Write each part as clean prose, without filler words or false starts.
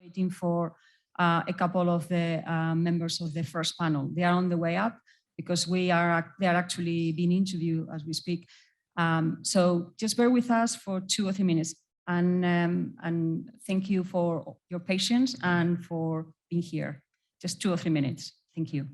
waiting for a couple of the members of the first panel. They are on the way up because they are actually being interviewed as we speak. So just bear with us for 2 or 3 minutes, and thank you for your patience and for being here. Just 2 or 3 minutes. Thank you.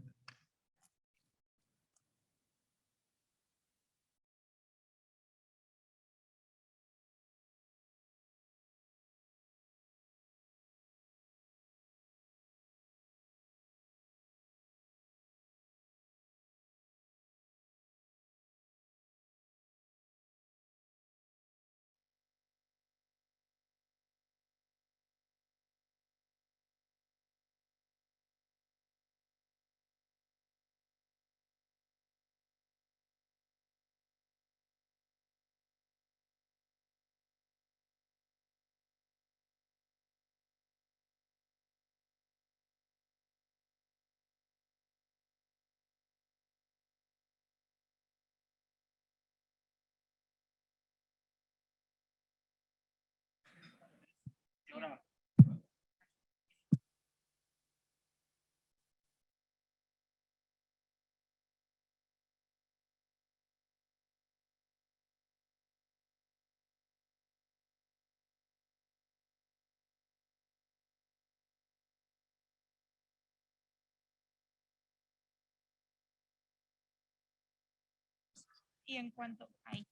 Y en cuanto hay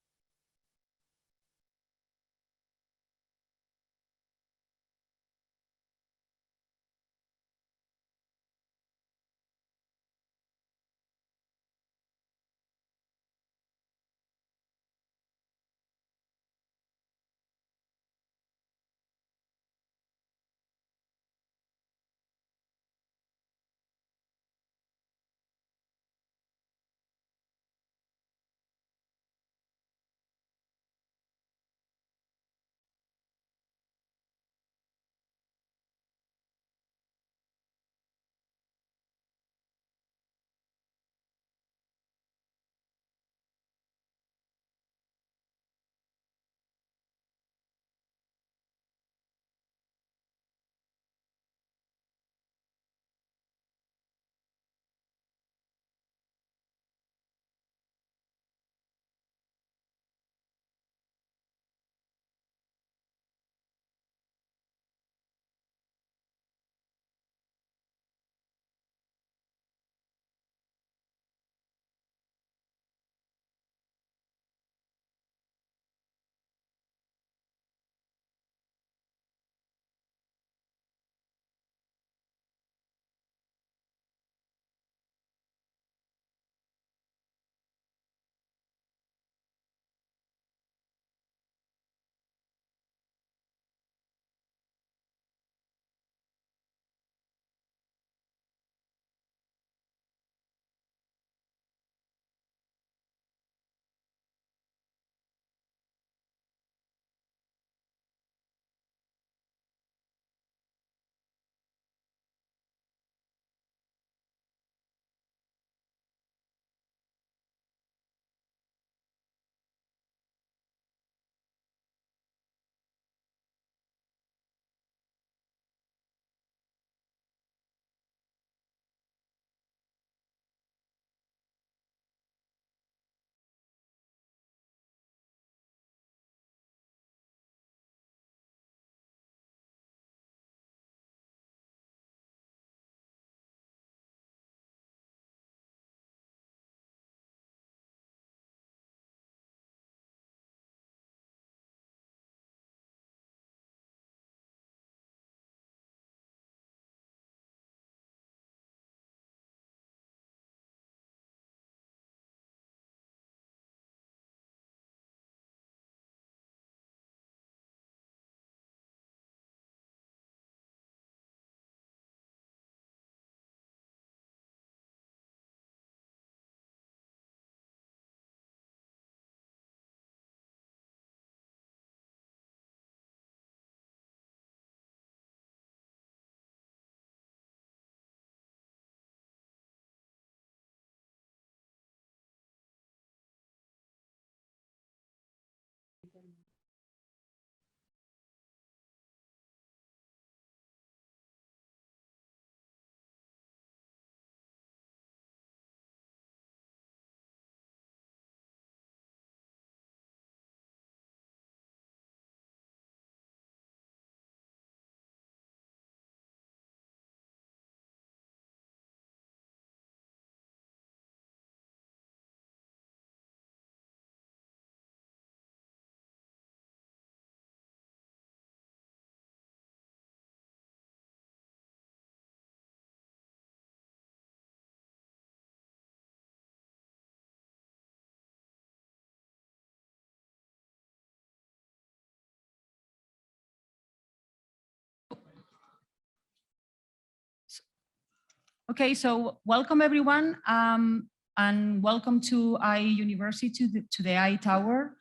Okay, so welcome everyone, and welcome to IE University, to the IE Tower.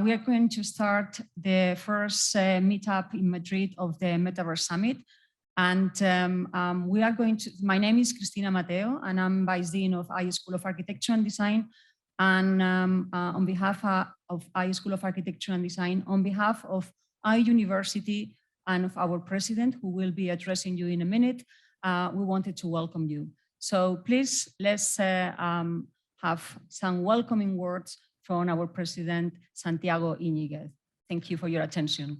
We are going to start the first meetup in Madrid of the Metaverse Summit. And we are going to, my name is Cristina Mateo, and I'm Vice Dean of IE School of Architecture and Design. And on behalf of IE School of Architecture and Design, on behalf of IE University and of our president, who will be addressing you in a minute, we wanted to welcome you. So please, let's have some welcoming words from our president, Santiago Iñiguez. Thank you for your attention.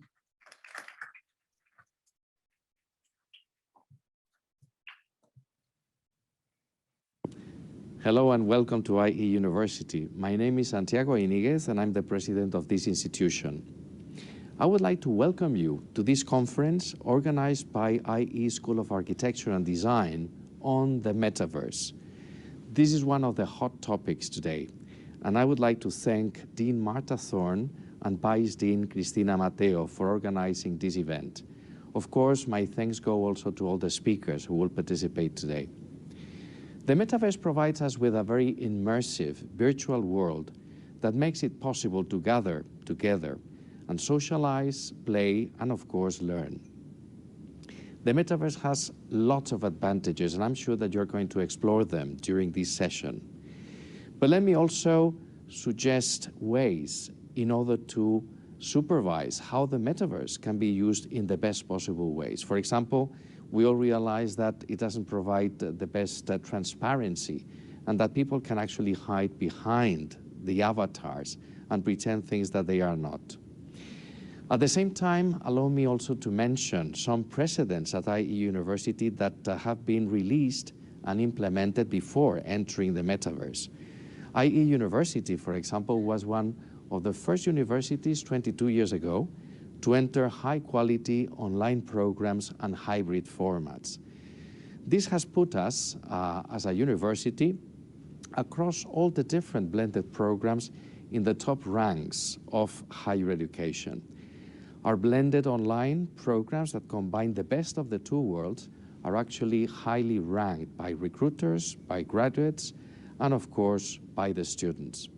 Hello and welcome to IE University. My name is Santiago Iñiguez and I'm the president of this institution. I would like to welcome you to this conference organized by IE School of Architecture and Design on the Metaverse. This is one of the hot topics today, and I would like to thank Dean Marta Thorne and Vice Dean Cristina Mateo for organizing this event. Of course, my thanks go also to all the speakers who will participate today. The Metaverse provides us with a very immersive virtual world that makes it possible to gather together and socialize, play, and of course, learn. The Metaverse has lots of advantages, and I'm sure that you're going to explore them during this session. But let me also suggest ways in order to supervise how the Metaverse can be used in the best possible ways. For example, we all realize that it doesn't provide the best transparency, and that people can actually hide behind the avatars and pretend things that they are not. At the same time, allow me also to mention some precedents at IE University that have been released and implemented before entering the Metaverse. IE University, for example, was one of the first universities 22 years ago to enter high-quality online programs and hybrid formats. This has put us, as a university, across all the different blended programs in the top ranks of higher education. Our blended online programs that combine the best of the two worlds are actually highly ranked by recruiters, by graduates, and of course, by the students.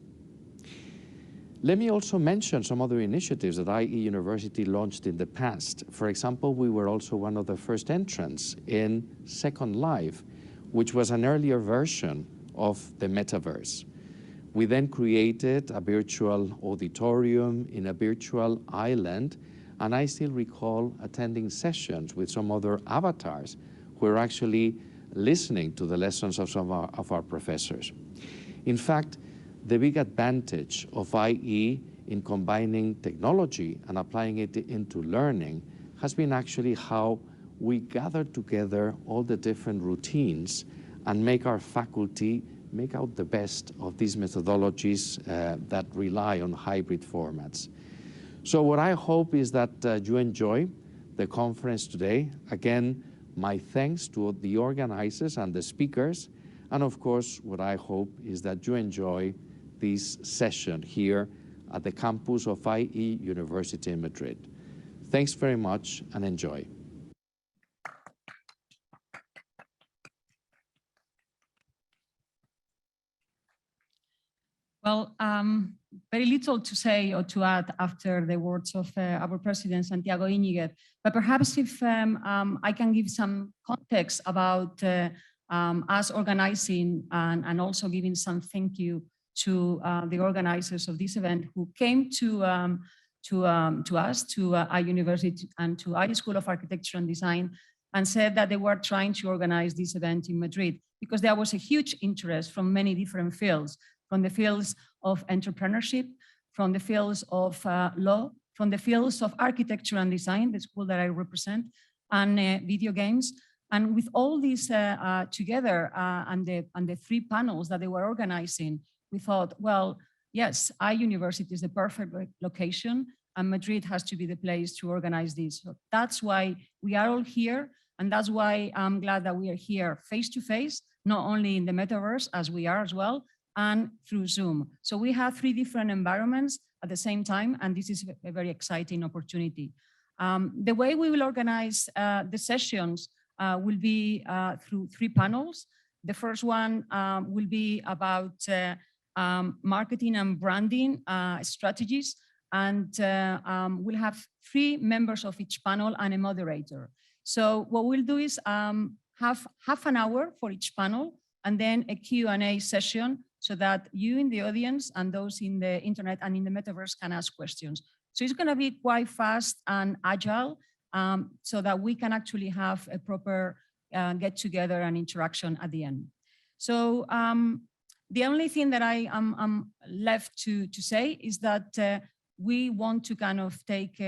Let me also mention some other initiatives that IE University launched in the past. For example, we were also one of the first entrants in Second Life, which was an earlier version of the Metaverse. We then created a virtual auditorium in a virtual island, and I still recall attending sessions with some other avatars who were actually listening to the lessons of some of our professors. In fact, the big advantage of IE in combining technology and applying it into learning has been actually how we gather together all the different routines and make our faculty make out the best of these methodologies that rely on hybrid formats. So what I hope is that you enjoy the conference today. Again, my thanks to the organizers and the speakers. And of course, what I hope is that you enjoy this session here at the campus of IE University in Madrid. Thanks very much and enjoy. Well, very little to say or to add after the words of our president, Santiago Iñiguez, but perhaps if I can give some context about us organizing and also giving some thank you to the organizers of this event who came to us, to IE University and to IE School of Architecture and Design, and said that they were trying to organize this event in Madrid because there was a huge interest from many different fields, from the fields of entrepreneurship, from the fields of law, from the fields of architecture and design, the school that I represent, and video games. And with all these together and the three panels that they were organizing, we thought, well, yes, IE University is the perfect location, and Madrid has to be the place to organize this. So that's why we are all here, and that's why I'm glad that we are here face to face, not only in the Metaverse, as we are as well, and through Zoom. So we have three different environments at the same time, and this is a very exciting opportunity. The way we will organize the sessions will be through 3 panels. The first one will be about marketing and branding strategies. And we'll have 3 members of each panel and a moderator. So what we'll do is have half an hour for each panel and then a Q&A session so that you in the audience and those in the internet and in the metaverse can ask questions. So it's going to be quite fast and agile so that we can actually have a proper get together and interaction at the end. So the only thing that I am left to say is that we want to kind of take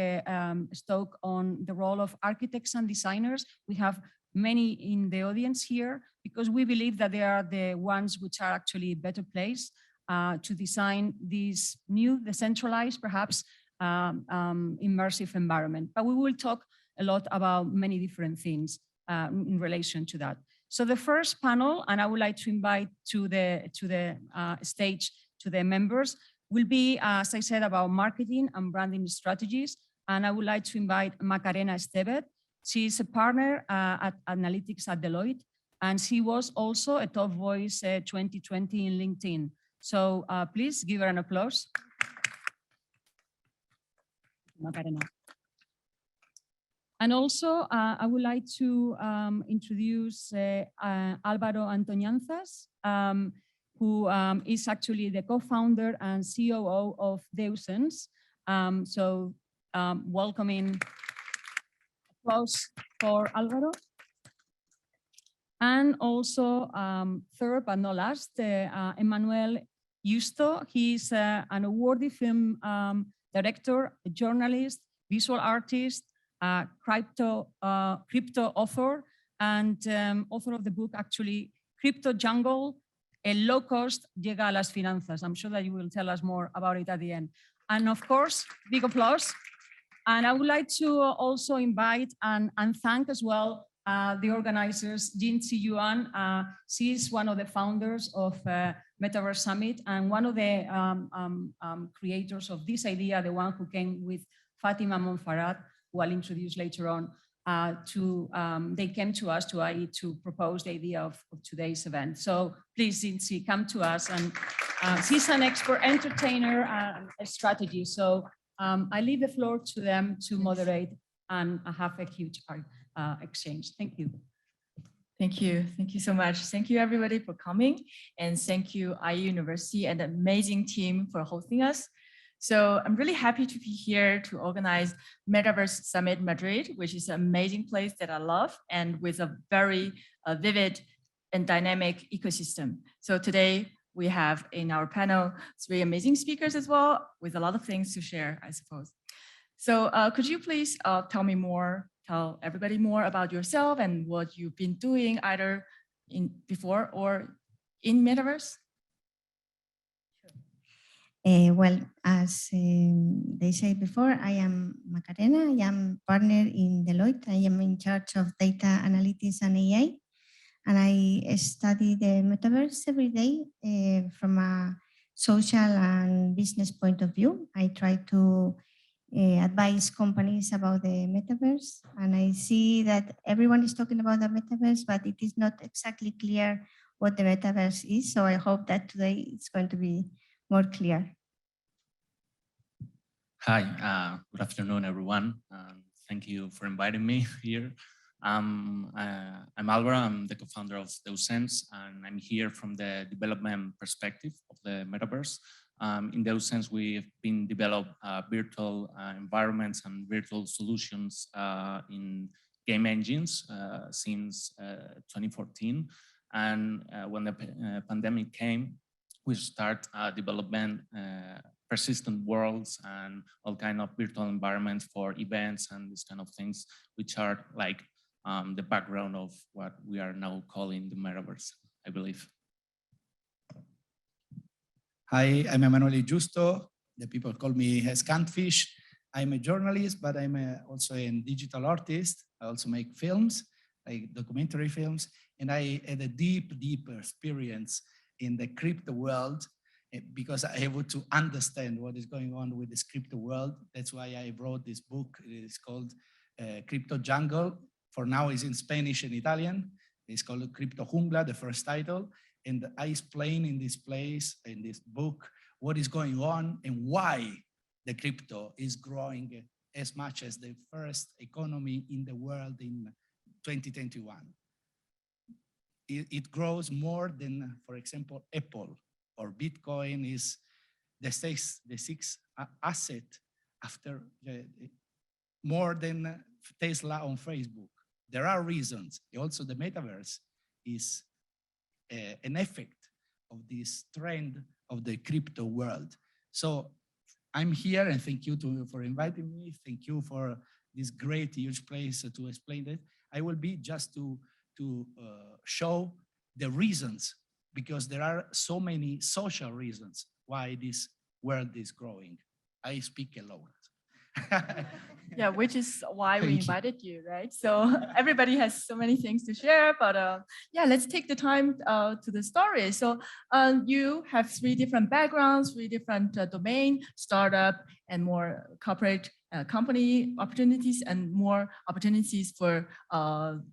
stock on the role of architects and designers. We have many in the audience here because we believe that they are the ones which are actually better placed to design this new, decentralized, perhaps immersive environment. But we will talk a lot about many different things in relation to that. So the first panel, and I would like to invite to the stage to the members, will be, as I said, about marketing and branding strategies. And I would like to invite Macarena Estevez. She is a partner at analytics at Deloitte, and she was also a top voice 2020 in LinkedIn. So please give her an applause. Macarena. And also, I would like to introduce Álvaro Antoñanzas, who is actually the co-founder and COO of Deusens. Welcoming applause for Álvaro. And also, third but not last, Emmanuel Justo. He's an awarded film director, a journalist, visual artist, crypto author, and author of the book, actually, Crypto Jungle, El Low Cost Llega a las Finanzas. I'm sure that you will tell us more about it at the end. And of course, big applause. And I would like to also invite and thank as well the organizers, Yingzi Yuan. She is one of the founders of Metaverse Summit and one of the creators of this idea, the one who came with Fatima Monfarat, who I'll introduce later on. They came to us to IE to propose the idea of today's event. So please, Yingzi, come to us. And she's an expert entertainer and a strategy. So I leave the floor to them to moderate and have a huge exchange. Thank you. Thank you. Thank you so much. Thank you, everybody, for coming. And thank you, IE University and the amazing team for hosting us. So I'm really happy to be here to organize Metaverse Summit Madrid, which is an amazing place that I love and with a very vivid and dynamic ecosystem. So today we have in our panel 3 amazing speakers as well with a lot of things to share, I suppose. So could you please tell everybody more about yourself and what you've been doing either before or in Metaverse? Well, as they said before, I am Macarena. I am partner in Deloitte. I am in charge of data analytics and AI. And I study the metaverse every day from a social and business point of view. I try to advise companies about the metaverse. And I see that everyone is talking about the metaverse, but it is not exactly clear what the metaverse is. So I hope that today it's going to be more clear. Hi, good afternoon, everyone. Thank you for inviting me here. I'm Álvaro, I'm the co-founder of Deusens, and I'm here from the development perspective of the metaverse. In Deusens, we've been developing virtual environments and virtual solutions in game engines since 2014. And when the pandemic came, we start development persistent worlds and all kind of virtual environments for events and these kind of things, which are like the background of what we are now calling the metaverse, I believe. Hi, I'm Emmanuel Justo. The people call me Scantfish. I'm a journalist, but I'm also a digital artist. I also make films, like documentary films, and I had a deep experience in the crypto world because I able to understand what is going on with this crypto world. That's why I wrote this book. It is called Crypto Jungle. For now, it's in Spanish and Italian. It's called Crypto Jungla, the first title. And I explain in this place, in this book, what is going on and why the crypto is growing as much as the first economy in the world in 2021. It grows more than, for example, Apple or Bitcoin is the sixth asset after more than Tesla on Facebook. There are reasons. Also, the metaverse is an effect of this trend of the crypto world. So I'm here and thank you for inviting me. Thank you for this great, huge place to explain it. I will be just to show the reasons, because there are so many social reasons why this world is growing. I speak alone. Yeah, which is why we Thank you. invited you, right? So everybody has so many things to share, but yeah, let's take the time to the story. So you have 3 different backgrounds, 3 different domain, startup and more corporate company opportunities and more opportunities for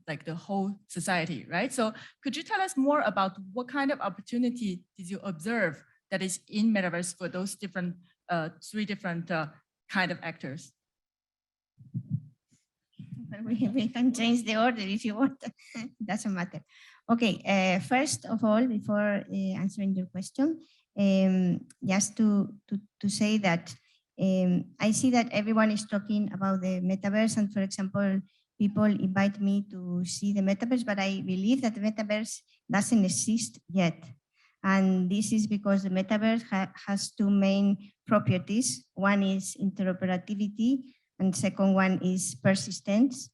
like the whole society, right? So could you tell us more about what kind of opportunity did you observe that is in Metaverse for those different 3 different kind of actors? We can change the order if you want. Doesn't matter. Okay, first of all, before answering your question, just to say that I see that everyone is talking about the metaverse, and for example, people invite me to see the metaverse, but I believe that the metaverse doesn't exist yet. And this is because the metaverse has 2 main properties. One is interoperability, and second one is persistence.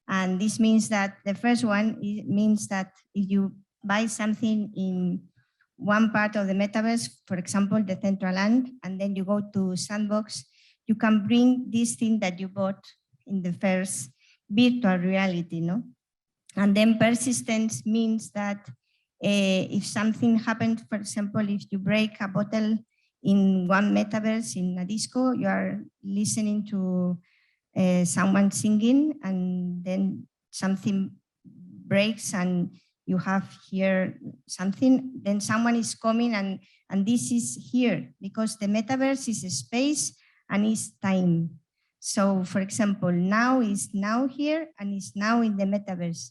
And this means that the first one means that if you buy something in one part of the metaverse, for example, the central land, and then you go to Sandbox, you can bring this thing that you bought in the first virtual reality, no? And then persistence means that if something happens, for example, if you break a bottle in one metaverse in a disco, you are listening to someone singing, and then something breaks and you have here something, then someone is coming, and this is here because the metaverse is a space and is time. So for example, now is now here and is now in the metaverse,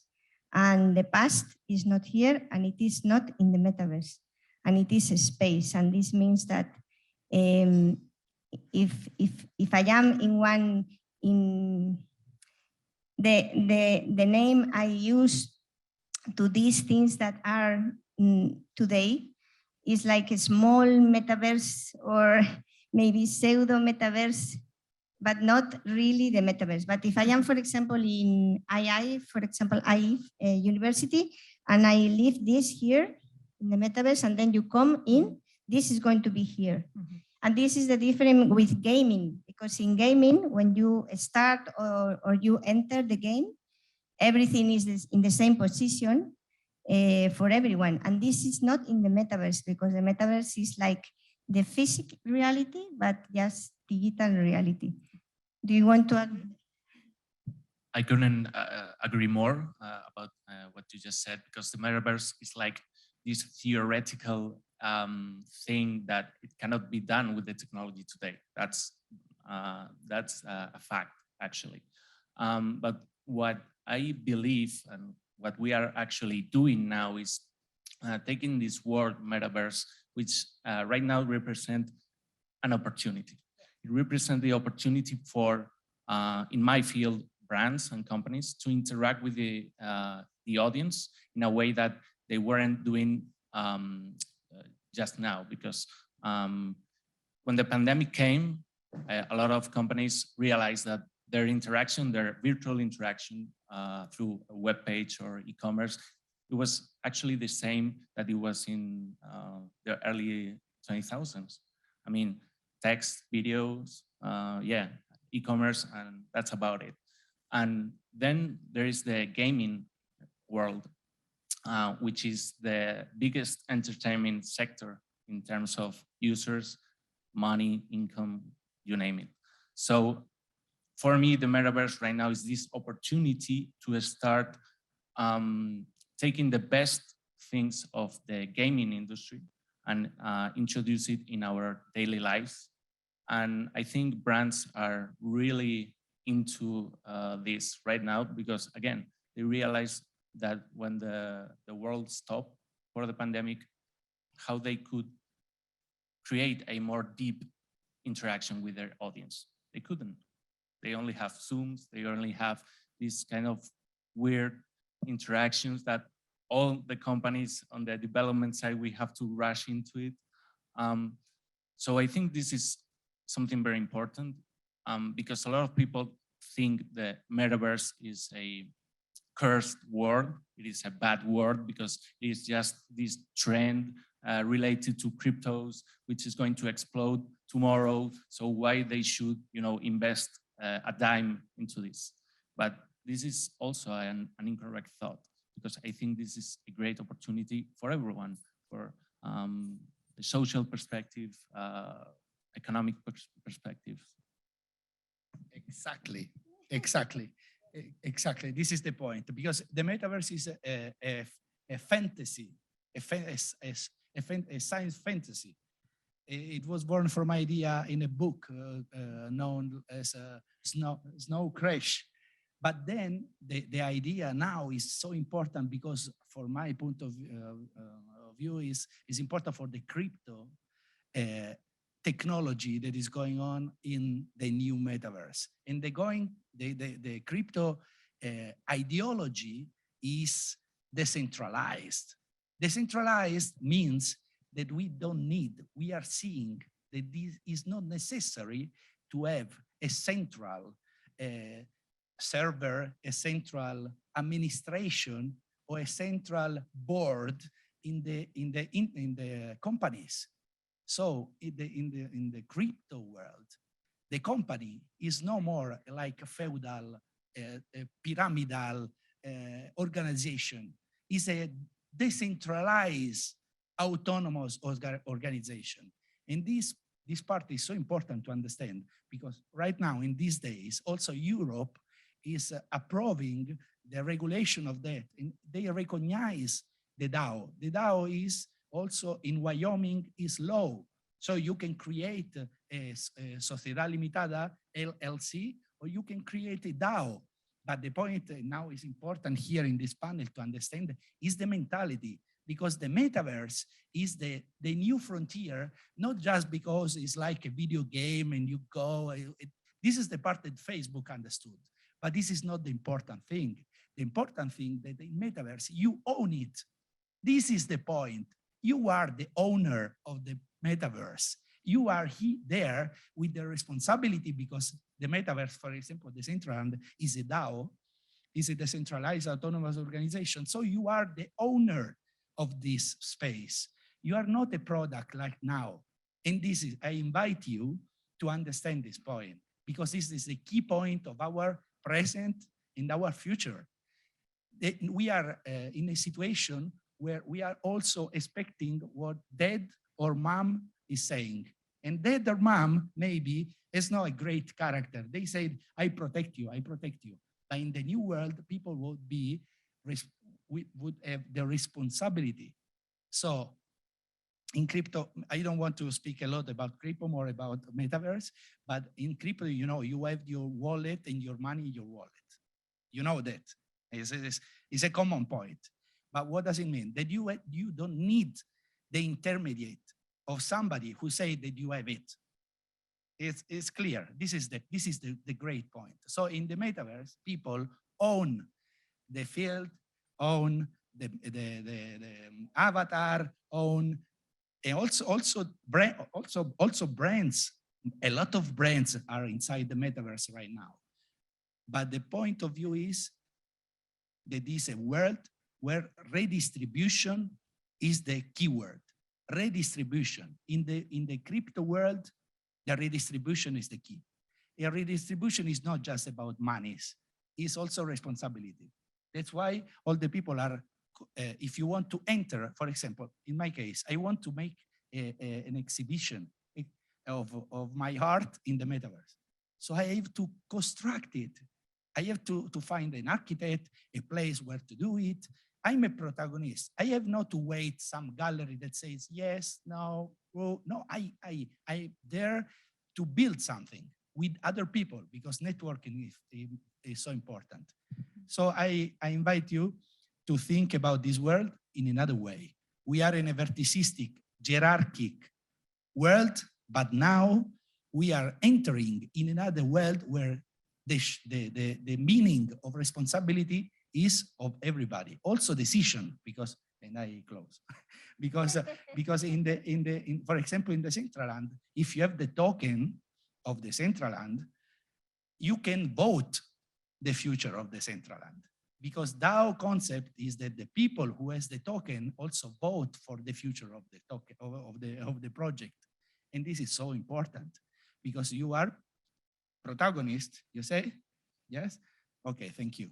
and the past is not here and it is not in the metaverse, and it is a space. And this means that if I am in one, in the name I use to these things that are today is like a small metaverse or maybe pseudo metaverse, but not really the metaverse. But if I am, for example, in II, for example, II University, and I leave this here in the metaverse, and then you come in, this is going to be here. Mm-hmm. And this is the difference with gaming, because in gaming, when you start or you enter the game, everything is in the same position for everyone. And this is not in the metaverse, because the metaverse is like the physical reality, but just digital reality. Do you want to add? I couldn't agree more about what you just said, because the metaverse is like this theoretical thing that it cannot be done with the technology today. That's a fact, actually. But what I believe and what we are actually doing now is taking this word metaverse, which right now represent an opportunity. It represents the opportunity for, in my field, brands and companies to interact with the audience in a way that they weren't doing just now. Because when the pandemic came, a lot of companies realized that their interaction, their virtual interaction through a web page or e-commerce, it was actually the same that it was in the early 2000s. I mean, text, videos, yeah, e-commerce, and that's about it. And then there is the gaming world, which is the biggest entertainment sector in terms of users, money, income, you name it. So for me, the metaverse right now is this opportunity to start taking the best things of the gaming industry and introduce it in our daily lives. And I think brands are really into this right now because, again, they realize that when the world stopped for the pandemic, how they could create a more deep interaction with their audience. They couldn't. They only have Zooms. They only have these kind of weird interactions that all the companies on the development side, we have to rush into it. So I think this is something very important because a lot of people think the metaverse is a cursed word. It is a bad word because it is just this trend related to cryptos, which is going to explode tomorrow. So why they should, invest a dime into this? But this is also an incorrect thought because I think this is a great opportunity for everyone, for the social perspective, economic perspective. Exactly. This is the point, because the metaverse is a fantasy, a science fantasy. It was born from idea in a book known as Snow Crash. But then the idea now is so important because, for my point of view, is important for the crypto technology that is going on in the new metaverse. And the crypto ideology is decentralized. Decentralized means that we are seeing that this is not necessary to have a central server, a central administration, or a central board in the companies. So in the crypto world, the company is no more like a feudal, pyramidal organization. It's a decentralized, autonomous organization. And this part is so important to understand because right now, in these days, also Europe is approving the regulation of that. And they recognize the DAO. The DAO is also in Wyoming is law. So you can create a Sociedad Limitada, LLC, or you can create a DAO. But the point now is important here in this panel to understand is the mentality, because the metaverse is the new frontier, not just because it's like a video game and you go, this is the part that Facebook understood, but this is not the important thing. The important thing that in metaverse, you own it. This is the point. You are the owner of the metaverse. You are there with the responsibility because the metaverse, for example, Decentraland is a DAO, is a decentralized autonomous organization. So you are the owner of this space. You are not a product like now. And I invite you to understand this point because this is the key point of our present and our future. We are in a situation where we are also expecting what dad or mom is saying. And dad or mom maybe is not a great character. They said, I protect you, I protect you. But in the new world, people would have the responsibility. So in crypto, I don't want to speak a lot about crypto, more about metaverse, but in crypto, you have your wallet and your money in your wallet. You know that. It's a common point. But what does it mean? That you don't need the intermediate of somebody who say that you have it. It's clear. This is the great point. So in the metaverse, people own the field, own the avatar, own, and also brands. A lot of brands are inside the metaverse right now. But the point of view is that this is a world where redistribution is the keyword. Redistribution. In the crypto world, the redistribution is the key. A redistribution is not just about monies, it's also responsibility. That's why all the people are, if you want to enter, for example, in my case, I want to make an exhibition of my art in the metaverse. So I have to construct it. I have to find an architect, a place where to do it. I'm a protagonist. I have not to wait some gallery that says yes, no, oh, no. I'm there to build something with other people because networking is so important. So I invite you to think about this world in another way. We are in a verticistic, hierarchic world, but now we are entering in another world where the meaning of responsibility is of everybody, also decision, because, and I close, because for example, in the central land, if you have the token of the central land, you can vote the future of the central land. Because DAO concept is that the people who has the token also vote for the future of the token of the project. And this is so important because you are protagonist, you say? Yes? Okay, thank you.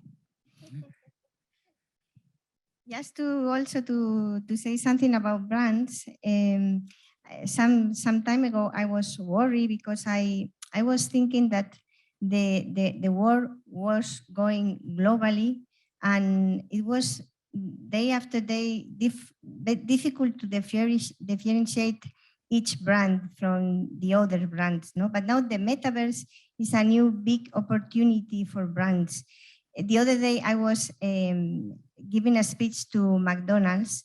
Just to also to say something about brands, some time ago I was worried because I was thinking that the world was going globally, and it was day after day difficult to differentiate each brand from the other brands. No, but now the metaverse is a new big opportunity for brands. The other day I was giving a speech to McDonald's,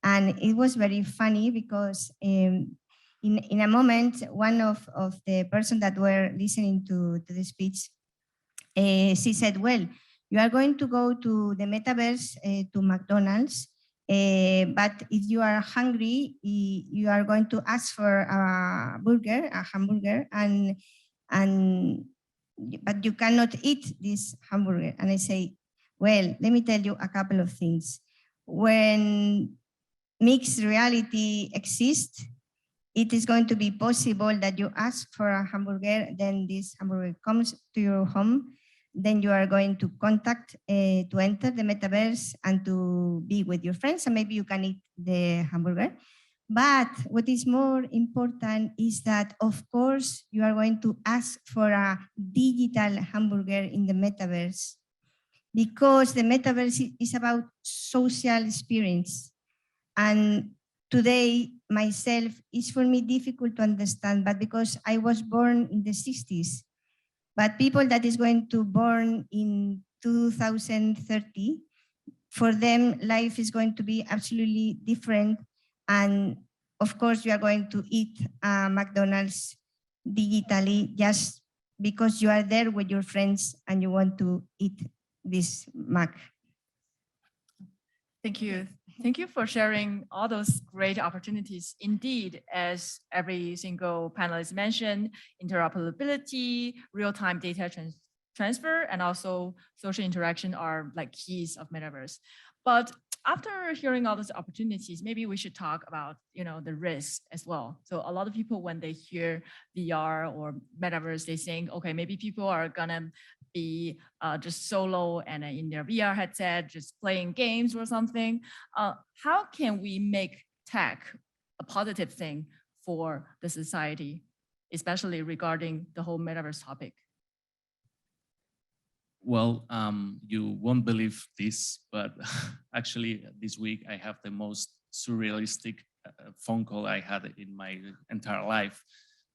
and it was very funny because in a moment, one of the person that were listening to the speech, she said, well, you are going to go to the metaverse to McDonald's, but if you are hungry, you are going to ask for a hamburger, but you cannot eat this hamburger. And I say, well, let me tell you a couple of things. When mixed reality exists, it is going to be possible that you ask for a hamburger, then this hamburger comes to your home, then you are going to contact to enter the metaverse and to be with your friends, and maybe you can eat the hamburger. But what is more important is that, of course, you are going to ask for a digital hamburger in the metaverse, because the metaverse is about social experience. And today, myself, is for me difficult to understand, but because I was born in the 60s, but people that is going to born in 2030, for them, life is going to be absolutely different. And of course, you are going to eat McDonald's digitally just because you are there with your friends and you want to eat this Mac. Thank you. Thank you for sharing all those great opportunities. Indeed, as every single panelist mentioned, interoperability, real-time data transfer, and also social interaction are like keys of metaverse. But after hearing all those opportunities, maybe we should talk about, the risks as well. So a lot of people, when they hear VR or metaverse, they think, okay, maybe people are gonna be just solo and in their VR headset, just playing games or something. How can we make tech a positive thing for the society, especially regarding the whole metaverse topic? Well, you won't believe this, but actually this week I have the most surrealistic phone call I had in my entire life.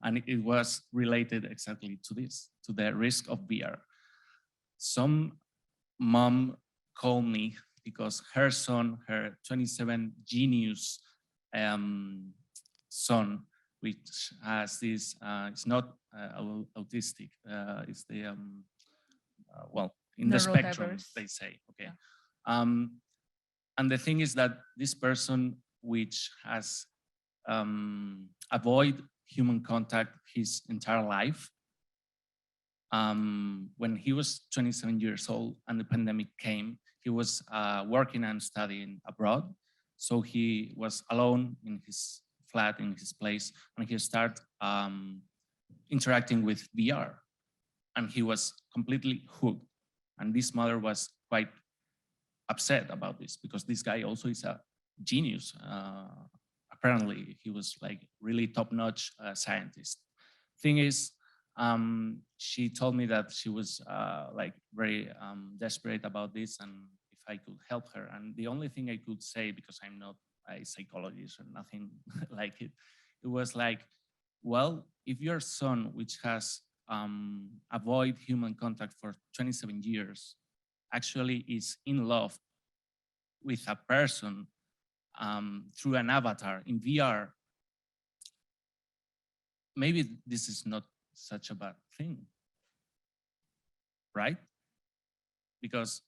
And it was related exactly to this, to the risk of VR. Some mom called me because her son, her 27 genius son, which has this, it's not autistic, it's the, well, in the spectrum, they say, okay. Yeah. And the thing is that this person, which has avoid human contact his entire life, when he was 27 years old and the pandemic came, he was working and studying abroad. So he was alone in his flat, in his place, and he started interacting with VR. And he was completely hooked. And this mother was quite upset about this because this guy also is a genius. Apparently, he was like really top-notch scientist. Thing is, She told me that she was like very desperate about this and if I could help her. And the only thing I could say, because I'm not a psychologist or nothing like it, it was like, well, if your son, which has avoided human contact for 27 years, actually is in love with a person through an avatar in VR, maybe this is not such a bad thing, right? Because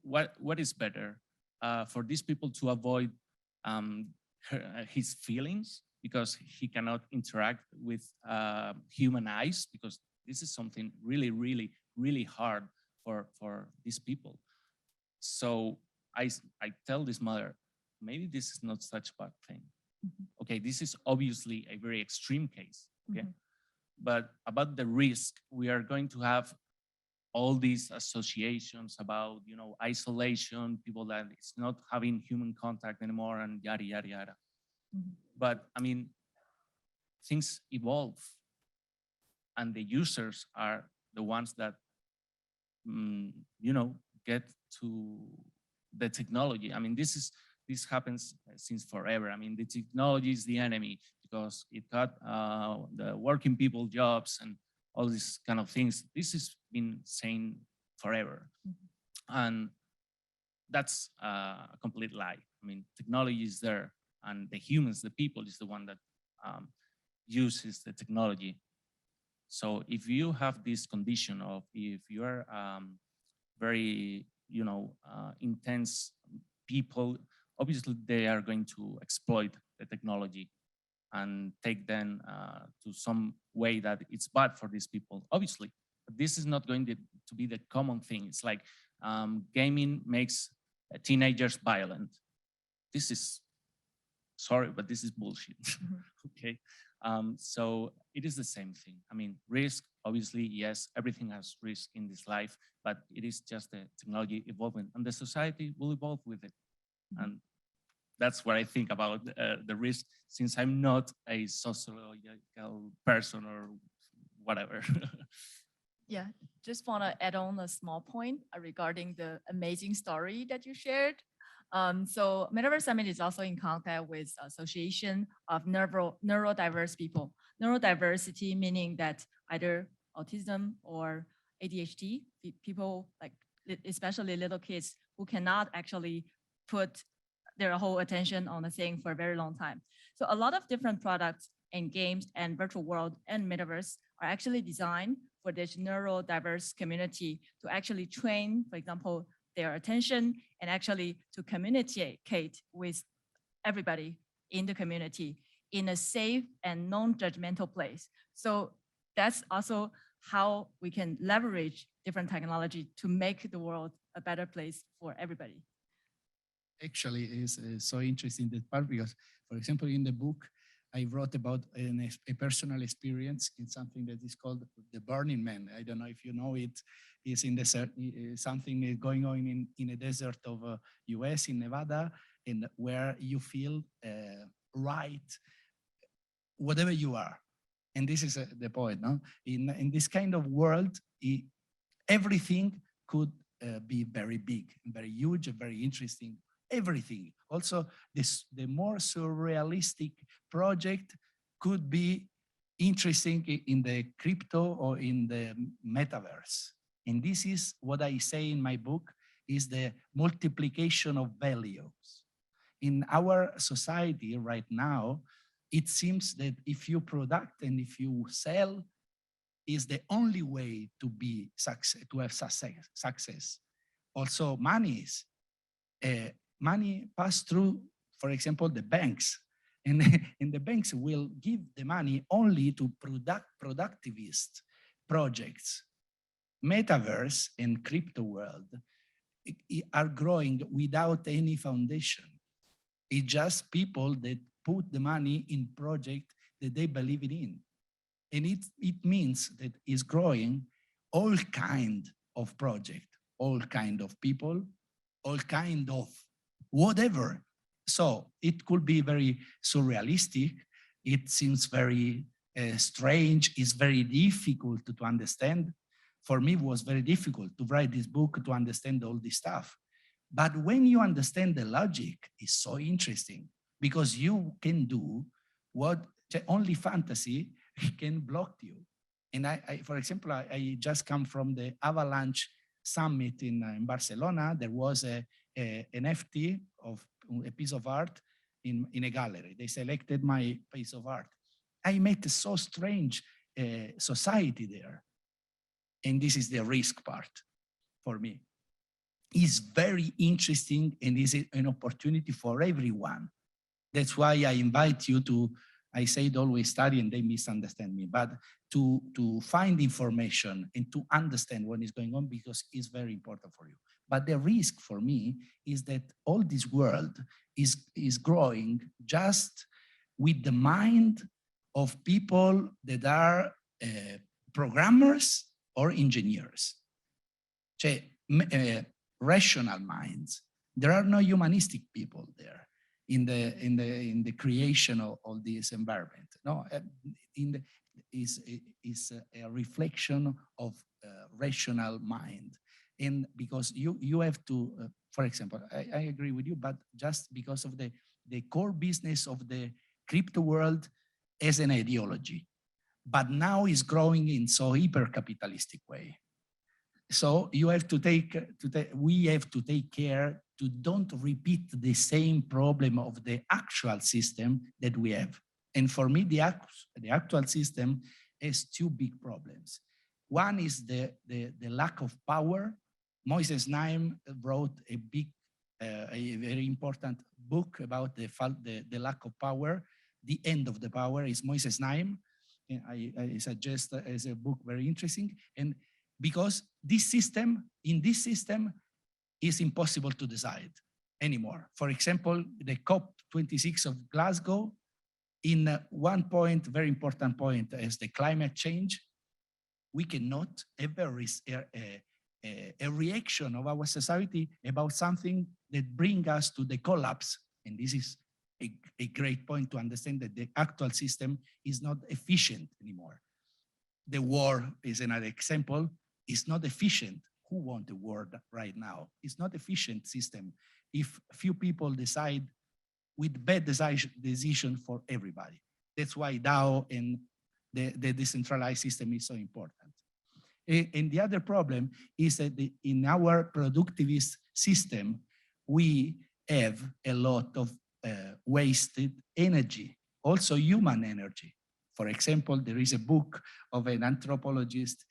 what is better for these people to avoid his feelings because he cannot interact with human eyes, because this is something really, really, really hard for these people. So I tell this mother, maybe this is not such a bad thing. Okay, this is obviously a very extreme case. Okay, but about the risk, we are going to have all these associations about, you know, isolation, people that it's not having human contact anymore, and yada yada yada. But I mean, things evolve, and the users are the ones that you know, get to the technology. I mean, this happens since forever. I mean, the technology is the enemy because it got the working people jobs and all these kind of things. This has been saying forever. And that's a complete lie. I mean, technology is there and the humans, the people is the one that uses the technology. So if you have this condition of, if you are very, you know, intense people, obviously they are going to exploit the technology and take them to some way that it's bad for these people, obviously. But this is not going to be the common thing. It's like gaming makes teenagers violent. This is, sorry, but this is bullshit. Okay. So it is the same thing. I mean, risk, obviously, yes, everything has risk in this life, but it is just the technology evolving and the society will evolve with it. And that's what I think about the risk, since I'm not a sociological person or whatever. Yeah, just want to add on a small point regarding the amazing story that you shared. So Metaverse Summit is also in contact with Association of Neurodiverse People. Neurodiversity meaning that either autism or ADHD, people like especially little kids who cannot actually put their whole attention on a thing for a very long time. So a lot of different products and games and virtual world and metaverse are actually designed for this neurodiverse community to actually train, for example, their attention and actually to communicate with everybody in the community in a safe and non-judgmental place. So that's also how we can leverage different technology to make the world a better place for everybody. Actually, is so interesting that part because, for example, in the book, I wrote about a personal experience in something that is called the Burning Man. I don't know if you know it. It's in the something going on in a desert of US in Nevada, and where you feel right, whatever you are. And this is the point, no? In this kind of world, everything could be very big, very huge, very interesting. Everything. Also, the more surrealistic project could be interesting in the crypto or in the metaverse. And this is what I say in my book, is the multiplication of values. In our society right now, it seems that if you product and if you sell is the only way to be success, to have success. Also, money pass through, for example, the banks, and the banks will give the money only to productivist projects. Metaverse and crypto world are growing without any foundation. It's just people that put the money in project that they believe in. And it means that it's growing all kind of project, all kind of people, all kind of whatever. So it could be very surrealistic. It seems very strange, is very difficult to understand. For me, it was very difficult to write this book to understand all this stuff. But when you understand the logic, it's so interesting because you can do what only fantasy can block you. And for example, I just come from the Avalanche Summit in Barcelona. There was an NFT of a piece of art in a gallery. They selected my piece of art. I met a so strange society there. And this is the risk part for me. It's very interesting and is an opportunity for everyone. That's why I invite you to, I say it always study and they misunderstand me, but to find information and to understand what is going on because it's very important for you. But the risk for me is that all this world is growing just with the mind of people that are programmers or engineers. Rational minds. There are no humanistic people there in the creation of all this environment. No, is a reflection of rational mind. And because you have to, for example, I agree with you, but just because of the core business of the crypto world as an ideology, but now is growing in so hyper-capitalistic way. So you have to we have to take care to don't repeat the same problem of the actual system that we have. And for me, the actual system has two big problems. One is the lack of power. Moises Naim wrote a very important book about the lack of power. The End of the Power is Moises Naim. I suggest as a book very interesting. And because in this system is impossible to decide anymore. For example, the COP26 of Glasgow, in one point, very important point, as the climate change, we cannot ever a reaction of our society about something that brings us to the collapse. And this is a great point to understand that the actual system is not efficient anymore. The war is another example. It's not efficient. Who wants a war right now? It's not efficient system if few people decide with bad decision for everybody. That's why DAO and the decentralized system is so important. And the other problem is that in our productivist system, we have a lot of wasted energy, also human energy. For example, there is a book of an anthropologist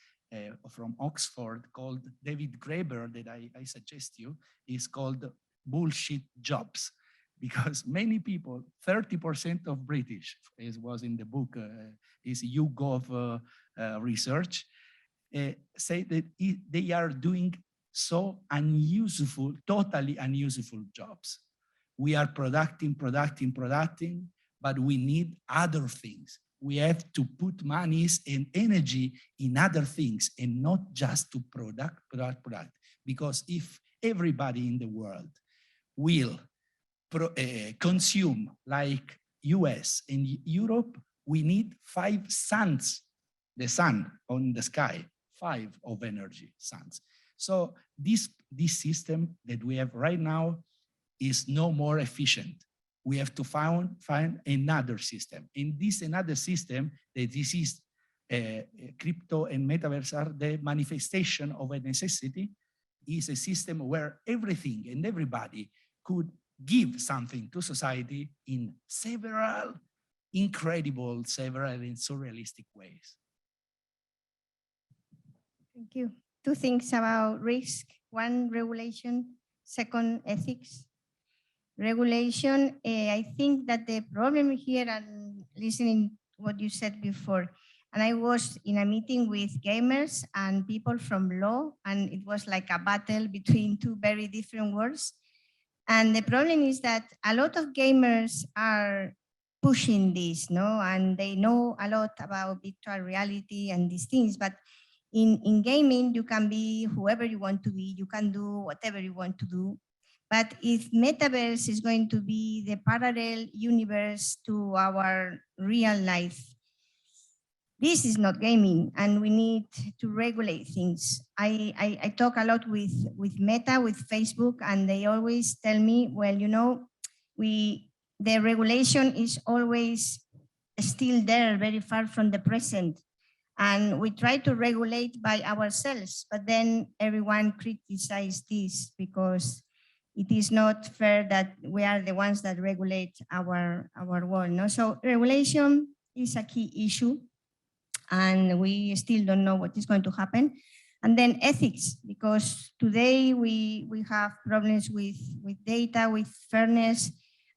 from Oxford called David Graeber that I suggest you. Is called Bullshit Jobs, because many people, 30% of British, as was in the book, is YouGov research, say that they are doing so unuseful, totally unuseful jobs. We are producing, but we need other things. We have to put monies and energy in other things and not just to product. Because if everybody in the world will consume like US and Europe, we need 5 suns, the sun on the sky, 5 of energy suns. So this system that we have right now is no more efficient. We have to find another system. In this another system, that this is crypto and metaverse are the manifestation of a necessity, is a system where everything and everybody could give something to society in several incredible, several and surrealistic ways. Thank you. 2 things about risk. 1, regulation. 2, ethics. Regulation, I think that the problem here, and listening what you said before, and I was in a meeting with gamers and people from law, and it was like a battle between 2 very different worlds. And the problem is that a lot of gamers are pushing this, no? And they know a lot about virtual reality and these things, but in gaming, you can be whoever you want to be, you can do whatever you want to do. But if Metaverse is going to be the parallel universe to our real life, this is not gaming, and we need to regulate things. I talk a lot with Meta, with Facebook, and they always tell me, well, you know, the regulation is always still there, very far from the present. And we try to regulate by ourselves, but then everyone criticizes this because it is not fair that we are the ones that regulate our world. No? So regulation is a key issue, and we still don't know what is going to happen. And then ethics, because today we have problems with data, with fairness,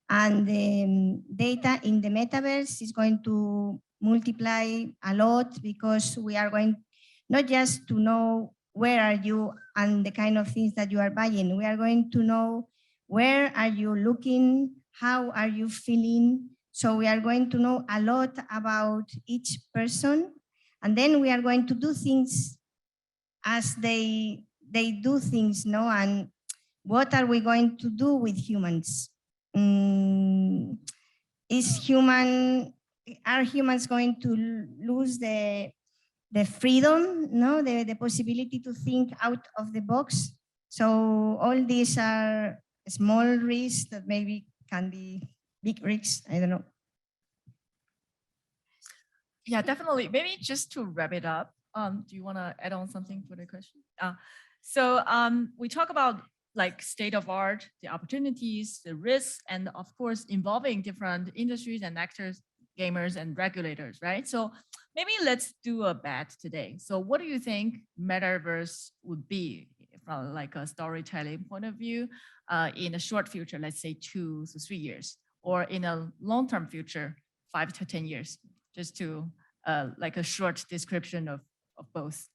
and the data in the metaverse is going to multiply a lot, because we are going not just to know where are you and the kind of things that you are buying, we are going to know where are you looking, how are you feeling. So we are going to know a lot about each person, and then we are going to do things as they do things, no? And what are we going to do with humans? Are humans going to lose the freedom, no, the possibility to think out of the box? So all these are small risks that maybe can be big risks. I don't know. Yeah, definitely. Maybe just to wrap it up, do you want to add on something for the question? So we talk about like state of art, the opportunities, the risks, and of course, involving different industries and actors, gamers and regulators, right? So maybe let's do a bet today. So what do you think Metaverse would be from like a storytelling point of view in a short future, let's say 2 to 3 years, or in a long-term future, 5 to 10 years, just to like a short description of both.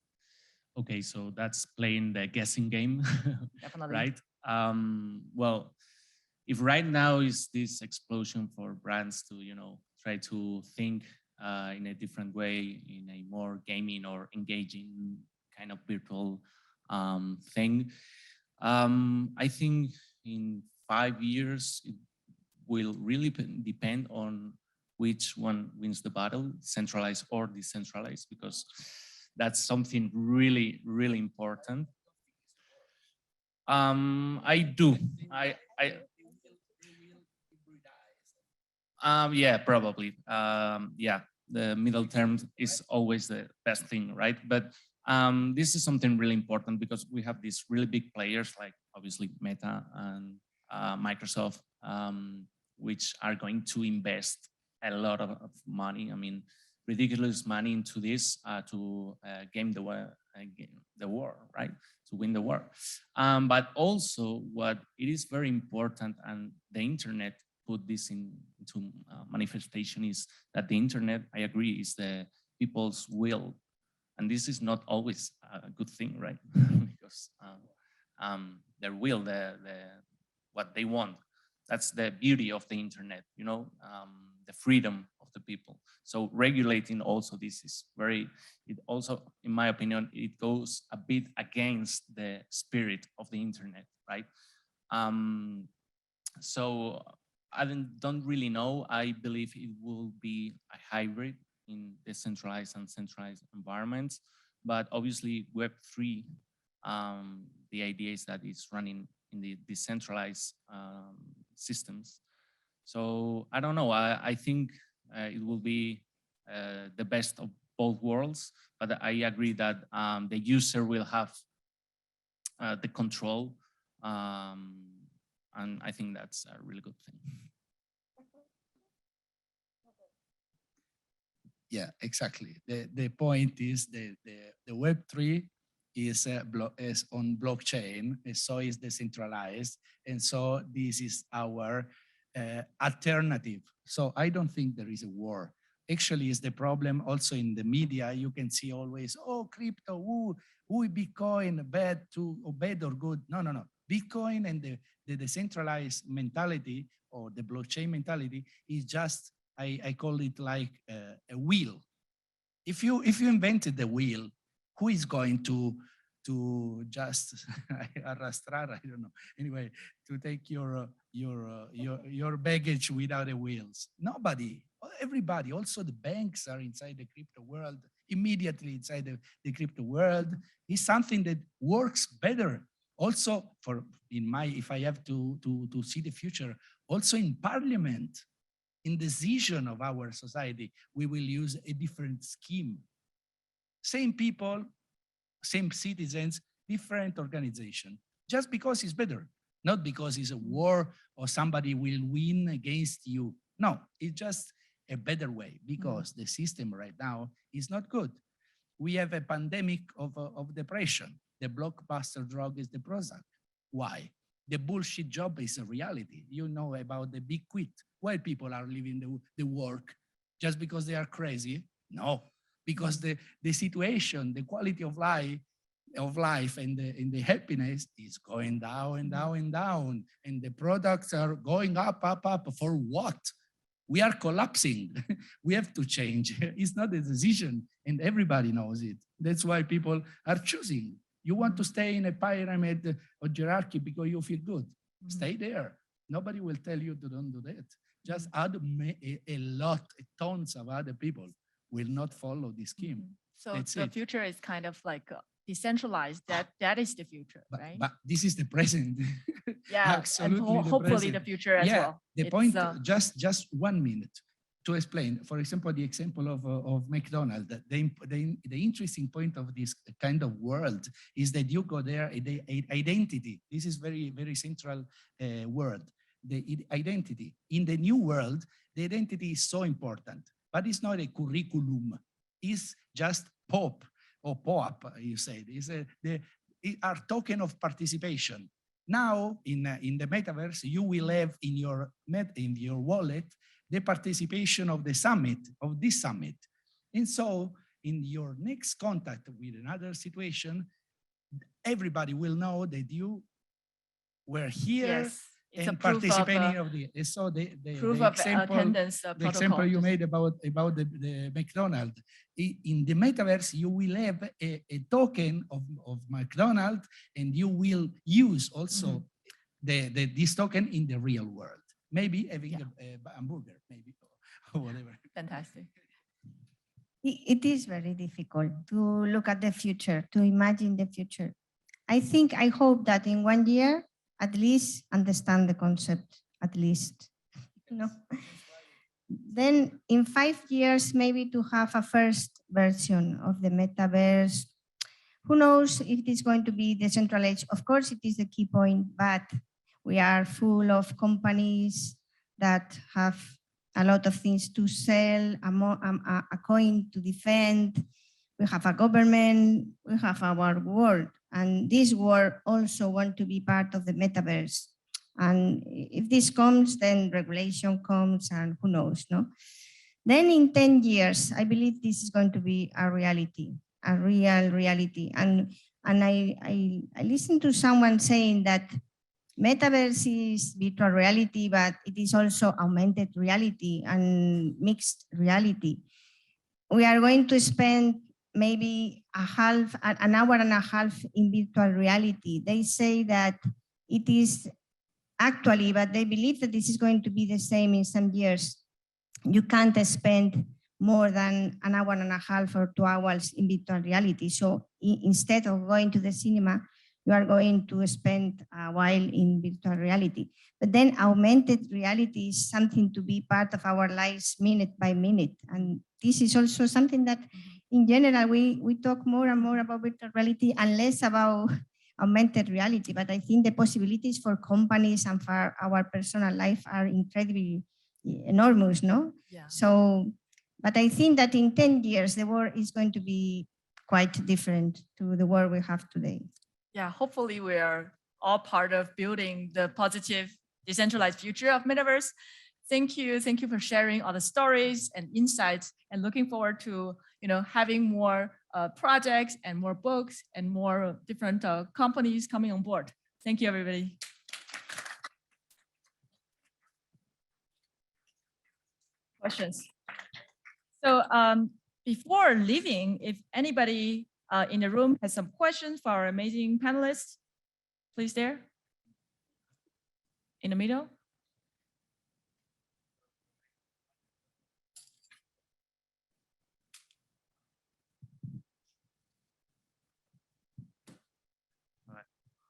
Okay, so that's playing the guessing game, Definitely. right? Well, if right now is this explosion for brands to, you know, try to think in a different way, in a more gaming or engaging kind of virtual thing, I think in 5 years, it will really depend on which one wins the battle, centralized or decentralized, because that's something really, really important. I do. Yeah, probably. Yeah, the middle term is always the best thing, right? But this is something really important because we have these really big players like obviously Meta and Microsoft, which are going to invest a lot of money. I mean, ridiculous money into this to game the war, right? To win the war. But also what it is very important, and the internet put this into manifestation, is that the internet, I agree, is the people's will. And this is not always a good thing, right? Because their will, what they want. That's the beauty of the internet, you know, the freedom of the people. So regulating also this is very, it also, in my opinion, it goes a bit against the spirit of the internet, right? So I don't really know. I believe it will be a hybrid in decentralized and centralized environments, but obviously Web3, the idea is that it's running in the decentralized systems. So I don't know. I think it will be the best of both worlds, but I agree that the user will have the control, and I think that's a really good thing. Yeah, exactly. The point is the Web3 is on blockchain, and so is decentralized, and so this is our alternative. So I don't think there is a war. Actually, is the problem also in the media. You can see always, oh, crypto, Bitcoin, bad or good. No. Bitcoin and the decentralized mentality or the blockchain mentality is just, I call it like a wheel. If you invented the wheel, who is going to to just arrastrar, I don't know. Anyway, to take your baggage without the wheels. Nobody, everybody, also the banks are inside the crypto world, immediately inside the crypto world. Is something that works better. Also, if I have to see the future, also in parliament, in decision of our society, we will use a different scheme. Same people, same citizens, different organization, just because it's better, not because it's a war or somebody will win against you. No, it's just a better way because the system right now is not good. We have a pandemic of depression. The blockbuster drug is the Prozac. Why? The bullshit job is a reality. You know about the big quit. Why people are leaving the work? Just because they are crazy? No, because the situation, the quality of life and the happiness is going down and down and down. And the products are going up. For what? We are collapsing. We have to change. It's not a decision and everybody knows it. That's why people are choosing. You want to stay in a pyramid or hierarchy because you feel good. Stay there. Nobody will tell you to don't do that. Just add a lot, tons of other people will not follow this scheme. So That's the it. future is kind of like decentralized. That is the future, right? But this is the present. Yeah, Absolutely. and hopefully present. the future as well. The It's, point, just 1 minute to explain. For example, the example of McDonald's. The interesting point of this kind of world is that you go there, the identity. This is very, very central word. The identity. In the new world, the identity is so important, but it's not a curriculum. It's just pop or pop, you said. It's our token of participation. Now, in the metaverse, you will have in your wallet the participation of the summit, of this summit. And so, in your next contact with another situation, everybody will know that you were here. yes, it's and a proof participating of, of the so the example, attendance the example you made about the McDonald's. In the metaverse, you will have a token of McDonald's, and you will use also this token in the real world. Maybe having a hamburger, maybe, or whatever. Fantastic. It is very difficult to look at the future, to imagine the future. I hope that in 1 year, at least understand the concept, at least. No. Then in 5 years, maybe to have a first version of the metaverse. Who knows if it is going to be decentralized? Of course, it is the key point, but we are full of companies that have a lot of things to sell, a coin to defend. We have a government, we have our world, and this world also want to be part of the metaverse. And if this comes, then regulation comes, and who knows, no? Then in 10 years, I believe this is going to be a reality, a real reality. And I listened to someone saying that metaverse is virtual reality, but it is also augmented reality and mixed reality. We are going to spend maybe an hour and a half in virtual reality. They say that it is actually, but they believe that this is going to be the same in some years. You can't spend more than an hour and a half or 2 hours in virtual reality. So instead of going to the cinema, you are going to spend a while in virtual reality. But then augmented reality is something to be part of our lives minute by minute. And this is also something that in general, we talk more and more about virtual reality and less about augmented reality. But I think the possibilities for companies and for our personal life are incredibly enormous, no? Yeah. So, but I think that in 10 years, the world is going to be quite different to the world we have today. Yeah, hopefully we are all part of building the positive decentralized future of Metaverse. Thank you for sharing all the stories and insights, and looking forward to having more projects and more books and more different companies coming on board. Thank you, everybody. Questions? So before leaving, if anybody in the room has some questions for our amazing panelists, please there. In the middle.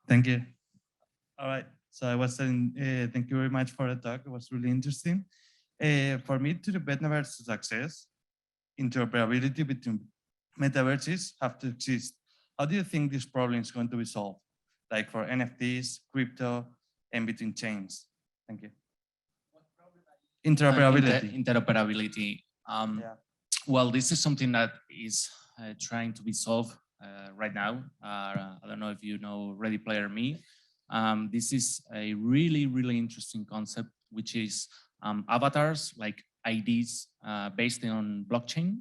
Thank you. All right. So I was saying, thank you very much for the talk. It was really interesting. For me, to the Metaverse success, interoperability between metaverses have to exist. How do you think this problem is going to be solved? Like for NFTs, crypto, and between chains? Thank you. Interoperability. Interoperability. Well, this is something that is trying to be solved right now. I don't know if you know Ready Player Me. This is a really, really interesting concept, which is avatars like IDs based on blockchain.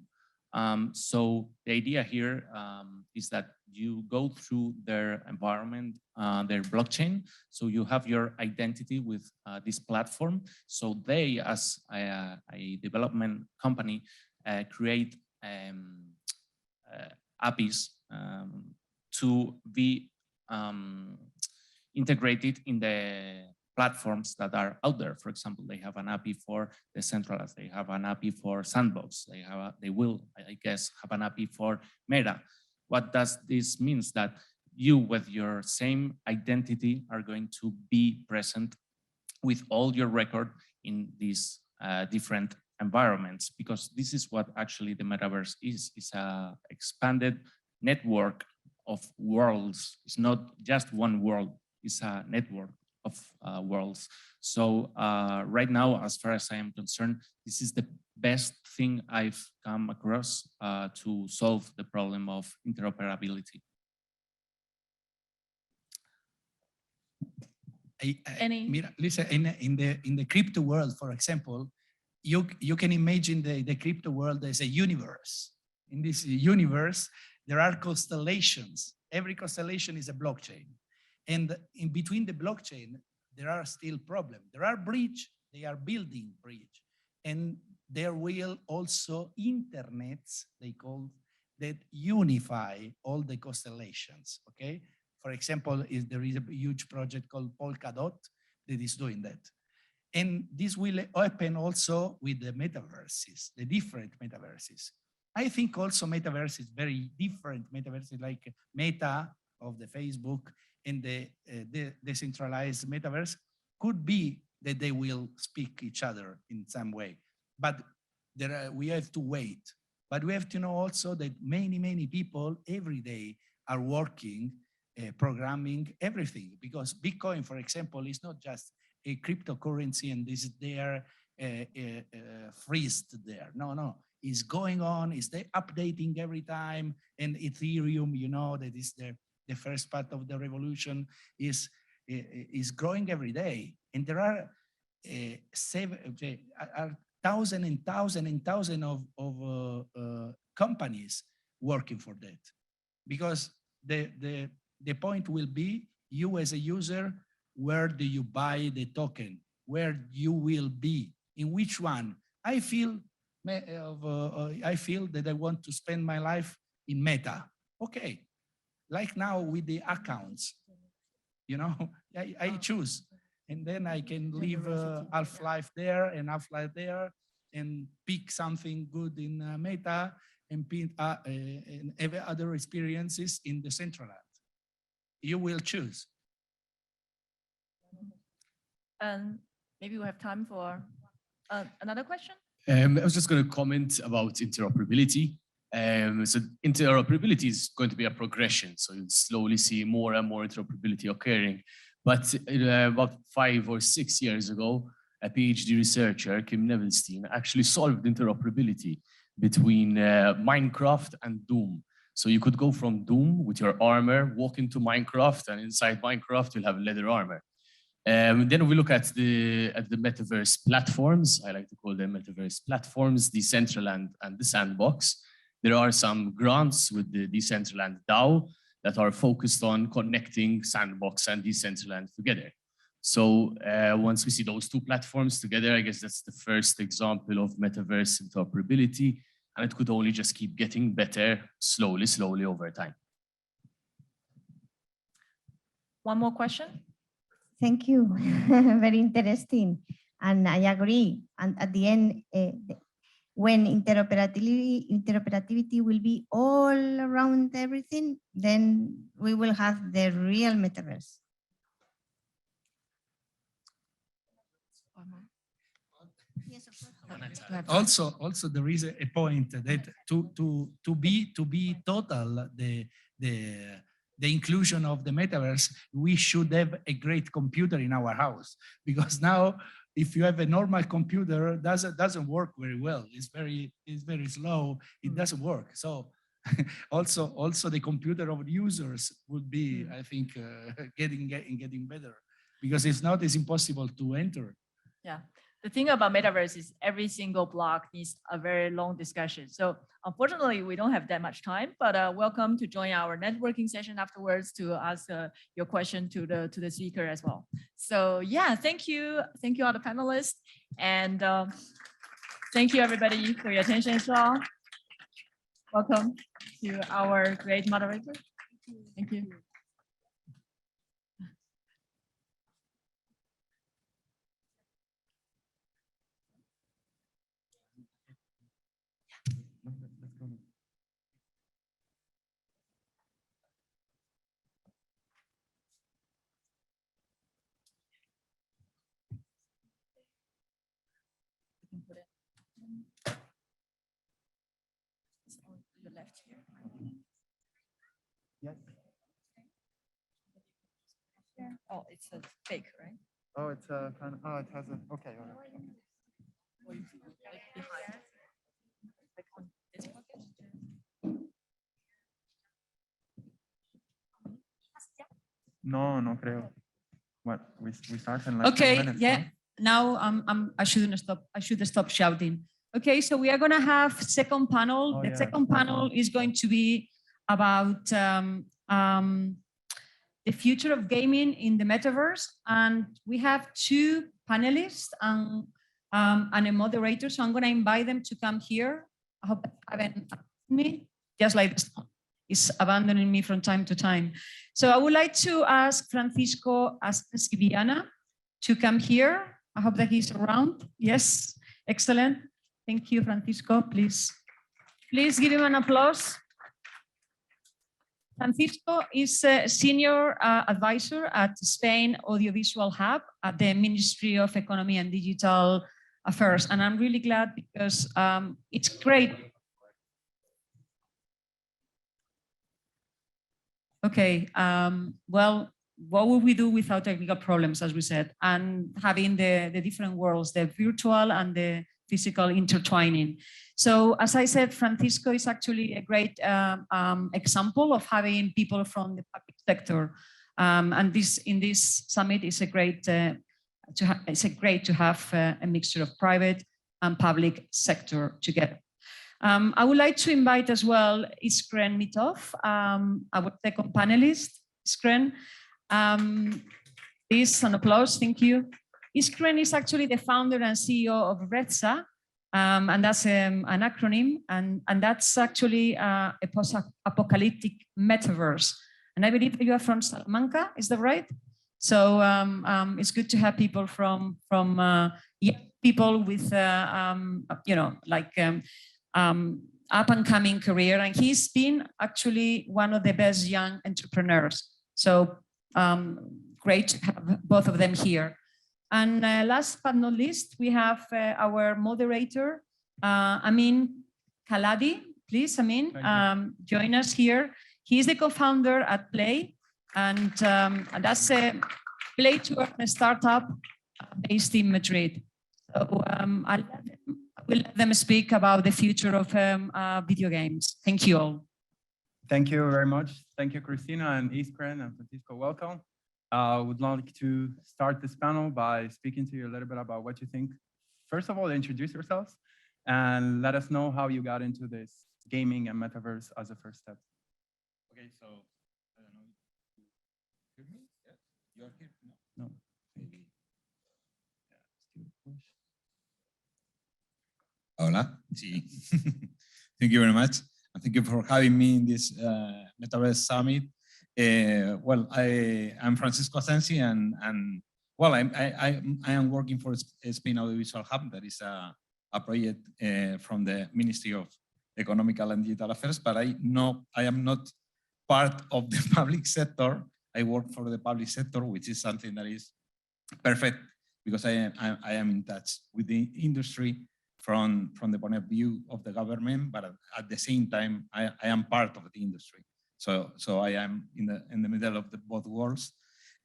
So the idea here is that you go through their environment, their blockchain. So you have your identity with this platform. So they, as a development company, create APIs to be integrated in the platforms that are out there. For example, they have an API for decentralized, they have an API for Sandbox, they will, I guess, have an API for Meta. What does this mean? That you, with your same identity, are going to be present with all your record in these different environments, because this is what actually the metaverse is. It's a expanded network of worlds. It's not just one world, it's a network of worlds. So right now, as far as I am concerned, this is the best thing I've come across to solve the problem of interoperability. Listen, in the crypto world, for example, you can imagine the crypto world as a universe. In this universe, there are constellations. Every constellation is a blockchain. And in between the blockchain, there are still problems. There are bridges, they are building bridge. And there will also internets, they call, that unify all the constellations, okay? For example, there is a huge project called Polkadot that is doing that. And this will happen also with the metaverses, the different metaverses. I think also metaverse is very different. Metaverses like Meta of the Facebook and the decentralized metaverse could be that they will speak each other in some way. But we have to wait. But we have to know also that many people every day are working, programming everything, because Bitcoin, for example, is not just a cryptocurrency and this is there freezed there. No, it's going on, it's updating every time. And Ethereum, you know, that is the first part of the revolution, is growing every day. And there are thousands and thousands of companies working for that. Because the point will be, you as a user, where do you buy the token? Where you will be? In which one? I feel that I want to spend my life in Meta. Okay, like now with the accounts, you know, I choose, and then I can live half-life there and half-life there, and pick something good in Meta, and have other experiences in the central land. You will choose. Maybe we have time for another question. I was just going to comment about interoperability. So interoperability is going to be a progression. So you'll slowly see more and more interoperability occurring. But about 5 or 6 years ago, a PhD researcher, Kim Nevelstein, actually solved interoperability between Minecraft and Doom. So you could go from Doom with your armor, walk into Minecraft, and inside Minecraft, you'll have leather armor. Then we look at the metaverse platforms. I like to call them metaverse platforms, Decentraland and the Sandbox. There are some grants with the Decentraland DAO that are focused on connecting Sandbox and Decentraland together. So once we see those two platforms together, I guess that's the first example of metaverse interoperability. and it could only just keep getting better slowly over time. One more question. Thank you. Very interesting. And I agree. And at the end, when interoperability will be all around everything, then we will have the real metaverse. Yes, of course. Also, there is a point that to be total the inclusion of the metaverse, we should have a great computer in our house, because now if you have a normal computer, doesn't work very well. It's very slow. It doesn't work. So also the computer of users would be, I think, getting better, because it's impossible to enter. Yeah. The thing about metaverse is every single block needs a very long discussion. So unfortunately, we don't have that much time, but welcome to join our networking session afterwards to ask your question to the speaker as well. So yeah, thank you all the panelists, and thank you everybody for your attention as well. Welcome to our great moderator. Thank you. Left here. Yes. Oh, it's a fake, right? Oh, it's a kind of, oh, it has a, okay. All right. Like behind. Like on this pocket. No creo. What, we start in like Okay, 10 minutes, yeah. no? Now I shouldn't stop. I should stop shouting. Okay, so we are going to have second panel. Oh, The yeah, second panel is going to be about the future of gaming in the metaverse, and we have two panelists and a moderator. So I'm going to invite them to come here. I hope they haven't me, just like this. Is abandoning me from time to time. So I would like to ask Francisco Esquiviana to come here. I hope that he's around. Yes, excellent. Thank you, Francisco. Please give him an applause. Francisco is a senior advisor at Spain Audiovisual Hub at the Ministry of Economy and Digital Affairs. And I'm really glad because it's great. Okay, well, what would we do without technical problems, as we said, and having the different worlds, the virtual and the physical intertwining. So as I said, Francisco is actually a great example of having people from the public sector. And this in this summit is a great to have a mixture of private and public sector together. I would like to invite as well Iskren Mitov, our second panelist. Iskren, please an applause, thank you. Iskren is actually the founder and CEO of REDSA, and that's an acronym, and that's actually a post-apocalyptic metaverse. And I believe you are from Salamanca, is that right? So it's good to have people from young people with, you know, like up and coming career, and he's been actually one of the best young entrepreneurs. So great to have both of them here. And last but not least, we have our moderator, Amin Khaladi. Please, Amin, join us here. He's the co-founder at Play, and that's a Play to Earn startup based in Madrid. So I will let them speak about the future of video games. Thank you all. Thank you very much. Thank you, Cristina and Iskren and Francisco. Welcome. I would like to start this panel by speaking to you a little bit about what you think. First of all, introduce yourselves and let us know how you got into this gaming and metaverse as a first step. Okay, so I don't know. You hear me? Yes. You're here? No. Maybe. Yeah, still push. Hola, sí. Thank you very much. And thank you for having me in this Metaverse Summit. Well, I'm Francisco Asensi, and well, I am working for Spain Audiovisual Hub. That is a project from the Ministry of Economical and Digital Affairs, but I am not part of the public sector. I work for the public sector, which is something that is perfect because I am in touch with the industry from the point of view of the government, but at the same time, I am part of the industry. So I am in the middle of both worlds.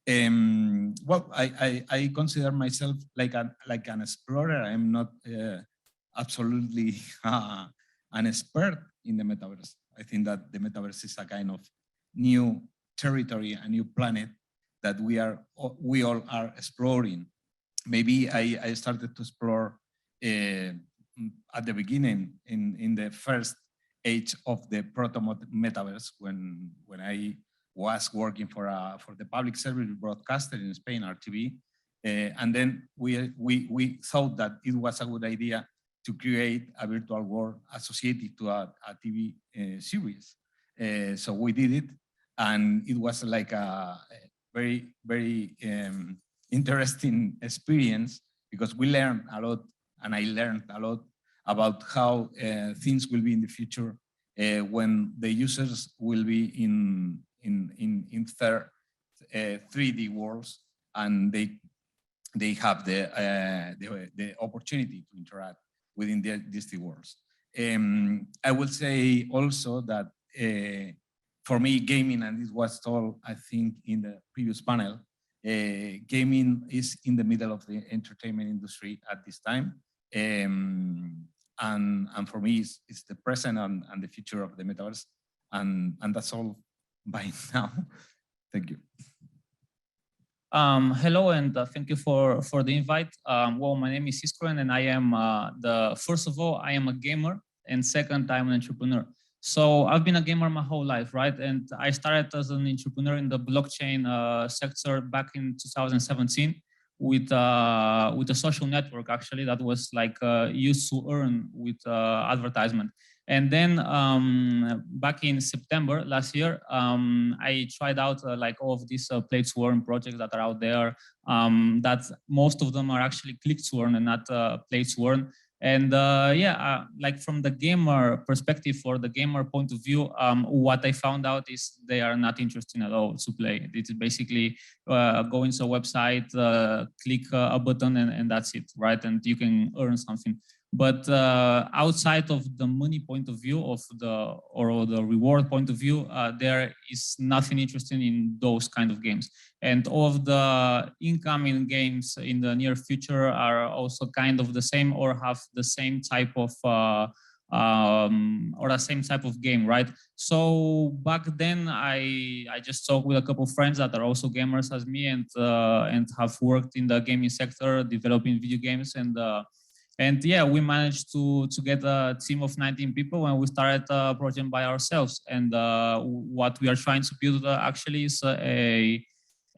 Well, I consider myself like an explorer. I am not absolutely an expert in the metaverse. I think that the metaverse is a kind of new territory, a new planet that we all are exploring. Maybe I started to explore at the beginning in the first age of the proto-metaverse when I was working for the public service broadcaster in Spain, RTV, and then we thought that it was a good idea to create a virtual world associated to a TV series. So we did it, and it was like a very, very interesting experience because we learned a lot, and I learned a lot about how things will be in the future when the users will be in 3D worlds, and they have the opportunity to interact within these 3D worlds. I will say also that for me, gaming, and this was told, I think, in the previous panel, gaming is in the middle of the entertainment industry at this time. And for me, it's the present and the future of the metaverse. And that's all by now. Thank you. Hello, and thank you for the invite. Well, my name is Iskren, and I am first of all, I am a gamer, and second, I'm an entrepreneur. So I've been a gamer my whole life, right? And I started as an entrepreneur in the blockchain sector back in 2017 with a social network, actually, that was like used to earn with advertisement. And then back in September last year, I tried out like all of these play to earn projects that are out there. That most of them are actually click to earn and not play to earn. And like from the gamer perspective or the gamer point of view, what I found out is they are not interested at all to play. It's basically go into a website, click a button, and that's it, right? And you can earn something. But outside of the money point of view or the reward point of view, there is nothing interesting in those kind of games. And all of the incoming games in the near future are also kind of the same or have the same type of game, right? So back then I just talked with a couple of friends that are also gamers as me and have worked in the gaming sector, developing video games, and yeah, we managed to get a team of 19 people and we started a project by ourselves. And what we are trying to build actually is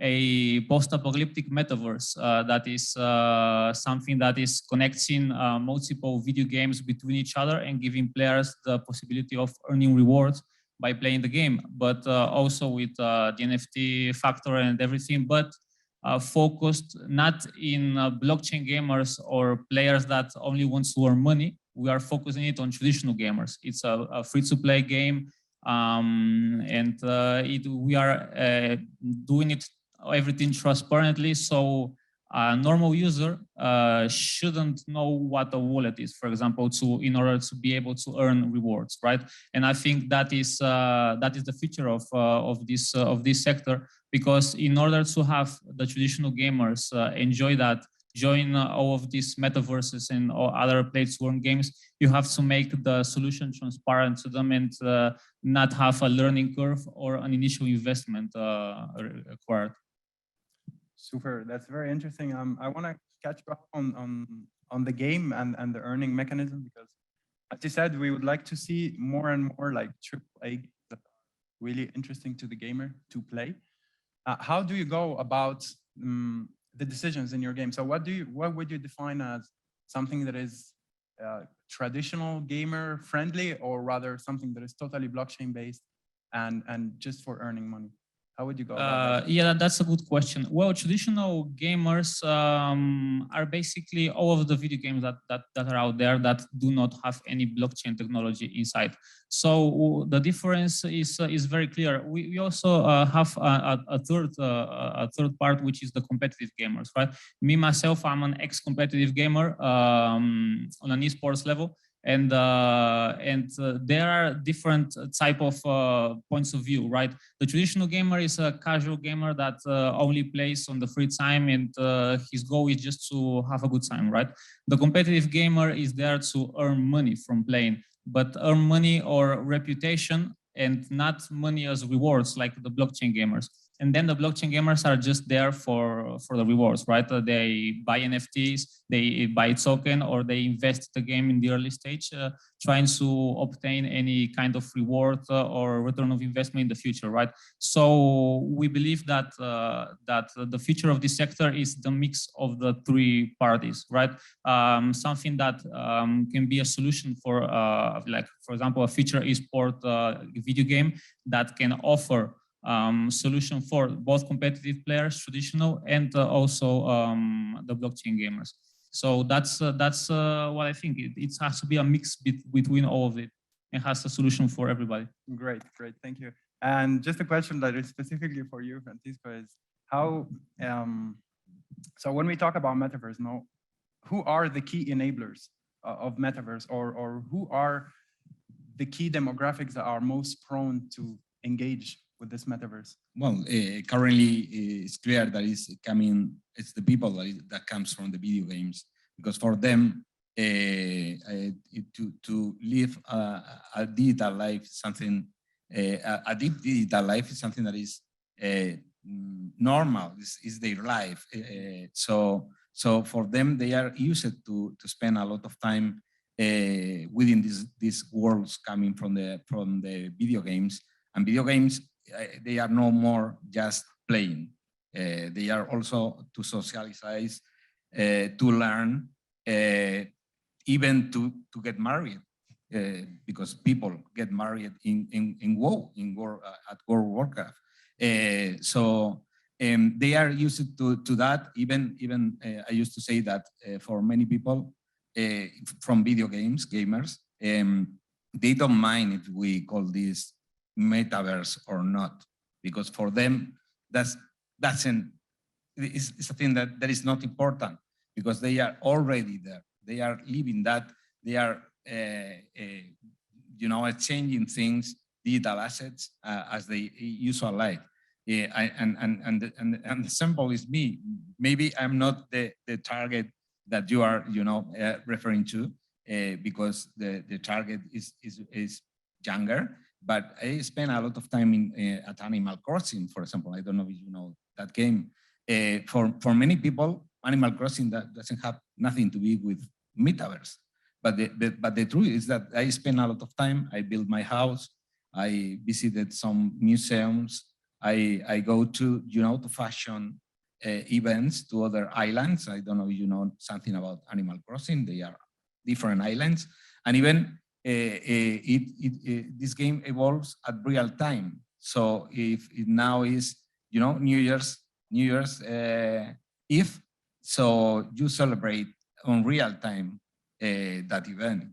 a post-apocalyptic metaverse that is something that is connecting multiple video games between each other and giving players the possibility of earning rewards by playing the game, but also with the NFT factor and everything, but focused not in blockchain gamers or players that only want to earn money. We are focusing it on traditional gamers. It's a free-to-play game, and we are doing it everything transparently. So a normal user shouldn't know what a wallet is, for example, in order to be able to earn rewards, right? And I think that is the future of this sector, because in order to have the traditional gamers enjoy that, join all of these metaverses and all other play-to-earn games, you have to make the solution transparent to them and not have a learning curve or an initial investment required. Super, that's very interesting. I want to catch up on the game and the earning mechanism, because as you said, we would like to see more and more like AAA games that are really interesting to the gamer to play. How do you go about the decisions in your game? So what would you define as something that is traditional gamer friendly, or rather something that is totally blockchain based and just for earning money? How would you go about that? Yeah, that's a good question. Well, traditional gamers are basically all of the video games that are out there that do not have any blockchain technology inside. So the difference is very clear. We also have a third part, which is the competitive gamers, right? Me myself, I'm an ex-competitive gamer on an esports level. And there are different type of points of view, right? The traditional gamer is a casual gamer that only plays on the free time, and his goal is just to have a good time, right? The competitive gamer is there to earn money from playing, but earn money or reputation and not money as rewards like the blockchain gamers. And then the blockchain gamers are just there for the rewards, right? They buy NFTs, they buy token, or they invest the game in the early stage, trying to obtain any kind of reward or return of investment in the future, right? So we believe that the future of this sector is the mix of the three parties, right? Something that can be a solution for, like, for example, a future esport video game that can offer solution for both competitive players, traditional, and also the blockchain gamers. So that's what I think. It has to be a mix between all of it. It has a solution for everybody. Great, thank you. And just a question that is specifically for you, Francisco, is how, so when we talk about Metaverse, now, who are the key enablers of Metaverse, or who are the key demographics that are most prone to engage with this Metaverse? Well, currently it's clear that it's the people that comes from the video games, because for them to live a digital life is something, a deep digital life is something that is normal, is their life. So for them, they are used to spend a lot of time within these worlds coming from the video games. And video games, they are no more just playing. They are also to socialize, to learn, even to get married, because people get married in WoW, at World of Warcraft. So they are used to that. Even I used to say that for many people from video games, gamers, they don't mind if we call this metaverse or not, because for them it's a thing that is not important, because they are already there. They are living that. They are exchanging things, digital assets, as they usually like. And the sample is me. Maybe I'm not the target that you are referring to, because the target is younger. But I spend a lot of time at Animal Crossing, for example. I don't know if you know that game. For many people, Animal Crossing that doesn't have nothing to do with Metaverse. But the truth is that I spend a lot of time. I built my house. I visited some museums. I go to to fashion events to other islands. I don't know if you know something about Animal Crossing. They are different islands, and even this game evolves at real time. So if it now is New Year's Eve, so you celebrate on real time that event.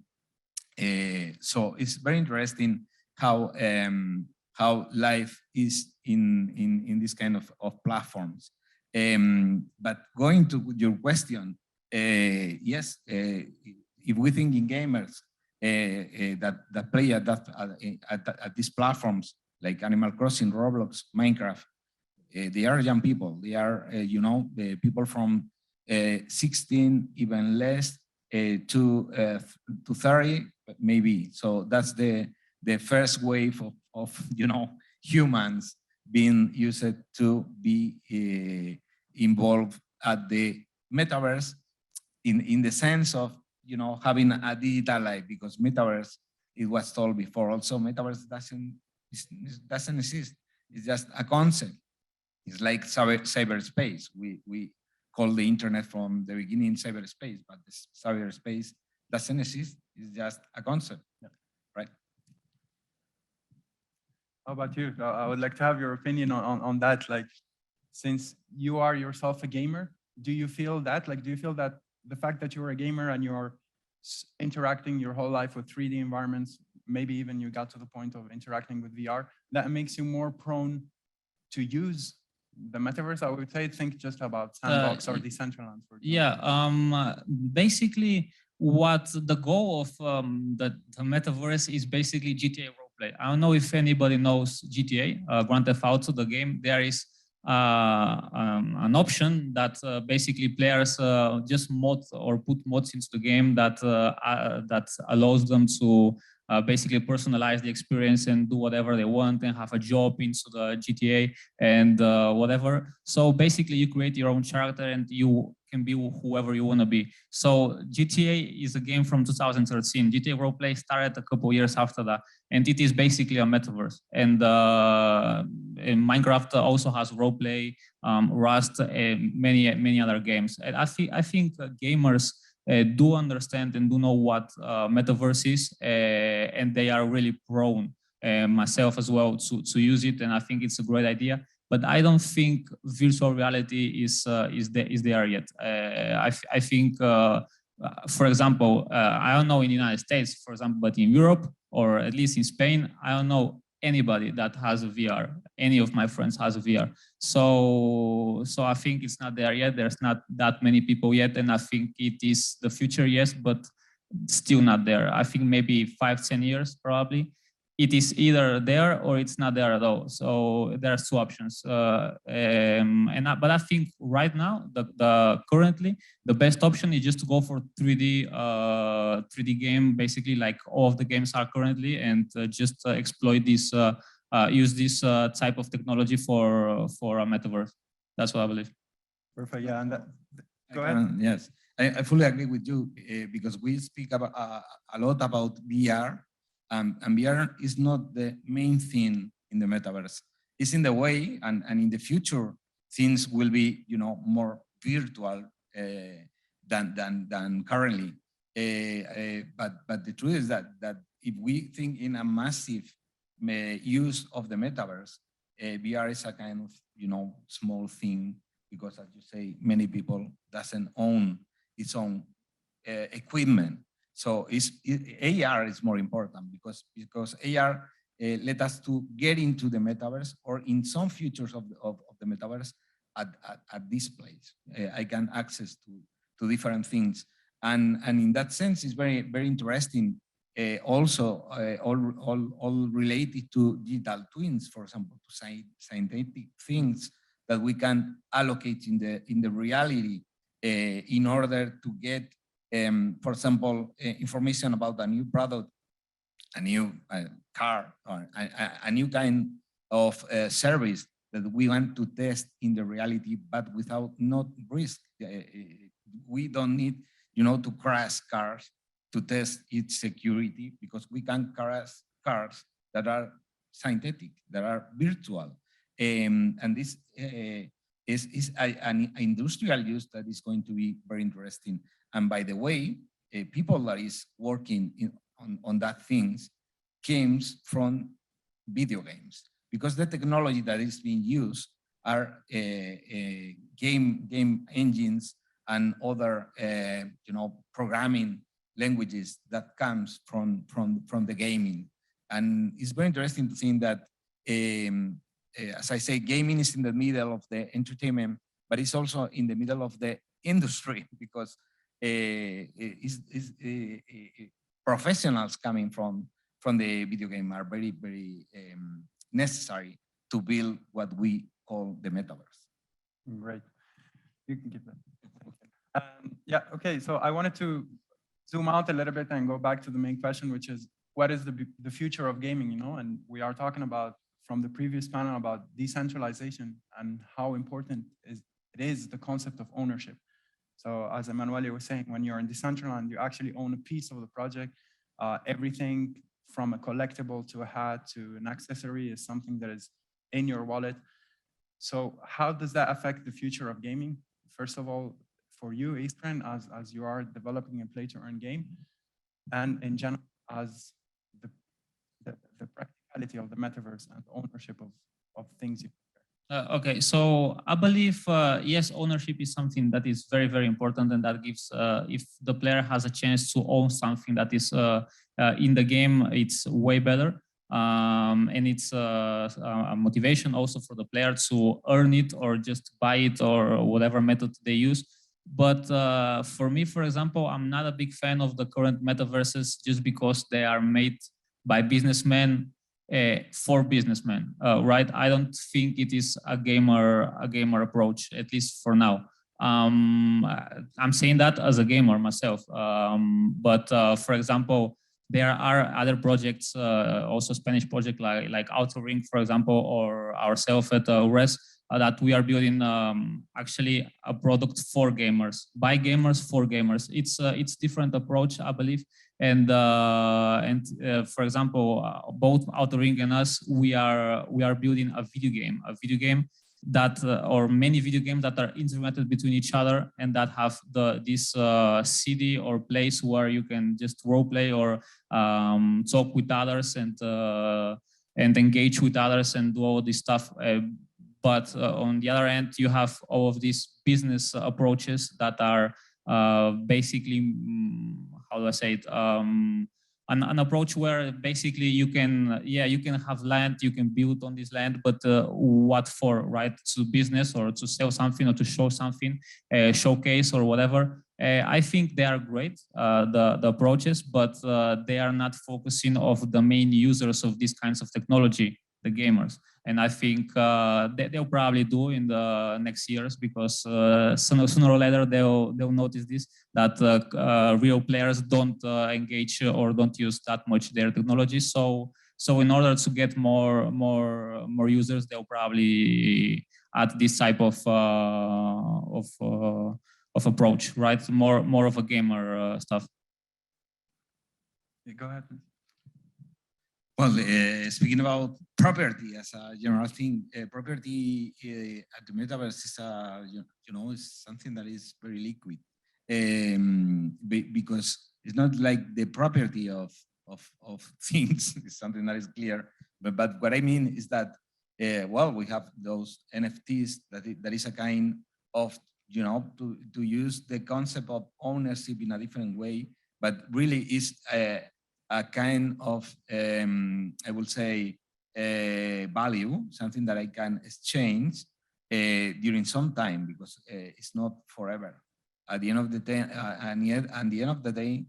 So it's very interesting how life is in this kind of platforms. But going to your question, yes, if we think in gamers that play at these platforms like Animal Crossing, Roblox, Minecraft, they are young people. They are the people from 16, even less, to 30 maybe. So that's the first wave of humans being used to be involved at the metaverse in the sense of having a digital life, because metaverse, it was told before also, metaverse doesn't exist. It's just a concept. It's like cyberspace. We call the internet from the beginning cyberspace, but the cyberspace doesn't exist. It's just a concept, right? How about you? I would like to have your opinion on that. Like, since you are yourself a gamer, do you feel that? Like, do you feel that the fact that you're a gamer and you're interacting your whole life with 3D environments, maybe even you got to the point of interacting with VR, that makes you more prone to use the metaverse? I would say think just about Sandbox or Decentraland, for example. Yeah, basically what the goal of the metaverse is basically GTA roleplay. I don't know if anybody knows GTA, Grand Theft Auto, the game. There is an option that basically players just mod or put mods into the game that that allows them to basically personalize the experience and do whatever they want and have a job into the GTA and whatever. So basically you create your own character and you can be whoever you want to be. So GTA is a game from 2013. GTA Roleplay started a couple years after that, and it is basically a metaverse. And Minecraft also has roleplay, Rust, and many other games. And I think gamers do understand and do know what metaverse is, and they are really prone, myself as well, to use it. And I think it's a great idea. But I don't think virtual reality is there yet. I think, for example, I don't know in the United States, for example, but in Europe or at least in Spain, I don't know anybody that has a VR. Any of my friends has a VR. So I think it's not there yet. There's not that many people yet, and I think it is the future, yes, but still not there. I think maybe 5-10 years probably. It is either there or it's not there at all. So there's two options. But I think right now, currently, the best option is just to go for 3D game, basically like all of the games are currently, and just exploit this, use this type of technology for a metaverse. That's what I believe. Perfect. Yeah, and go ahead. Yes, I fully agree with you because we speak about a lot about VR. And VR is not the main thing in the metaverse. It's in the way, and in the future, things will be, more virtual than currently. But the truth is that if we think in a massive use of the metaverse, VR is a kind of, small thing because, as you say, many people doesn't own its own equipment. So AR is more important because AR let us to get into the metaverse, or in some features of the metaverse at this place. I can access to different things. And in that sense, it's very, very interesting. Also, all related to digital twins, for example, to scientific things that we can allocate in the reality in order to get for example, information about a new product, a new car, or a new kind of service that we want to test in the reality, but without not risk. We don't need, to crash cars to test its security, because we can crash cars that are synthetic, that are virtual. And this is an industrial use that is going to be very interesting. And by the way, people that is working on that things comes from video games, because the technology that is being used are game engines and other programming languages that comes from the gaming. And it's very interesting to think that, as I say, gaming is in the middle of the entertainment, but it's also in the middle of the industry, because professionals coming from the video game are very, very necessary to build what we call the metaverse. Great. You can keep that. Yeah, okay, so I wanted to zoom out a little bit and go back to the main question, which is, what is the future of gaming, And we are talking about, from the previous panel, about decentralization and how important it is the concept of ownership. So as Emanuele was saying, when you're in Decentraland, you actually own a piece of the project. Everything from a collectible to a hat to an accessory is something that is in your wallet. So how does that affect the future of gaming? First of all, for you, Eastern, as you are developing a play-to-earn game, and in general as the practicality of the metaverse and ownership of things you Okay, so I believe, yes, ownership is something that is very, very important, and that gives, if the player has a chance to own something that is in the game, it's way better. And it's a motivation also for the player to earn it or just buy it or whatever method they use. But for me, for example, I'm not a big fan of the current metaverses just because they are made by businessmen for businessmen, right? I don't think it is a gamer approach, at least for now. I'm saying that as a gamer myself, but for example, there are other projects, also Spanish project like Outer Ring, for example, or ourselves at RES, that we are building actually a product for gamers, by gamers, for gamers. It's different approach, I believe. And for example, both Outer Ring and us, we are building a video game that or many video games that are integrated between each other and that have this city or place where you can just role play or talk with others and engage with others and do all this stuff. But on the other end, you have all of these business approaches that are basically, how do I say it? An approach where basically you can have land, you can build on this land, but what for, right? To business or to sell something or to show something, showcase or whatever. I think they are great, the approaches, but they are not focusing of the main users of these kinds of technology, the gamers. And I think they'll probably do in the next years because sooner or later they'll notice this, that real players don't engage or don't use that much their technology. So in order to get more users, they'll probably add this type of approach, right? More of a gamer stuff. Yeah, go ahead, please. Well, speaking about property as a general thing, property at the metaverse is is something that is very liquid, because it's not like the property of things is something that is clear. But what I mean is that well, we have those NFTs that is a kind of to use the concept of ownership in a different way, but really is a kind of, I will say, value, something that I can exchange during some time because it's not forever. At the end of the day, at the end of the day,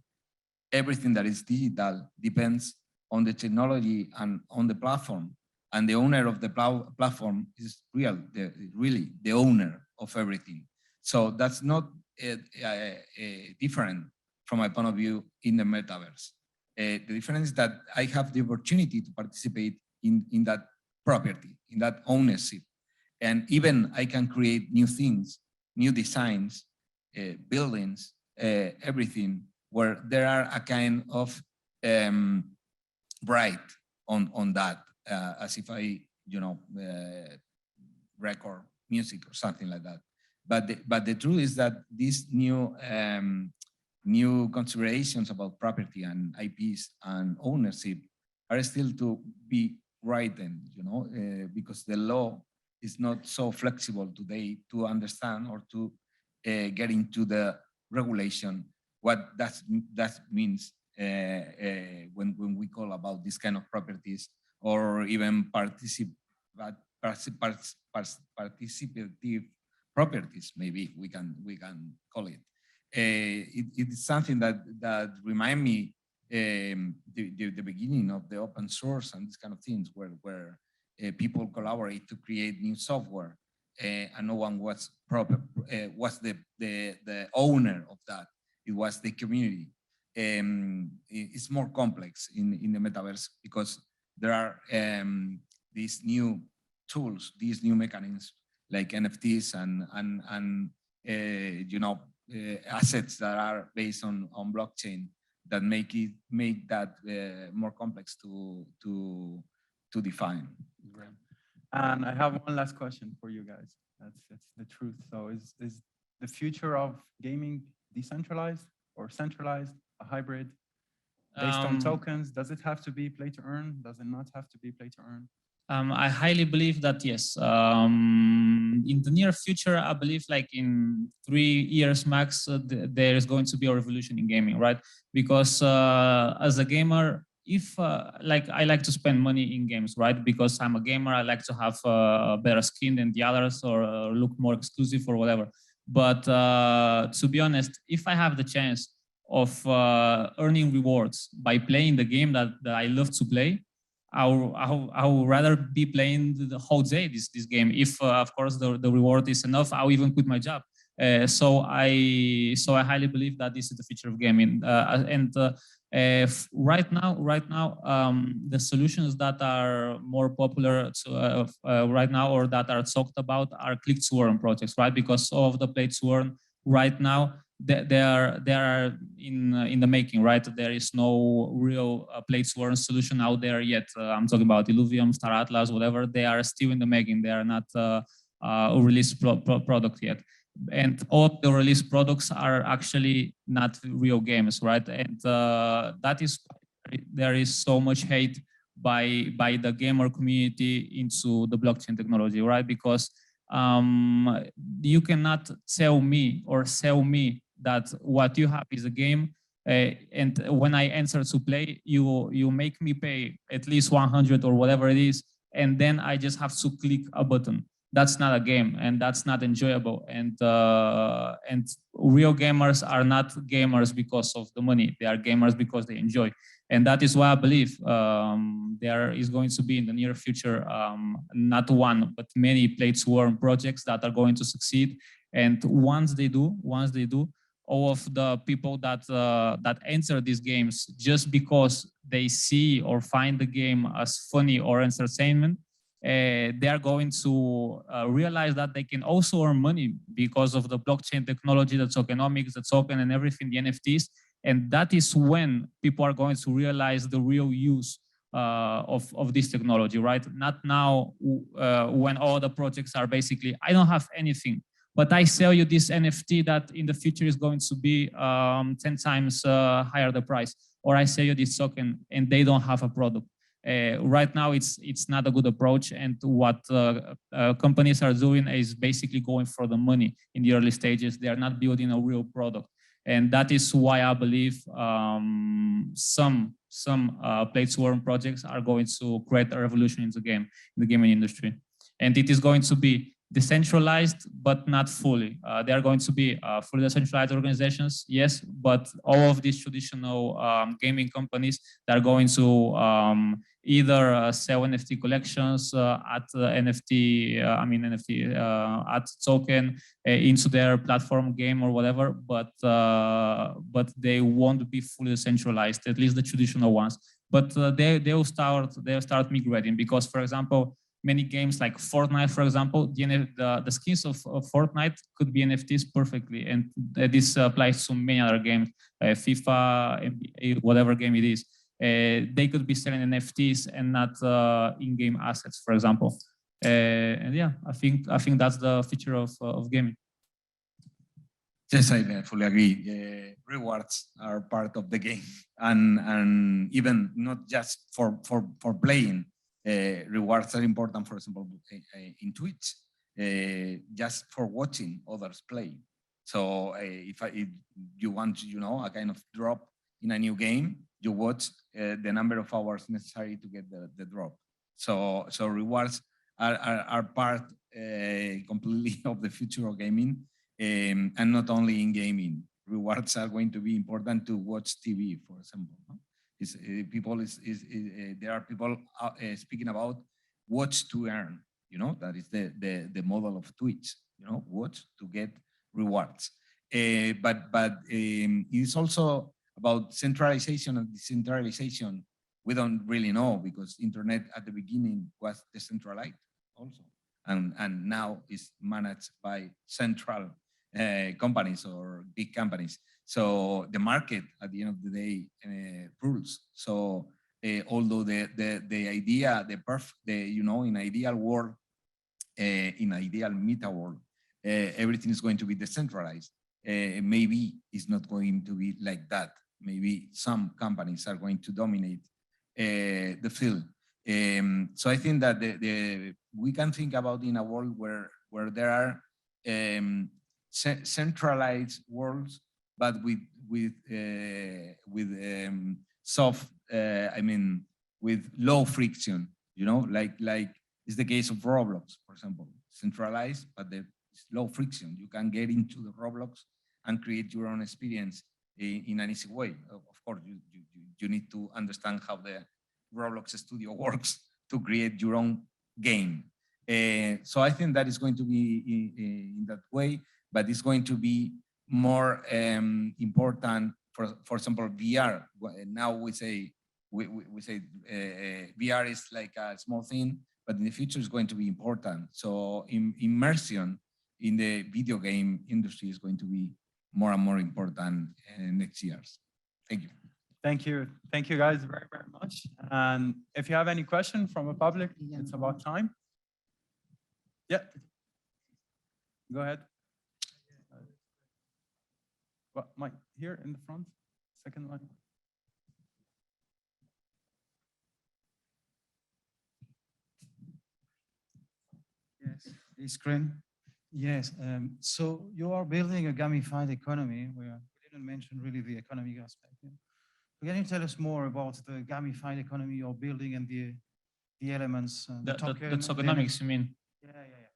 everything that is digital depends on the technology and on the platform. And the owner of the platform is really the owner of everything. So that's not different from my point of view in the metaverse. The difference is that I have the opportunity to participate in that property, in that ownership. And even I can create new things, new designs, buildings, everything, where there are a kind of right on that, as if I, record music or something like that. But the truth is that these new considerations about property and IPs and ownership are still to be written, because the law is not so flexible today to understand or to get into the regulation what that means when we call about this kind of properties or even participative properties, maybe we can call it. It's something that remind me the beginning of the open source and these kind of things where people collaborate to create new software, and no one was the owner of that. It was the community. It's more complex in the metaverse because there are these new tools, these new mechanisms like NFTs and assets that are based on blockchain that make that more complex to define. And I have one last question for you guys. That's the truth. So is the future of gaming decentralized or centralized, a hybrid? based on tokens? Does it have to be play to earn? Does it not have to be play to earn? I highly believe that yes. In the near future, I believe like in 3 years max, there is going to be a revolution in gaming, right? Because as a gamer, if like I like to spend money in games, right? Because I'm a gamer, I like to have a better skin than the others or look more exclusive or whatever. But to be honest, if I have the chance of earning rewards by playing the game that I love to play, I would rather be playing the whole day this game. If of course the reward is enough, I'll even quit my job. So I highly believe that this is the future of gaming. Right now, the solutions that are more popular right now or that are talked about are click to earn projects, right? Because all of the play to earn right now, they are in the making, right? There is no real play to earn solution out there yet. I'm talking about Illuvium, Star Atlas, whatever. They are still in the making. They are not a released product yet. And all the released products are actually not real games, right? And that is there is so much hate by the gamer community into the blockchain technology, right? Because you cannot tell me or sell me that what you have is a game, and when I enter to play, you make me pay at least 100 or whatever it is, and then I just have to click a button. That's not a game, and that's not enjoyable. And real gamers are not gamers because of the money. They are gamers because they enjoy. And that is why I believe there is going to be in the near future not one, but many play to earn projects that are going to succeed. And once they do, all of the people that enter these games just because they see or find the game as funny or entertainment, they are going to realize that they can also earn money because of the blockchain technology, the tokenomics, the token and everything, the NFTs. And that is when people are going to realize the real use of this technology, right? Not now when all the projects are basically, I don't have anything, but I sell you this NFT that in the future is going to be 10 times higher the price, or I sell you this token and they don't have a product. Right now, it's not a good approach, and what companies are doing is basically going for the money in the early stages. They are not building a real product, and that is why I believe some play to earn projects are going to create a revolution in the gaming industry, and it is going to be decentralized, but not fully. They are going to be fully decentralized organizations, yes, but all of these traditional gaming companies that are going to either sell NFT collections at NFT, at token into their platform game or whatever, but they won't be fully decentralized, at least the traditional ones. But they'll start migrating because, for example, many games like Fortnite, for example, the skins of Fortnite could be NFTs perfectly. And this applies to many other games, FIFA, NBA, whatever game it is. They could be selling NFTs and not in-game assets, for example. And yeah, I think that's the feature of gaming. Yes, I fully agree. Rewards are part of the game, and even not just for playing. Rewards are important, for example, in Twitch, just for watching others play. So if you want, a kind of drop in a new game, you watch the number of hours necessary to get the drop. So rewards are part completely of the future of gaming, and not only in gaming. Rewards are going to be important to watch TV, for example. There are people speaking about watch to earn. That is the model of Twitch. Watch to get rewards. But it's also about centralization and decentralization. We don't really know, because internet at the beginning was decentralized also, and now is managed by central companies or big companies. So the market at the end of the day rules. So although the idea, in ideal world, in ideal meta world, everything is going to be decentralized. Maybe it's not going to be like that. maybe some companies are going to dominate the field. So I think that we can think about in a world where there are centralized worlds, but with soft, I mean, with low friction. You know, like it's the case of Roblox, for example, centralized, but there's low friction. You can get into the Roblox and create your own experience in an easy way. Of course, you need to understand how the Roblox studio works to create your own game. So I think that is going to be in that way, but it's going to be more important. For example, VR. Now we say VR is like a small thing, but in the future it's going to be important. So immersion in the video game industry is going to be more and more important next years. Thank you. Thank you. Thank you guys very, very much. And if you have any question from the public, it's about time. Yeah. Go ahead. What, Mike, here in the front, second line. Yes, Iskren. Yes, so you are building a gamified economy where we didn't mention really the economic aspect. Can you tell us more about the gamified economy you're building and the elements? The tokenomics, you mean? Yeah,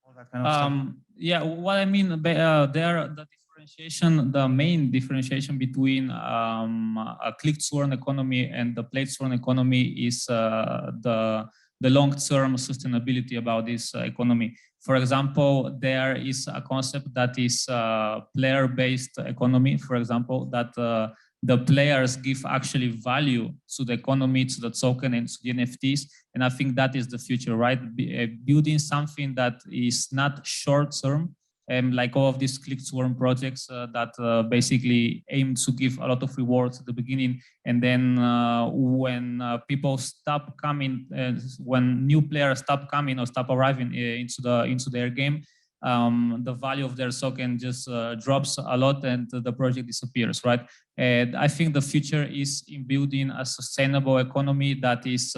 all that kind of stuff. Yeah, what I mean, the differentiation, the main differentiation between a click-to-earn economy and the play-to-earn economy is the long-term sustainability about this economy. For example, there is a concept that is player-based economy, for example, that the players give actually value to the economy, to the token, and to the NFTs. And I think that is the future, right? Building something that is not short-term, like all of these click-to-earn projects that basically aim to give a lot of rewards at the beginning. And then when people stop coming, when new players stop coming or stop arriving into their game, the value of their token just drops a lot and the project disappears, right? And I think the future is in building a sustainable economy that is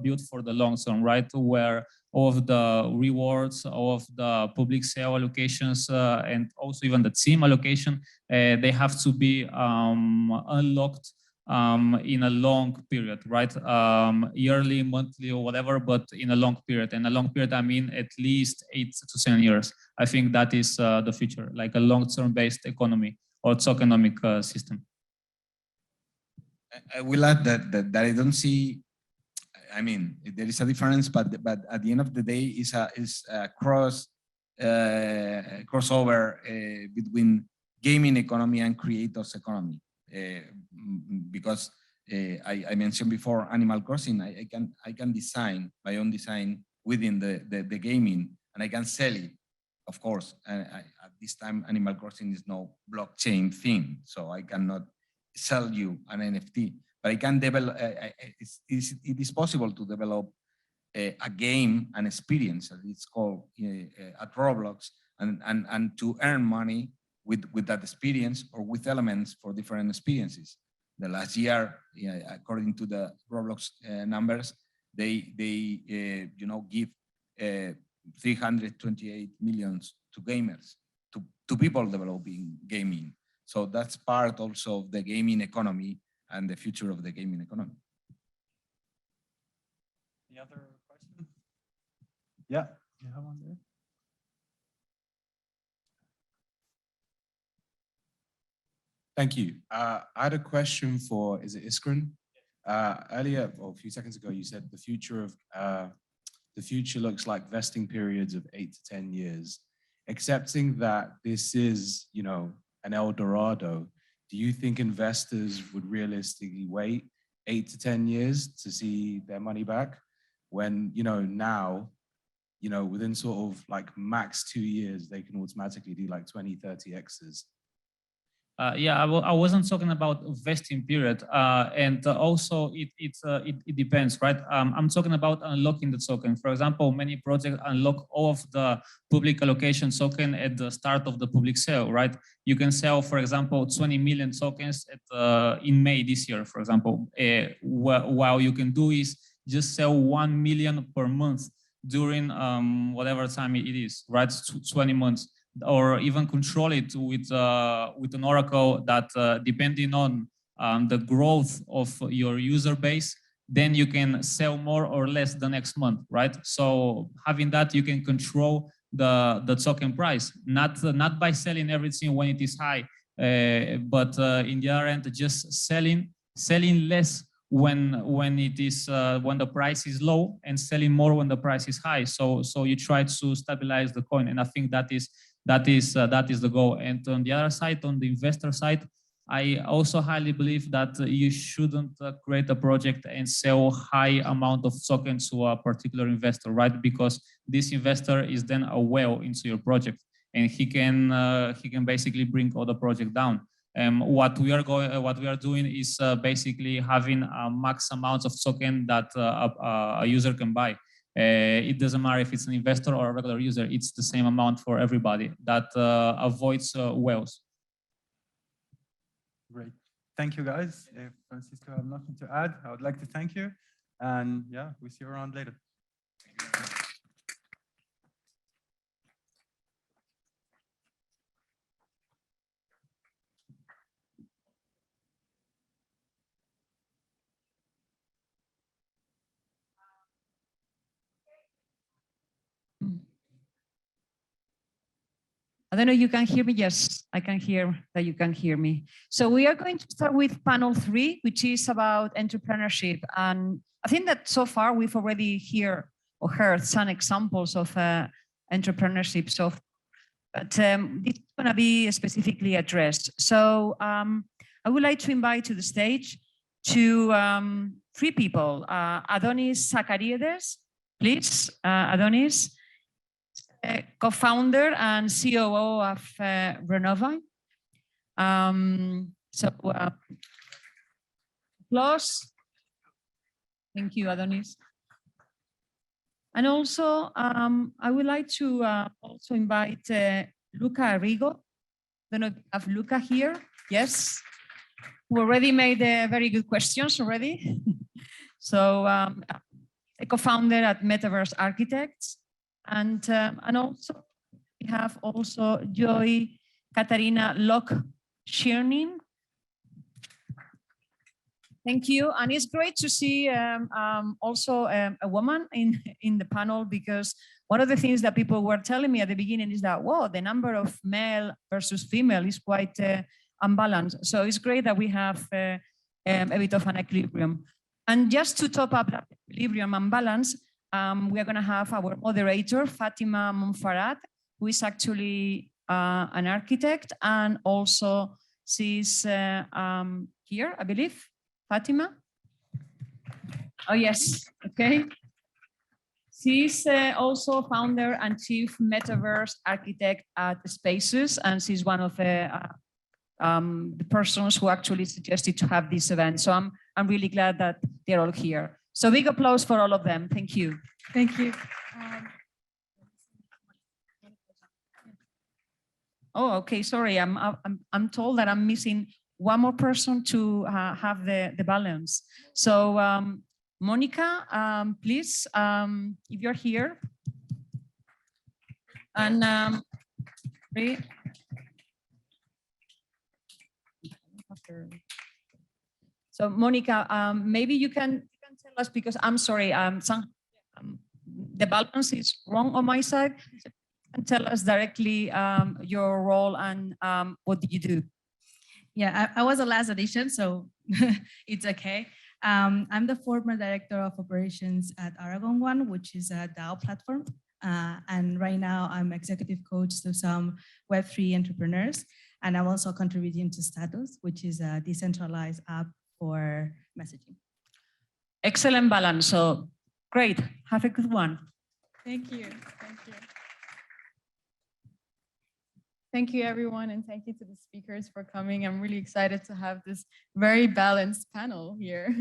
built for the long term, right? Where all of the rewards, all of the public sale allocations, and also even the team allocation, they have to be unlocked in a long period, right? Yearly, monthly, or whatever, but in a long period. And a long period, I mean at least 8 to 10 years. I think that is the future, like a long-term based economy or tokenomic system. I will add that I don't see, I mean, there is a difference, but at the end of the day, is a crossover between gaming economy and creators economy. Because I mentioned before Animal Crossing, I can design my own design within the gaming, and I can sell it, of course. At this time, Animal Crossing is no blockchain thing, so I cannot sell you an NFT, but I can develop. It is possible to develop a game, an experience, as it's called at Roblox, and to earn money with that experience or with elements for different experiences. The last year, according to the Roblox numbers, they give 328 million to gamers, to people developing gaming. So that's part also of the gaming economy and the future of the gaming economy. Any other question? Yeah, you have one there. Thank you. I had a question for, is it Iskren? Earlier, or a few seconds ago, you said the future looks like vesting periods of 8 to 10 years. Accepting that this is, an El Dorado, do you think investors would realistically wait 8 to 10 years to see their money back? When, now, within sort of like max 2 years, they can automatically do like 20, 30 X's. Yeah, I wasn't talking about vesting period, and also it depends, right? I'm talking about unlocking the token. For example, many projects unlock all of the public allocation token at the start of the public sale, right? You can sell, for example, 20 million tokens in May this year, for example. While you can do is just sell 1 million per month during whatever time it is, right? 20 months. Or even control it with an oracle that depending on the growth of your user base, then you can sell more or less the next month, right? So having that, you can control the token price, not by selling everything when it is high, but in the other end, just selling less when it is when the price is low and selling more when the price is high. So you try to stabilize the coin, and I think that is the goal. And on the other side, on the investor side, I also highly believe that you shouldn't create a project and sell high amount of tokens to a particular investor, right? Because this investor is then a whale into your project, and he can basically bring all the project down. What we are doing is basically having a max amount of token that a user can buy. It doesn't matter if it's an investor or a regular user, it's the same amount for everybody. That avoids whales. Great. Thank you, guys. If Francisco has nothing to add, I would like to thank you. And yeah, we'll see you around later. I don't know, you can hear me? Yes, I can hear that you can hear me. So we are going to start with panel 3, which is about entrepreneurship. And I think that so far we've already heard some examples of entrepreneurship. So, but this is going to be specifically addressed. So I would like to invite to the stage to 3 people. Adonis Zakariades, please, Adonis. Co-founder and COO of Renova. Applause. Thank you, Adonis. And also, I would like to also invite Luca Arrigo. I don't know if we have Luca here. Yes. We already made very good questions already. So, a co-founder at Metaverse Architects. And also we have also Joy Katarina Locke-Schierning. Thank you. And it's great to see also a woman in the panel, because one of the things that people were telling me at the beginning is that, whoa, the number of male versus female is quite unbalanced. So it's great that we have a bit of an equilibrium. And just to top up that equilibrium and balance, we are going to have our moderator, Fatima Monfarat, who is actually an architect, and also she's here, I believe. Fatima? Oh, yes. Okay. She's also founder and chief metaverse architect at Spaces, and she's one of the persons who actually suggested to have this event. So I'm really glad that they're all here. So big applause for all of them. Thank you. Thank you. Oh, okay. Sorry, I'm told that I'm missing one more person to have the balance. So Monica, please, if you're here. And so Monica, maybe you can tell us, because I'm sorry, the balance is wrong on my side. And tell us directly your role and what did you do? Yeah, I was the last edition, so it's okay. I'm the former director of operations at Aragon One, which is a DAO platform. And right now I'm executive coach to some Web3 entrepreneurs. And I'm also contributing to Status, which is a decentralized app for messaging. Excellent balance. So great. Have a good one. Thank you. Thank you. Thank you, everyone, and thank you to the speakers for coming. I'm really excited to have this very balanced panel here.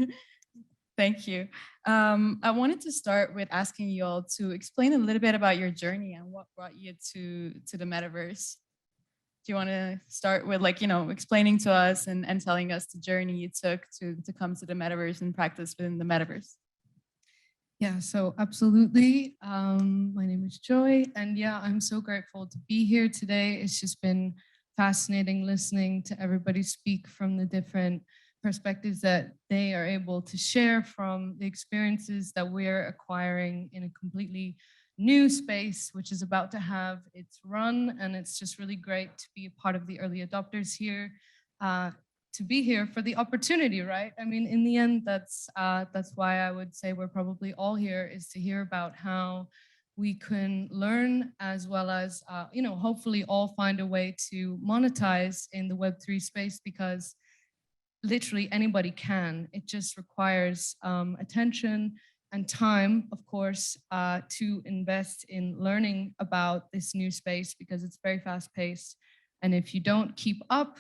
Thank you. I wanted to start with asking you all to explain a little bit about your journey and what brought you to the metaverse. Do you want to start with, like, explaining to us and telling us the journey you took to come to the metaverse and practice within the metaverse? Yeah, so absolutely. My name is Joy, and yeah, I'm so grateful to be here today. It's just been fascinating listening to everybody speak from the different perspectives that they are able to share from the experiences that we're acquiring in a completely new space, which is about to have its run. And it's just really great to be a part of the early adopters here, to be here for the opportunity, right? I mean, in the end, that's why I would say we're probably all here, is to hear about how we can learn, as well as, hopefully all find a way to monetize in the Web3 space, because literally anybody can. It just requires attention and time, of course, to invest in learning about this new space, because it's very fast paced. And if you don't keep up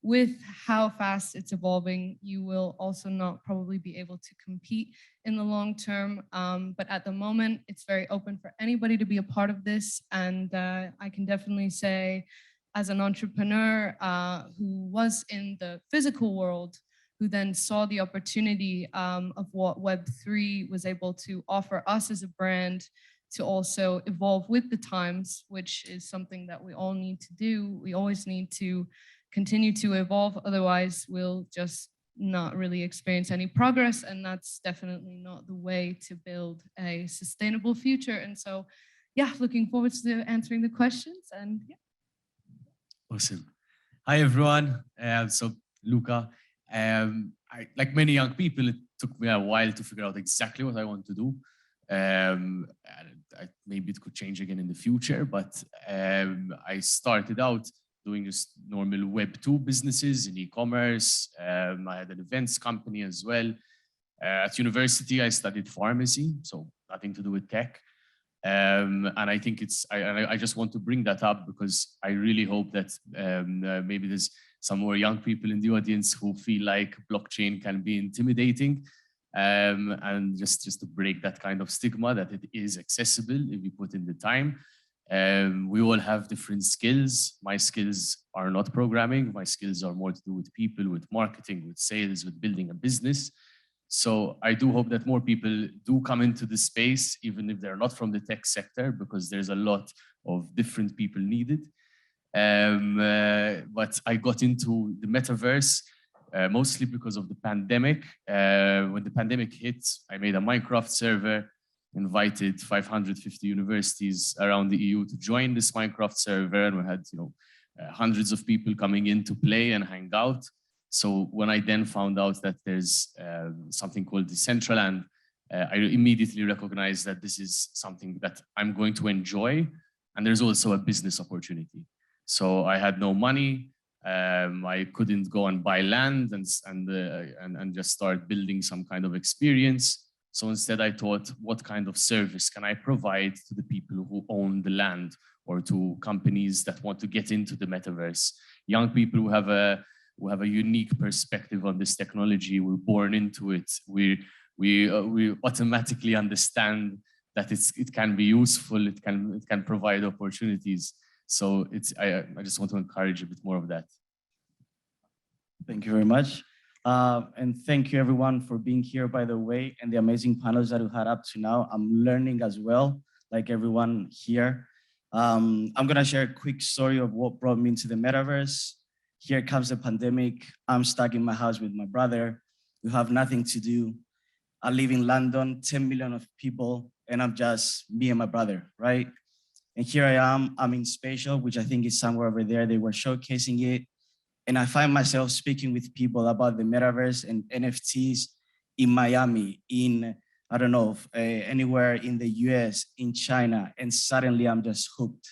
with how fast it's evolving, you will also not probably be able to compete in the long term. But at the moment, it's very open for anybody to be a part of this. And I can definitely say, as an entrepreneur who was in the physical world, who then saw the opportunity of what Web3 was able to offer us as a brand, to also evolve with the times, which is something that we all need to do. We always need to continue to evolve, otherwise we'll just not really experience any progress, and that's definitely not the way to build a sustainable future. And so, yeah, looking forward to answering the questions. And yeah. Awesome. Hi, everyone. So Luca, like many young people, it took me a while to figure out exactly what I want to do. Maybe it could change again in the future, but I started out doing just normal Web2 businesses in e-commerce. I had an events company as well. At university, I studied pharmacy, so nothing to do with tech. And I think I just want to bring that up because I really hope that maybe there's some more young people in the audience who feel like blockchain can be intimidating. And just to break that kind of stigma, that it is accessible if you put in the time. We all have different skills. My skills are not programming. My skills are more to do with people, with marketing, with sales, with building a business. So I do hope that more people do come into the space, even if they're not from the tech sector, because there's a lot of different people needed. But I got into the metaverse mostly because of the pandemic. When the pandemic hit, I made a Minecraft server, invited 550 universities around the EU to join this Minecraft server, and we had hundreds of people coming in to play and hang out. So when I then found out that there's something called Decentraland, I immediately recognized that this is something that I'm going to enjoy, and there's also a business opportunity. So I had no money. I couldn't go and buy land and just start building some kind of experience. So instead I thought, what kind of service can I provide to the people who own the land, or to companies that want to get into the metaverse? Young people who have a unique perspective on this technology. We're born into it. We automatically understand that it can be useful. It can provide opportunities. So I just want to encourage a bit more of that. Thank you very much. And thank you everyone for being here, by the way, and the amazing panels that we had up to now. I'm learning as well, like everyone here. I'm gonna share a quick story of what brought me into the metaverse. Here comes the pandemic. I'm stuck in my house with my brother. We have nothing to do. I live in London, 10 million of people, and I'm just me and my brother, right? And here I am, I'm in Spatial, which I think is somewhere over there. They were showcasing it. And I find myself speaking with people about the metaverse and NFTs in Miami, in, I don't know, anywhere in the US, in China, and suddenly I'm just hooked,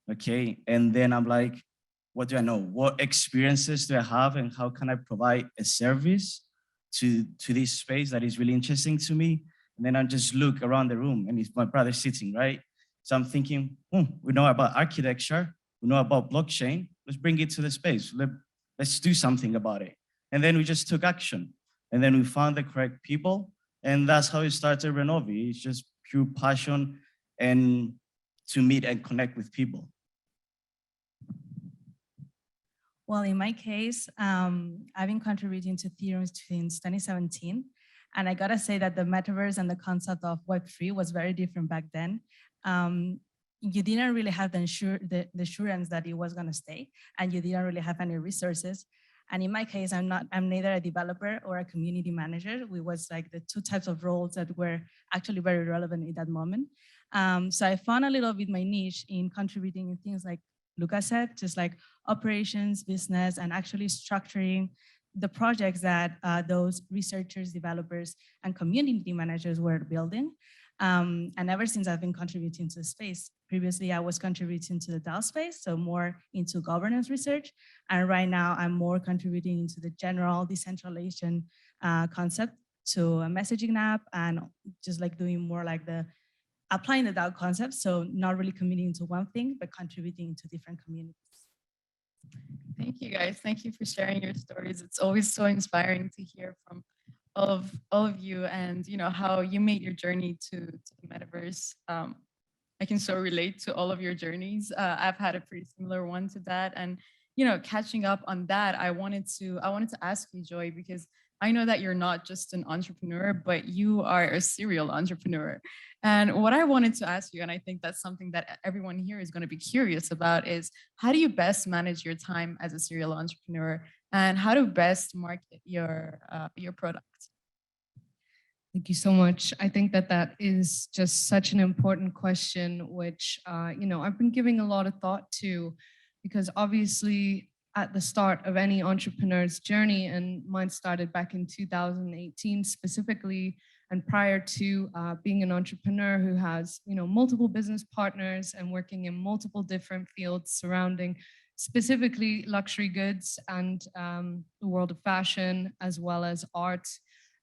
okay? And then I'm like, what do I know? What experiences do I have, and how can I provide a service to this space that is really interesting to me? And then I just look around the room, and it's my brother sitting, right? So I'm thinking, we know about architecture, we know about blockchain, let's bring it to the space. Let's do something about it. And then we just took action. And then we found the correct people. And that's how it started Renovi. It's just pure passion and to meet and connect with people. Well, in my case, I've been contributing to Ethereum since 2017. And I gotta say that the metaverse and the concept of Web3 was very different back then. You didn't really have the assurance that it was gonna stay, and you didn't really have any resources. And in my case, I'm neither a developer or a community manager. We was like the two types of roles that were actually very relevant in that moment. So I found a little bit my niche in contributing in things like Lucas said, just like operations, business, and actually structuring the projects that those researchers, developers, and community managers were building. And ever since I've been contributing to the space. Previously, I was contributing to the DAO space, so more into governance research. And right now, I'm more contributing into the general decentralization concept to a messaging app and just like doing more like the applying the DAO concept. So not really committing to one thing, but contributing to different communities. Thank you guys. Thank you for sharing your stories. It's always so inspiring to hear from all of you and how you made your journey to the metaverse. I can so relate to all of your journeys. I've had a pretty similar one to that. And catching up on that, I wanted to ask you, Joy, because I know that you're not just an entrepreneur, but you are a serial entrepreneur. And what I wanted to ask you, and I think that's something that everyone here is going to be curious about, is how do you best manage your time as a serial entrepreneur, and how to best market your product? Thank you so much. I think that is just such an important question, which I've been giving a lot of thought to, because obviously at the start of any entrepreneur's journey, and mine started back in 2018 specifically, and prior to being an entrepreneur who has multiple business partners and working in multiple different fields surrounding specifically luxury goods and the world of fashion, as well as art,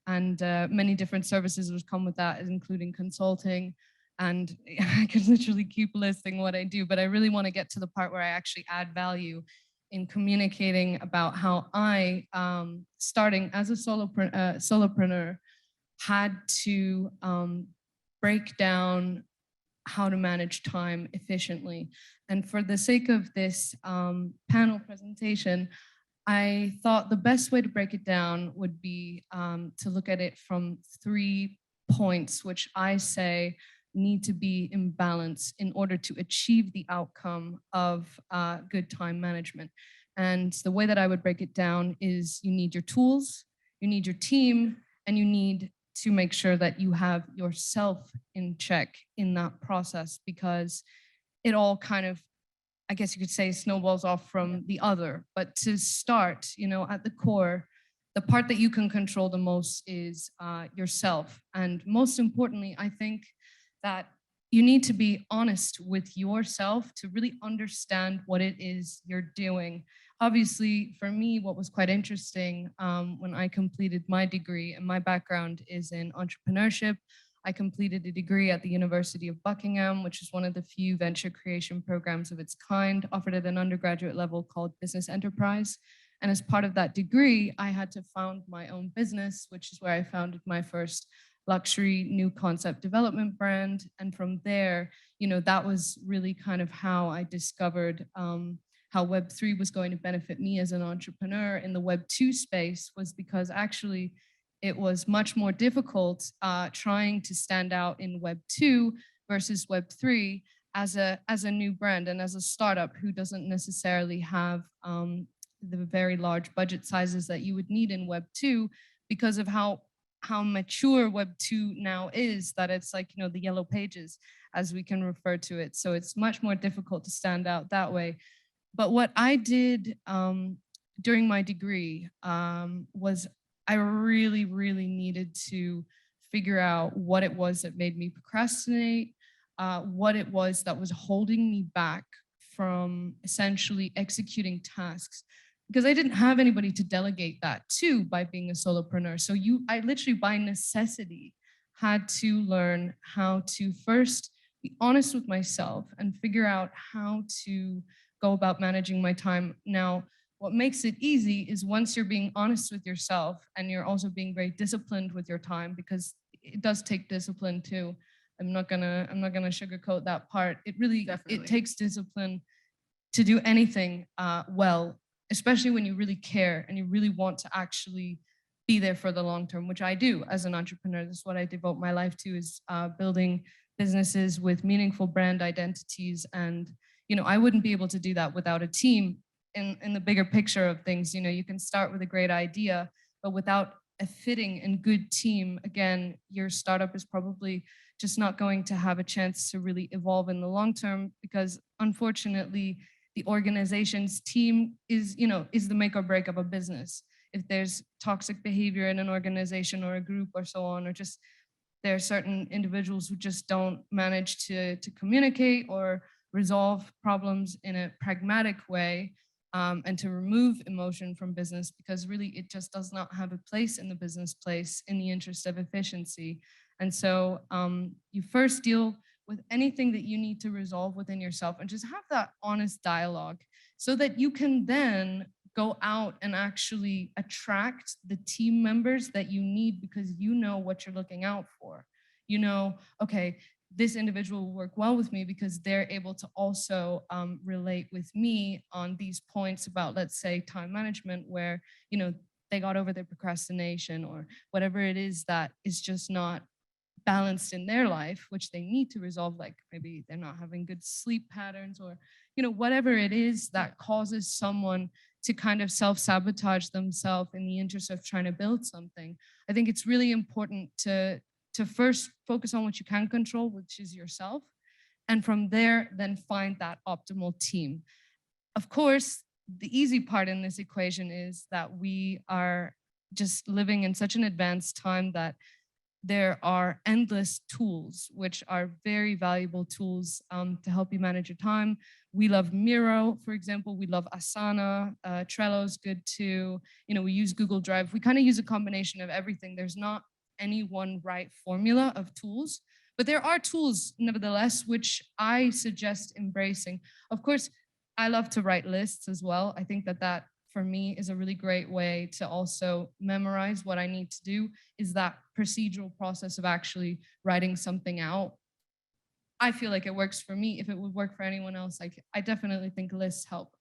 and many different services which come with that, including consulting. And I could literally keep listing what I do, but I really want to get to the part where I actually add value in communicating about how I, starting as a solopreneur, had to break down how to manage time efficiently. And for the sake of this panel presentation, I thought the best way to break it down would be to look at it from 3 points, which I say need to be in balance in order to achieve the outcome of good time management. And the way that I would break it down is you need your tools, you need your team, and you need to make sure that you have yourself in check in that process, because it all kind of, I guess you could say, snowballs off from the other. But to start, at the core, the part that you can control the most is yourself. And most importantly, I think that you need to be honest with yourself to really understand what it is you're doing. Obviously, for me, what was quite interesting when I completed my degree, and my background is in entrepreneurship, I completed a degree at the University of Buckingham, which is one of the few venture creation programs of its kind, offered at an undergraduate level called Business Enterprise. And as part of that degree, I had to found my own business, which is where I founded my first luxury new concept development brand. And from there, that was really kind of how I discovered how Web3 was going to benefit me as an entrepreneur in the Web2 space, was because actually it was much more difficult trying to stand out in Web2 versus Web3 as a new brand and as a startup who doesn't necessarily have the very large budget sizes that you would need in Web2, because of how mature Web2 now is, that it's like, the yellow pages, as we can refer to it. So it's much more difficult to stand out that way. But what I did during my degree was I really, really needed to figure out what it was that made me procrastinate, what it was that was holding me back from essentially executing tasks, because I didn't have anybody to delegate that to by being a solopreneur. So I literally by necessity had to learn how to first be honest with myself and figure out how to go about managing my time. Now, what makes it easy is once you're being honest with yourself and you're also being very disciplined with your time, because it does take discipline too. I'm not gonna sugarcoat that part. It really, it takes discipline to do anything well, especially when you really care and you really want to actually be there for the long term, which I do as an entrepreneur. This is what I devote my life to, is building businesses with meaningful brand identities. And, you know, I wouldn't be able to do that without a team. In the bigger picture of things, you know, you can start with a great idea, but without a fitting and good team, again, your startup is probably just not going to have a chance to really evolve in the long term, because unfortunately, the organization's team is, you know, is the make or break of a business. If there's toxic behavior in an organization or a group or so on, or just there are certain individuals who just don't manage to communicate or resolve problems in a pragmatic way, and to remove emotion from business, because really it just does not have a place in the business place in the interest of efficiency. And so you first deal with anything that you need to resolve within yourself and just have that honest dialogue so that you can then go out and actually attract the team members that you need, because you know what you're looking out for. You know, okay, this individual will work well with me because they're able to also relate with me on these points about, let's say, time management, where, you know, they got over their procrastination or whatever it is that is just not balanced in their life, which they need to resolve, like maybe they're not having good sleep patterns, or, you know, whatever it is that causes someone to kind of self-sabotage themselves in the interest of trying to build something. I think it's really important to first focus on what you can control, which is yourself. And from there, then find that optimal team. Of course, the easy part in this equation is that we are just living in such an advanced time that there are endless tools, which are very valuable tools to help you manage your time. We love Miro, for example. We love Asana. Trello's good too. You know, we use Google Drive. We kind of use a combination of everything. There's not any one right formula of tools, but there are tools nevertheless, which I suggest embracing. Of course, I love to write lists as well. I think that for me is a really great way to also memorize what I need to do, is that procedural process of actually writing something out. I feel like it works for me. If it would work for anyone else, I definitely think lists help.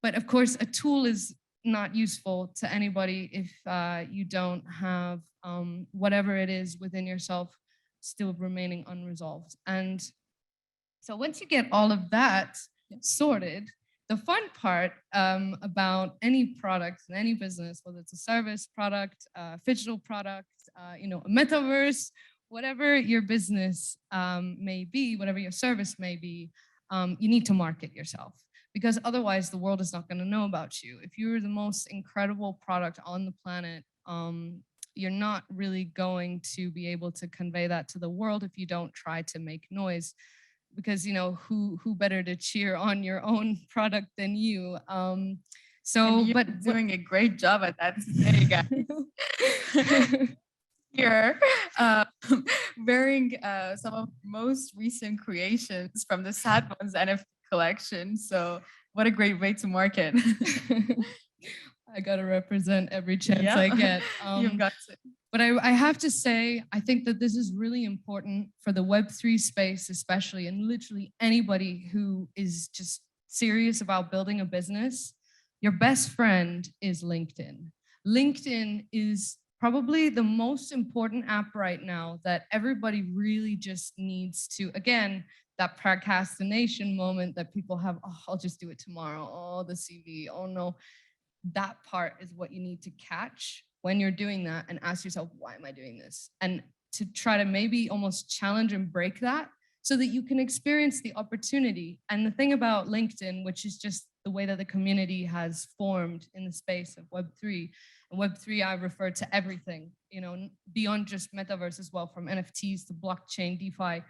But of course, a tool is not useful to anybody if you don't have whatever it is within yourself still remaining unresolved. And so once you get all of that sorted, the fun part about any product in any business, whether it's a service product, a digital product, you know, a metaverse, whatever your business may be, whatever your service may be, you need to market yourself, because otherwise the world is not going to know about you. If you're the most incredible product on the planet, you're not really going to be able to convey that to the world if you don't try to make noise. Because, you know, who better to cheer on your own product than you? So, but doing a great job at that today, guys. Here, wearing some of most recent creations from the Sad Ones NFT collection. So, what a great way to market. I gotta represent every chance I get. You've got to. But I have to say, I think that this is really important for the Web3 space, especially, and literally anybody who is just serious about building a business. Your best friend is LinkedIn. LinkedIn is probably the most important app right now that everybody really just needs to, again, that procrastination moment that people have, oh, I'll just do it tomorrow. Oh, the CV, oh no. That part is what you need to catch when you're doing that and ask yourself, why am I doing this? And to try to maybe almost challenge and break that so that you can experience the opportunity. And the thing about LinkedIn, which is just the way that the community has formed in the space of Web3, and Web3, I refer to everything, you know, beyond just metaverse as well, from NFTs to blockchain, DeFi,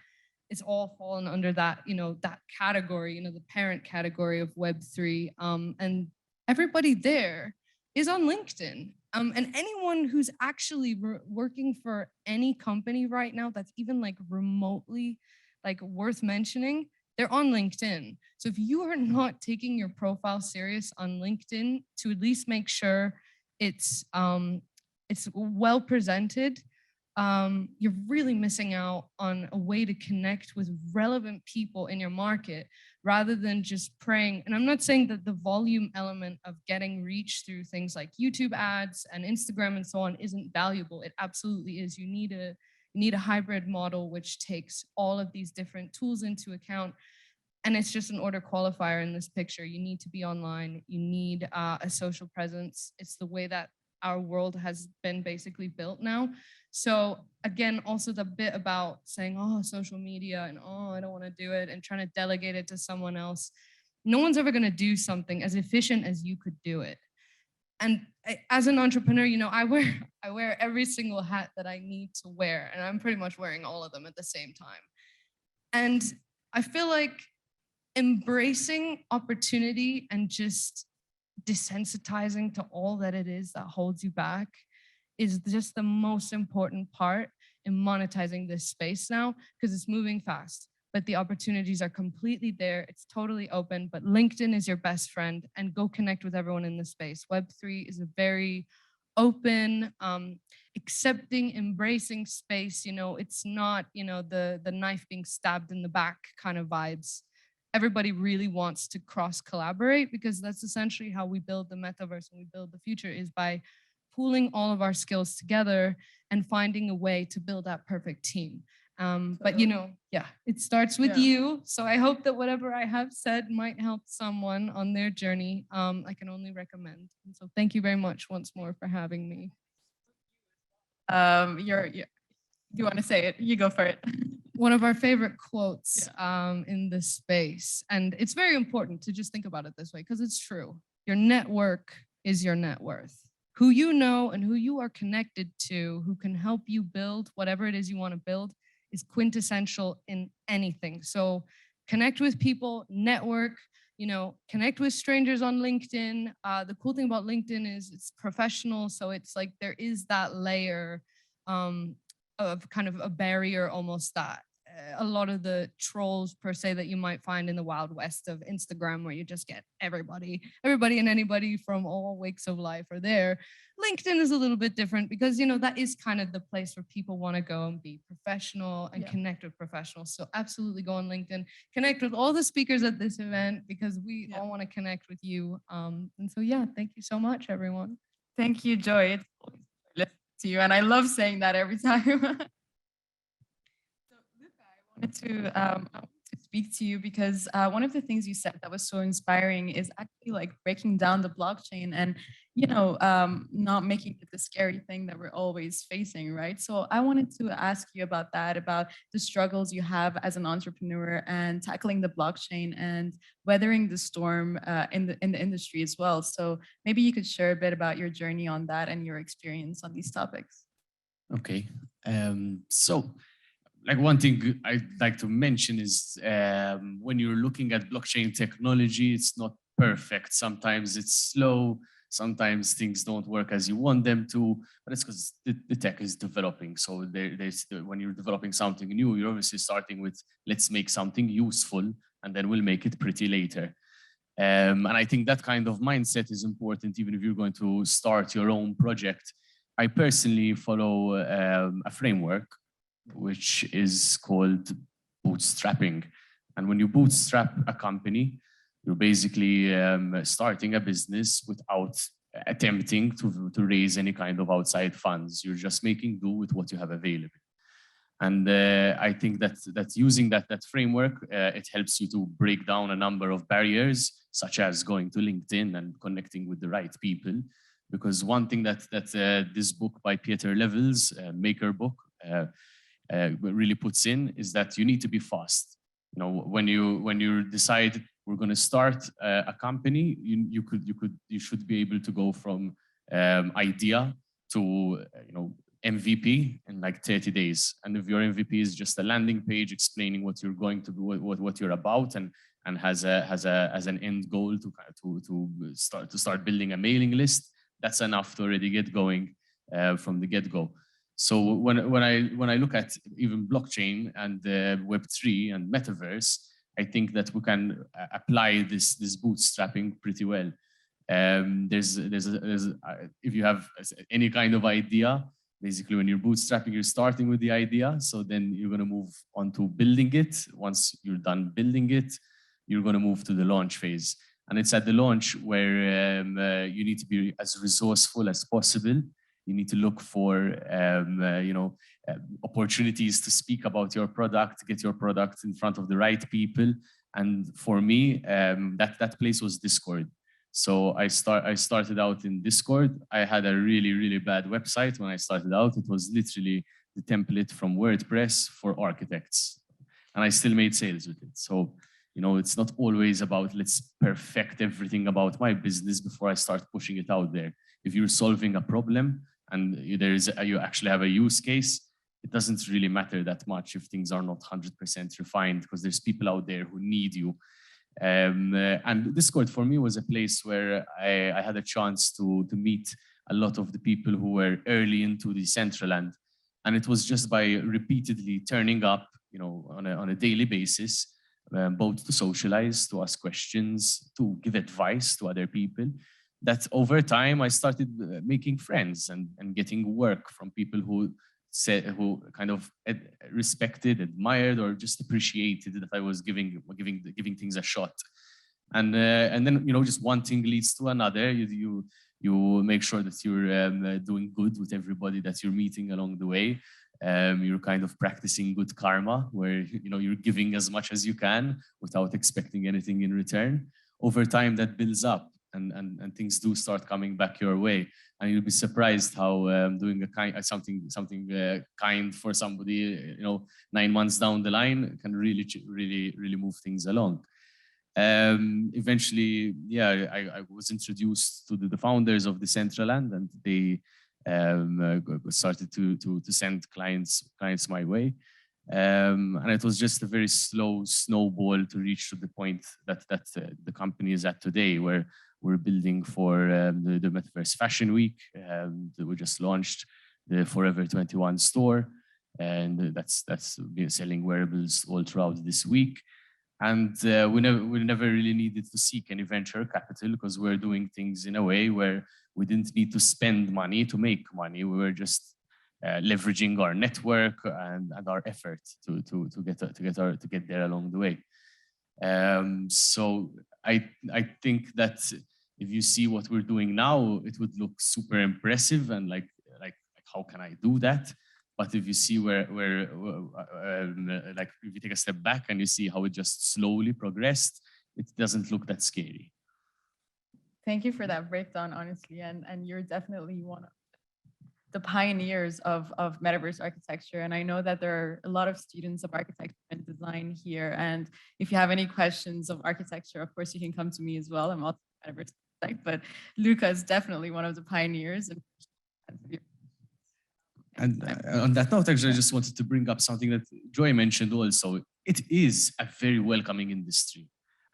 it's all fallen under that, you know, that category, you know, the parent category of Web3. And everybody there is on LinkedIn. And anyone who's actually working for any company right now that's even like remotely like worth mentioning, they're on LinkedIn. So if you are not taking your profile serious on LinkedIn to at least make sure it's well presented, you're really missing out on a way to connect with relevant people in your market rather than just praying. And I'm not saying that the volume element of getting reach through things like YouTube ads and Instagram and so on isn't valuable. It absolutely is. You need a hybrid model which takes all of these different tools into account. And it's just an order qualifier in this picture. You need to be online. You need a social presence. It's the way that our world has been basically built now. So again, also the bit about saying, oh, social media and oh, I don't want to do it and trying to delegate it to someone else. No one's ever going to do something as efficient as you could do it. And as an entrepreneur, you know, I wear every single hat that I need to wear, and I'm pretty much wearing all of them at the same time. And I feel like embracing opportunity and just desensitizing to all that it is that holds you back is just the most important part in monetizing this space now, because it's moving fast, but the opportunities are completely there. It's totally open, but LinkedIn is your best friend, and go connect with everyone in the space. Web3 is a very open, accepting, embracing space. You know, it's not, you know, the knife being stabbed in the back kind of vibes. Everybody really wants to cross collaborate, because that's essentially how we build the metaverse and we build the future, is by pooling all of our skills together and finding a way to build that perfect team. But you know, yeah, it starts with you. So I hope that whatever I have said might help someone on their journey. I can only recommend. And so thank you very much once more for having me. You want to say it? You go for it. One of our favorite quotes in this space. And it's very important to just think about it this way, because it's true. Your network is your net worth. Who you know and who you are connected to, who can help you build whatever it is you want to build, is quintessential in anything. So connect with people, network, you know, connect with strangers on LinkedIn. The cool thing about LinkedIn is it's professional. So it's like there is that layer of kind of a barrier almost that a lot of the trolls per se that you might find in the Wild West of Instagram, where you just get everybody and anybody from all wakes of life are there. LinkedIn is a little bit different, because, you know, that is kind of the place where people want to go and be professional and connect with professionals. So absolutely go on LinkedIn, connect with all the speakers at this event, because we all want to connect with you. And so, yeah, thank you so much, everyone. Thank you, Joy. It's always listening to you, and I love saying that every time. To speak to you because one of the things you said that was so inspiring is actually like breaking down the blockchain and, you know, not making it the scary thing that we're always facing, right? So I wanted to ask you about that, about the struggles you have as an entrepreneur and tackling the blockchain and weathering the storm in the industry as well. So maybe you could share a bit about your journey on that and your experience on these topics. Okay, so like one thing I'd like to mention is when you're looking at blockchain technology, it's not perfect. Sometimes it's slow, sometimes things don't work as you want them to, but it's because the tech is developing. So when you're developing something new, you're obviously starting with, let's make something useful, and then we'll make it pretty later. And I think that kind of mindset is important, even if you're going to start your own project. I personally follow a framework which is called bootstrapping. And when you bootstrap a company, you're basically starting a business without attempting to raise any kind of outside funds. You're just making do with what you have available. And I think that using that this it helps you to break down a number of barriers, such as going to LinkedIn and connecting with the right people. Because one thing that this book by Pieter Levels, Maker book, really puts in is that you need to be fast. You know, when you decide we're going to start a company, you should be able to go from idea to MVP in like 30 days. And if your MVP is just a landing page explaining what you're going to do, what you're about, and has an end goal to start building a mailing list, that's enough to already get going from the get-go. So when I look at even blockchain and Web3 and Metaverse, I think that we can apply this bootstrapping pretty well. If you have any kind of idea, basically when you're bootstrapping, you're starting with the idea. So then you're going to move on to building it. Once you're done building it, you're going to move to the launch phase. And it's at the launch where you need to be as resourceful as possible. You need to look for opportunities to speak about your product, get your product in front of the right people. And for me, that place was Discord. So I started out in Discord. I had a really, really bad website when I started out. It was literally the template from WordPress for architects. And I still made sales with it. So, it's not always about let's perfect everything about my business before I start pushing it out there. If you're solving a problem and you actually have a use case, it doesn't really matter that much if things are not 100% refined, because there's people out there who need you. And Discord for me was a place where I had a chance to meet a lot of the people who were early into the Decentraland. And it was just by repeatedly turning up, on a daily basis, both to socialize, to ask questions, to give advice to other people, that over time I started making friends and getting work from people who kind of respected, admired, or just appreciated that I was giving things a shot. And then just one thing leads to another. You make sure that you're doing good with everybody that you're meeting along the way. You're kind of practicing good karma, where you're giving as much as you can without expecting anything in return. Over time, that builds up, and things do start coming back your way. And you'll be surprised how doing something kind for somebody, 9 months down the line can really move things along. Eventually, I was introduced to the founders of Decentraland, and they started to send clients my way. And it was just a very slow snowball to reach to the point that the company is at today, where we're building for the Metaverse Fashion Week. We just launched the Forever 21 store, and that's been selling wearables all throughout this week. And we never really needed to seek any venture capital, because we're doing things in a way where we didn't need to spend money to make money. We were just leveraging our network and our effort to get there along the way. So I think that if you see what we're doing now, it would look super impressive and like how can I do that? But if you see where like if you take a step back and you see how it just slowly progressed, it doesn't look that scary. Thank you for that breakdown, honestly, and you're definitely one of the pioneers of metaverse architecture. And I know that there are a lot of students of architecture and design here. And if you have any questions of architecture, of course, you can come to me as well. I'm also a metaverse architect, but Luca is definitely one of the pioneers. And on that note, actually, I just wanted to bring up something that Joy mentioned also. It is a very welcoming industry.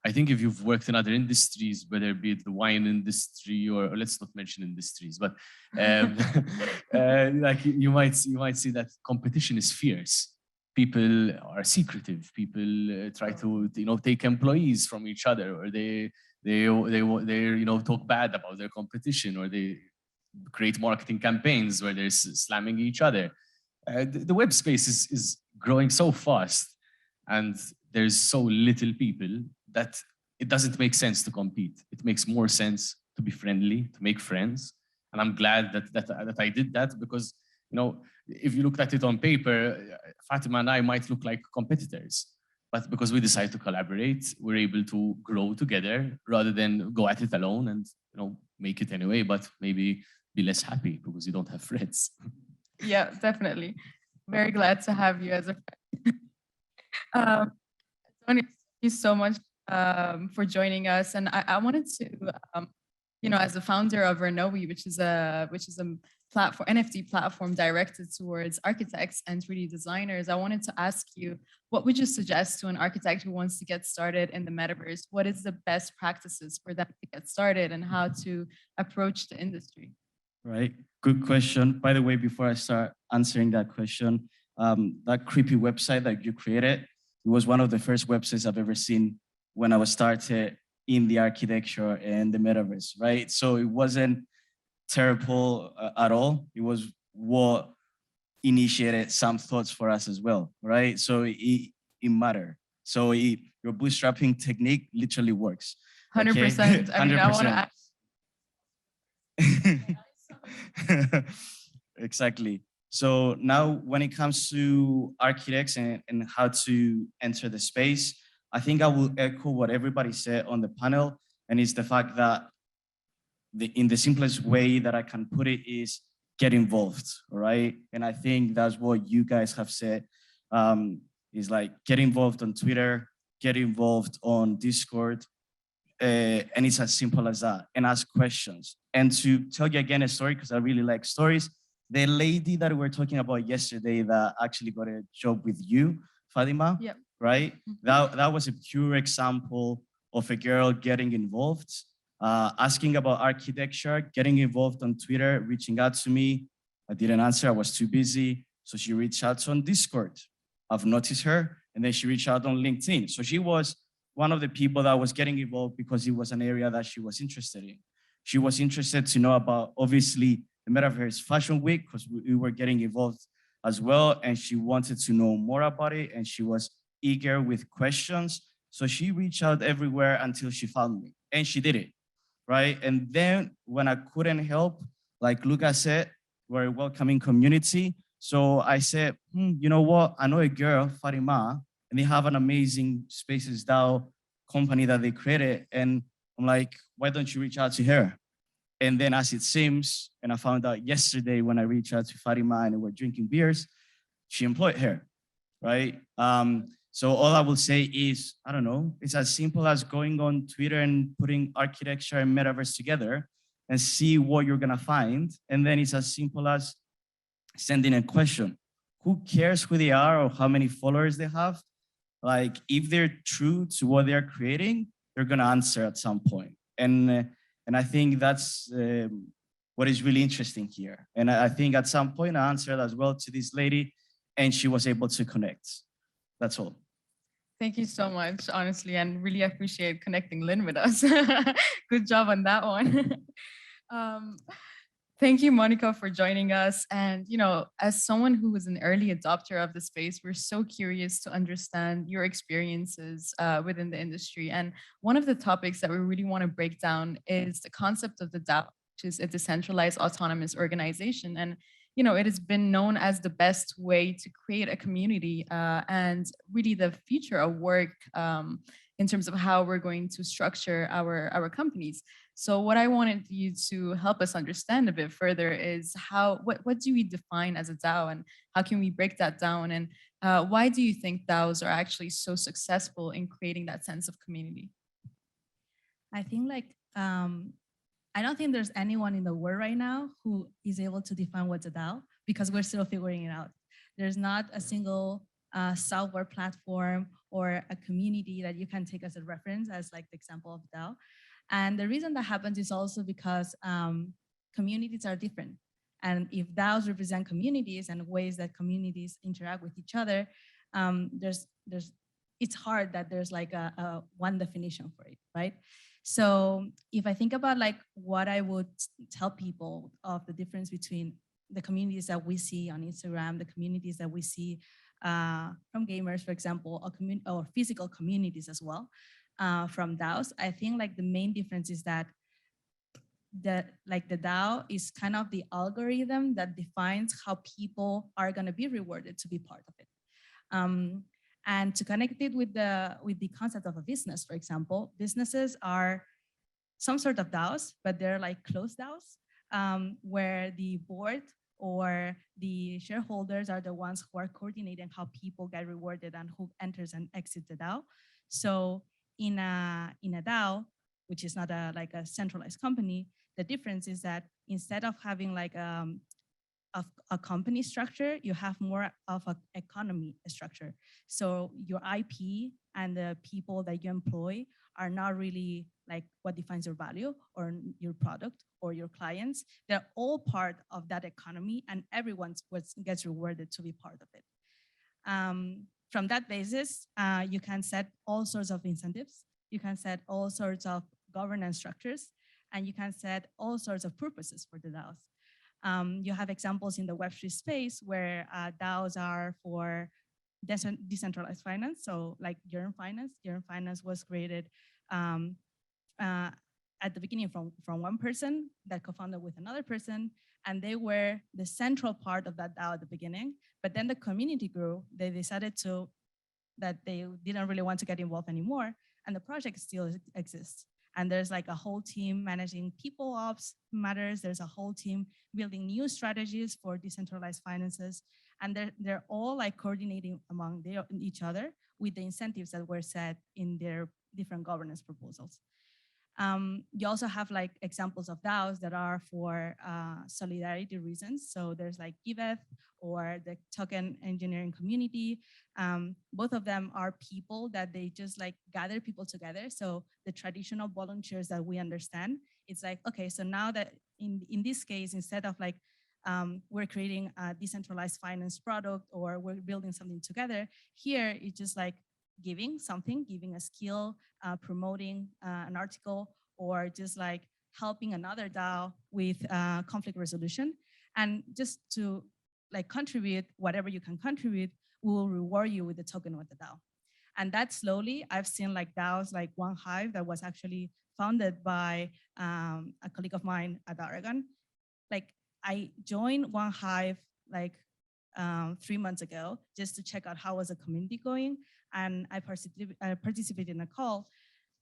I think if you've worked in other industries, whether it be the wine industry or let's not mention industries, but like you might see that competition is fierce. People are secretive. People try to take employees from each other, or they talk bad about their competition, or they create marketing campaigns where they're slamming each other. The web space is growing so fast, and there's so little people that it doesn't make sense to compete. It makes more sense to be friendly, to make friends. And I'm glad that I did that, because if you looked at it on paper, Fatima and I might look like competitors. But because we decide to collaborate, we're able to grow together rather than go at it alone and make it anyway, but maybe be less happy because you don't have friends. Yeah, definitely. Very glad to have you as a friend. Tony, thank you so much for joining us. And I wanted to, as the founder of Renowi, which is a platform, NFT platform directed towards architects and 3D designers, I wanted to ask you, what would you suggest to an architect who wants to get started in the metaverse? What is the best practices for them to get started, and how to approach the industry? Right, good question. By the way, before I start answering that question, that creepy website that you created, It was one of the first websites I've ever seen when I was started in the architecture and the metaverse, right? So it wasn't terrible at all. It was what initiated some thoughts for us as well, right? So it mattered. So your bootstrapping technique literally works. 100%. I mean, I want to Exactly. So now when it comes to architects and how to enter the space, I think I will echo what everybody said on the panel, and it's the fact that in the simplest way that I can put it is get involved, all right? And I think that's what you guys have said, is like get involved on Twitter, get involved on Discord, and it's as simple as that, and ask questions. And to tell you again a story, because I really like stories, the lady that we were talking about yesterday that actually got a job with you, Fatima, Yep. right? That was a pure example of a girl getting involved, asking about architecture, getting involved on Twitter, reaching out to me. I didn't answer, I was too busy. So she reached out on Discord. I've noticed her, and then she reached out on LinkedIn. So she was one of the people that was getting involved because it was an area that she was interested in. She was interested to know about, obviously, the Metaverse Fashion Week, because we were getting involved as well, and she wanted to know more about it, and she was eager with questions. So she reached out everywhere until she found me, and she did it, right? And then when I couldn't help, like Lucas said, we're a welcoming community. So I said, you know what? I know a girl, Fatima, and they have an amazing Spaces DAO company that they created. And I'm like, why don't you reach out to her? And then as it seems, and I found out yesterday when I reached out to Fatima and we were drinking beers, she employed her, right? So all I will say is, I don't know, it's as simple as going on Twitter and putting architecture and metaverse together and see what you're gonna find. And then it's as simple as sending a question. Who cares who they are or how many followers they have? Like if they're true to what they're creating, they're gonna answer at some point. And I think that's what is really interesting here. And I think at some point I answered as well to this lady and she was able to connect. That's all. Thank you so much, honestly, and really appreciate connecting Lynn with us. Good job on that one. Thank you, Monica, for joining us. And, you know, as someone who was an early adopter of the space, we're so curious to understand your experiences within the industry. And one of the topics that we really want to break down is the concept of the DAO, which is a decentralized autonomous organization. And, you know, it has been known as the best way to create a community and really the future of work in terms of how we're going to structure our companies. So what I wanted you to help us understand a bit further is what do we define as a DAO, and how can we break that down? And why do you think DAOs are actually so successful in creating that sense of community? I think I don't think there's anyone in the world right now who is able to define what's a DAO, because we're still figuring it out. There's not a single software platform or a community that you can take as a reference as like the example of DAO. And the reason that happens is also because communities are different. And if DAOs represent communities and ways that communities interact with each other, it's hard that there's like a one definition for it, right? So if I think about like what I would tell people of the difference between the communities that we see on Instagram, the communities that we see from gamers, for example, or physical communities as well, from DAOs, I think like the main difference is that the DAO is kind of the algorithm that defines how people are going to be rewarded to be part of it. And to connect it with the concept of a business, for example, businesses are some sort of DAOs, but they're like closed DAOs, where the board or the shareholders are the ones who are coordinating how people get rewarded and who enters and exits the DAO. So in a DAO, which is not like a centralized company, the difference is that instead of having like a company structure, you have more of an economy structure. So your IP and the people that you employ are not really like what defines your value or your product or your clients. They're all part of that economy, and everyone gets rewarded to be part of it. from that basis, you can set all sorts of incentives. You can set all sorts of governance structures, and you can set all sorts of purposes for the DAOs. You have examples in the Web3 space where DAOs are for decentralized finance. So like Yearn Finance was created at the beginning from one person that co-founded with another person, and they were the central part of that DAO at the beginning. But then the community grew. They decided that they didn't really want to get involved anymore, and the project still exists. And there's like a whole team managing people ops matters. There's a whole team building new strategies for decentralized finances. And they're all like coordinating among each other with the incentives that were set in their different governance proposals. You also have like examples of DAOs that are for solidarity reasons. So there's like GiveEth or the token engineering community. Both of them are people that they just like gather people together. So the traditional volunteers that we understand, it's like, okay, so now that in this case, instead of like, we're creating a decentralized finance product or we're building something together, here it's just like giving something, giving a skill, promoting an article, or just like helping another DAO with conflict resolution. And just to like contribute whatever you can contribute, we will reward you with the token with the DAO. And that slowly, I've seen like DAOs like One Hive that was actually founded by a colleague of mine at Oregon. Like I joined One Hive like 3 months ago just to check out how was the community going. And I participated in a call,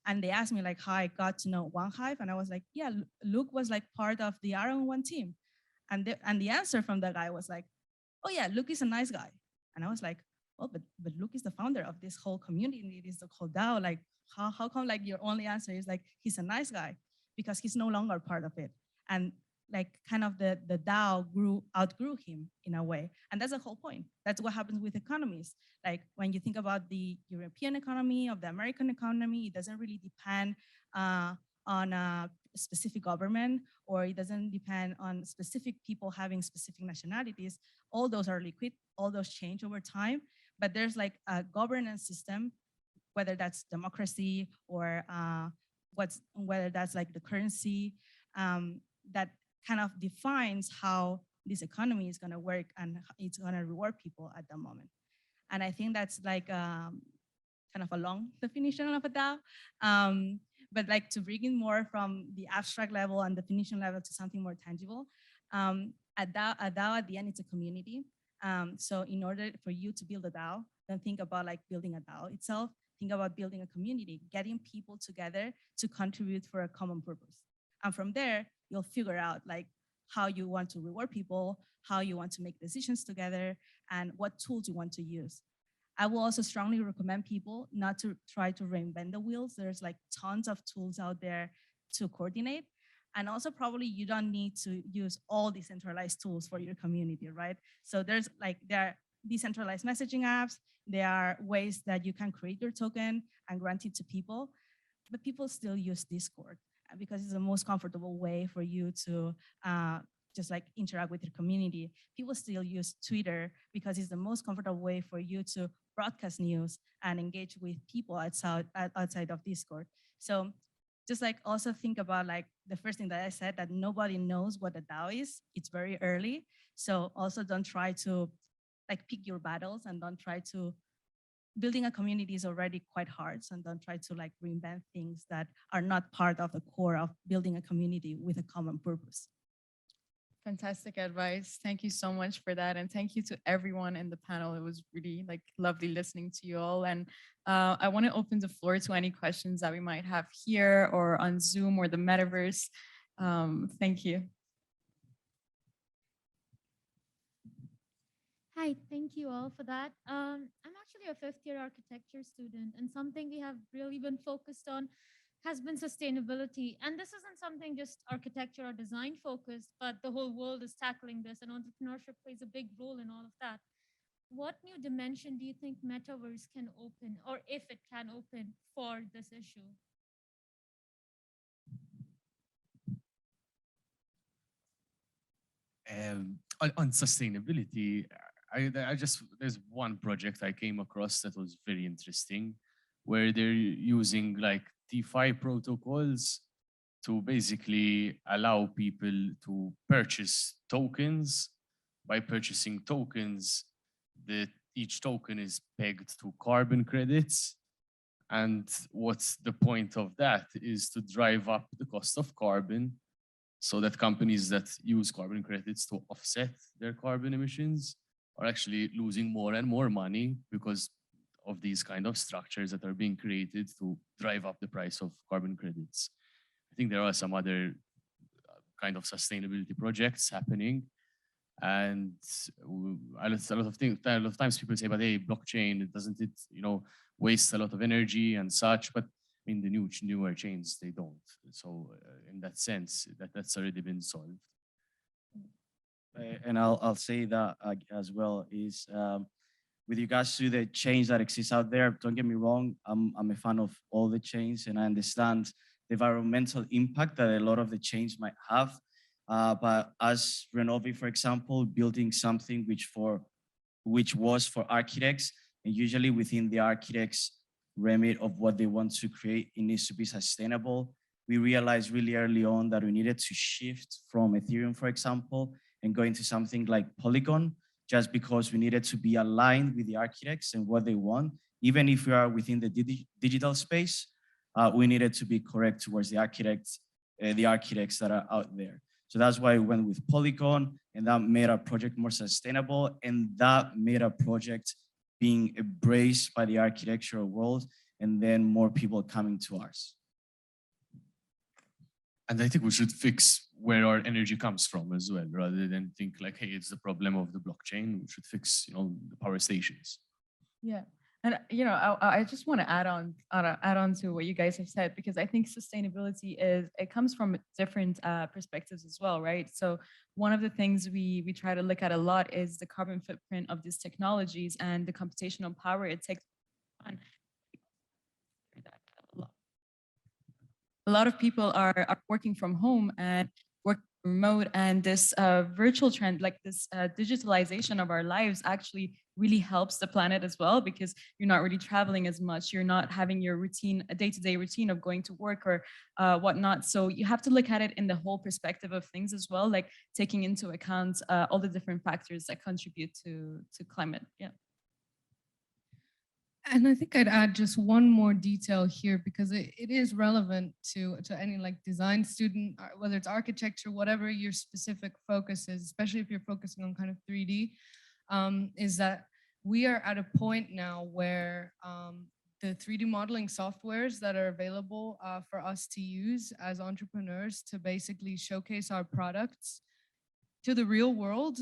and they asked me like how I got to know One Hive. And I was like, yeah, Luke was like part of the Iron One team. And the answer from the guy was like, oh yeah, Luke is a nice guy. And I was like, oh, but Luke is the founder of this whole community, this whole DAO. Like, how come like your only answer is like, he's a nice guy? Because he's no longer part of it. And like kind of the DAO outgrew him in a way. And that's the whole point. That's what happens with economies. Like when you think about the European economy, of the American economy, it doesn't really depend on a specific government, or it doesn't depend on specific people having specific nationalities. All those are liquid, all those change over time, but there's like a governance system, whether that's democracy or whether that's like the currency, that kind of defines how this economy is gonna work and it's gonna reward people at the moment. And I think that's like kind of a long definition of a DAO. But like to bring in more from the abstract level and definition level to something more tangible, a DAO at the end, it's a community. So in order for you to build a DAO, don't think about like building a DAO itself, think about building a community, getting people together to contribute for a common purpose. And from there, you'll figure out like how you want to reward people, how you want to make decisions together, and what tools you want to use. I will also strongly recommend people not to try to reinvent the wheels. There's like tons of tools out there to coordinate. And also probably you don't need to use all decentralized tools for your community, right? So there are decentralized messaging apps. There are ways that you can create your token and grant it to people, but people still use Discord because it's the most comfortable way for you to just like interact with your community. People still use Twitter because it's the most comfortable way for you to broadcast news and engage with people outside of Discord. So just like also think about like the first thing that I said, that nobody knows what a DAO is. It's very early. So also don't try to like pick your battles, and don't try to, building a community is already quite hard. So don't try to like reinvent things that are not part of the core of building a community with a common purpose. Fantastic advice. Thank you so much for that. And thank you to everyone in the panel. It was really like lovely listening to you all. And I want to open the floor to any questions that we might have here or on Zoom or the metaverse. Thank you. Hi, thank you all for that. I'm actually a fifth-year architecture student, and something we have really been focused on has been sustainability. And this isn't something just architecture or design focused, but the whole world is tackling this, and entrepreneurship plays a big role in all of that. What new dimension do you think Metaverse can open, or if it can open, for this issue? On sustainability, there's one project I came across that was very interesting, where they're using like DeFi protocols to basically allow people to purchase tokens. By purchasing tokens, each token is pegged to carbon credits. And what's the point of that is to drive up the cost of carbon so that companies that use carbon credits to offset their carbon emissions are actually losing more and more money because of these kind of structures that are being created to drive up the price of carbon credits. I think there are some other kind of sustainability projects happening. And a lot of times people say, but hey, blockchain, doesn't it, waste a lot of energy and such? But in the newer chains, they don't. So in that sense, that's already been solved. And I'll say that as well is with regards to the chains that exist out there, don't get me wrong, I'm a fan of all the chains and I understand the environmental impact that a lot of the chains might have. But as Renovi, for example, building something which was for architects, and usually within the architects' remit of what they want to create, it needs to be sustainable. We realized really early on that we needed to shift from Ethereum, for example, and go into something like Polygon, just because we needed to be aligned with the architects and what they want. Even if we are within the digital space, we needed to be correct towards the architects that are out there. So that's why we went with Polygon, and that made our project more sustainable, and that made our project being embraced by the architectural world, and then more people coming to ours. And I think we should fix where our energy comes from as well, rather than think like, hey, it's the problem of the blockchain. We should fix, the power stations. Yeah. And I just want to add on to what you guys have said, because I think sustainability it comes from different perspectives as well, right? So one of the things we try to look at a lot is the carbon footprint of these technologies and the computational power it takes. A lot of people are working from home and work remote, and this virtual trend, like this digitalization of our lives, actually really helps the planet as well, because you're not really traveling as much, you're not having your routine, a day-to-day routine of going to work or whatnot. So you have to look at it in the whole perspective of things as well, like taking into account all the different factors that contribute to climate. Yeah. And I think I'd add just one more detail here, because it is relevant to any like design student, whether it's architecture, whatever your specific focus is, especially if you're focusing on kind of 3D, is that we are at a point now where the 3D modeling softwares that are available for us to use as entrepreneurs to basically showcase our products to the real world,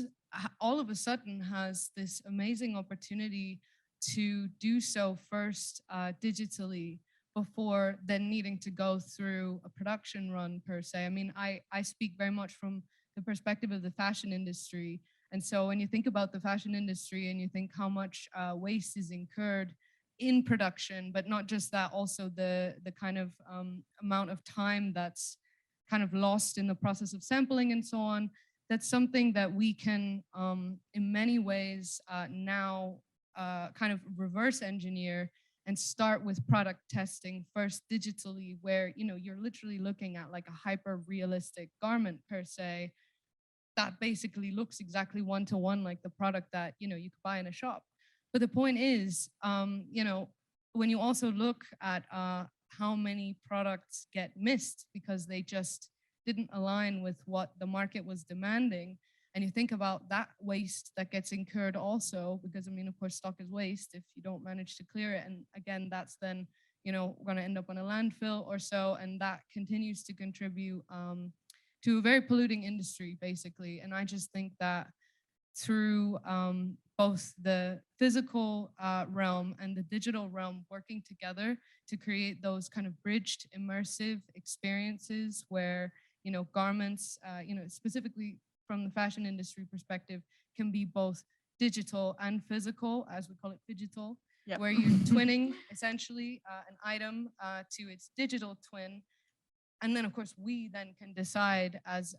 all of a sudden has this amazing opportunity to do so first digitally before then needing to go through a production run per se. I mean, I speak very much from the perspective of the fashion industry. And so when you think about the fashion industry and you think how much waste is incurred in production, but not just that, also the kind of amount of time that's kind of lost in the process of sampling and so on, that's something that we can in many ways now kind of reverse engineer and start with product testing first digitally, where you're literally looking at like a hyper realistic garment per se that basically looks exactly one-to-one like the product that you could buy in a shop. But the point is, when you also look at how many products get missed because they just didn't align with what the market was demanding, and you think about that waste that gets incurred also, because I mean, of course, stock is waste if you don't manage to clear it. And again, that's then, we're going to end up on a landfill or so. And that continues to contribute to a very polluting industry, basically. And I just think that through both the physical realm and the digital realm working together to create those kind of bridged immersive experiences where, garments, specifically from the fashion industry perspective, can be both digital and physical, as we call it, phygital, where you're twinning essentially an item to its digital twin. And then of course we then can decide as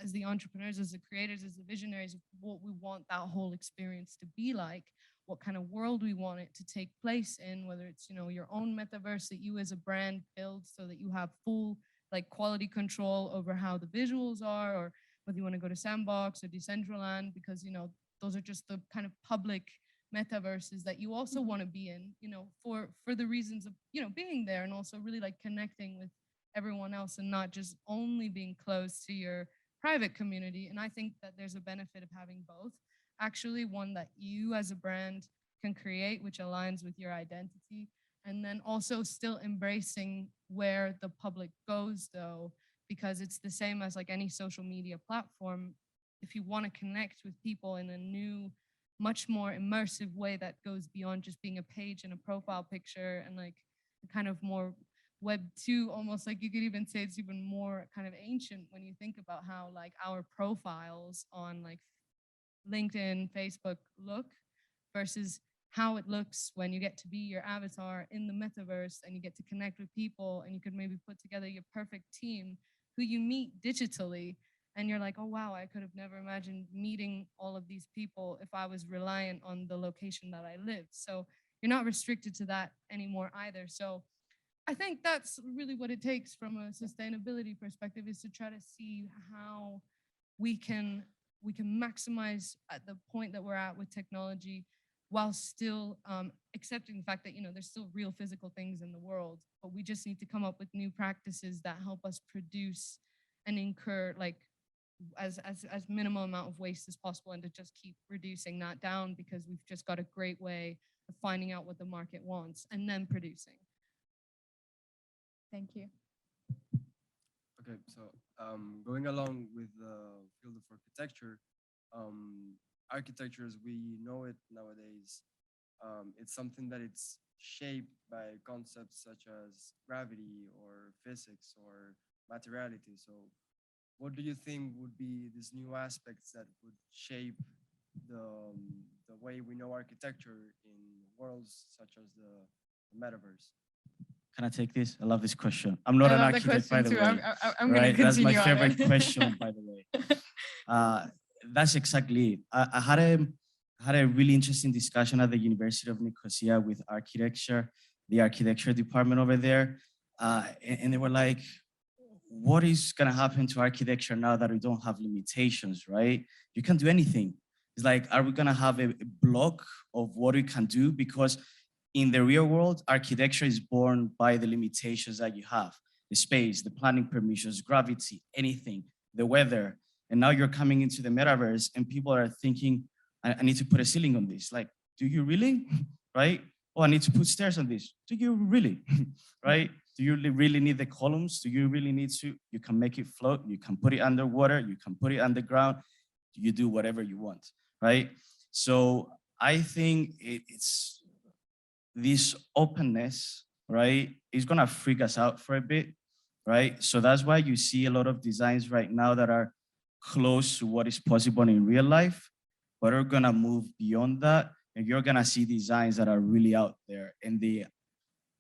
as the entrepreneurs, as the creators, as the visionaries of what we want that whole experience to be like, what kind of world we want it to take place in, whether it's, your own metaverse that you as a brand build so that you have full like quality control over how the visuals are, or whether you want to go to Sandbox or Decentraland, because, those are just the kind of public metaverses that you also want to be in, for the reasons of, being there, and also really like connecting with everyone else and not just only being close to your private community. And I think that there's a benefit of having both. Actually, one that you as a brand can create, which aligns with your identity, and then also still embracing where the public goes though, because it's the same as like any social media platform. If you want to connect with people in a new, much more immersive way that goes beyond just being a page and a profile picture, and like kind of more Web 2, almost like you could even say it's even more kind of ancient when you think about how like our profiles on like LinkedIn, Facebook look versus how it looks when you get to be your avatar in the metaverse and you get to connect with people, and you could maybe put together your perfect team who you meet digitally, and you're like, oh wow, I could have never imagined meeting all of these people if I was reliant on the location that I live. So you're not restricted to that anymore either. So I think that's really what it takes from a sustainability perspective, is to try to see how we can maximize at the point that we're at with technology, while still accepting the fact that there's still real physical things in the world, but we just need to come up with new practices that help us produce and incur like as minimal amount of waste as possible, and to just keep reducing that down, because we've just got a great way of finding out what the market wants and then producing. Thank you. Okay, so going along with the field of architecture, architecture as we know it nowadays, it's something that it's shaped by concepts such as gravity or physics or materiality. So what do you think would be these new aspects that would shape the way we know architecture in worlds such as the metaverse? Can I take this? I love this question. I'm not an architect, by the way. I'm going to continue. That's my on favorite it. question, by the way. That's exactly it. I had a really interesting discussion at the University of Nicosia with architecture, the architecture department over there. And they were like, what is going to happen to architecture now that we don't have limitations, right? You can do anything. It's like, are we going to have a block of what we can do? Because in the real world, architecture is born by the limitations that you have, the space, the planning permissions, gravity, anything, the weather. And now you're coming into the metaverse and people are thinking, I need to put a ceiling on this. Like, do you really? Right? Oh, I need to put stairs on this. Do you really? Right? Do you really need the columns? Do you really need to? You can make it float. You can put it underwater. You can put it underground. You do whatever you want, right? So I think it's this openness, right, is going to freak us out for a bit, right? So that's why you see a lot of designs right now that are close to what is possible in real life, but are going to move beyond that. And you're going to see designs that are really out there and they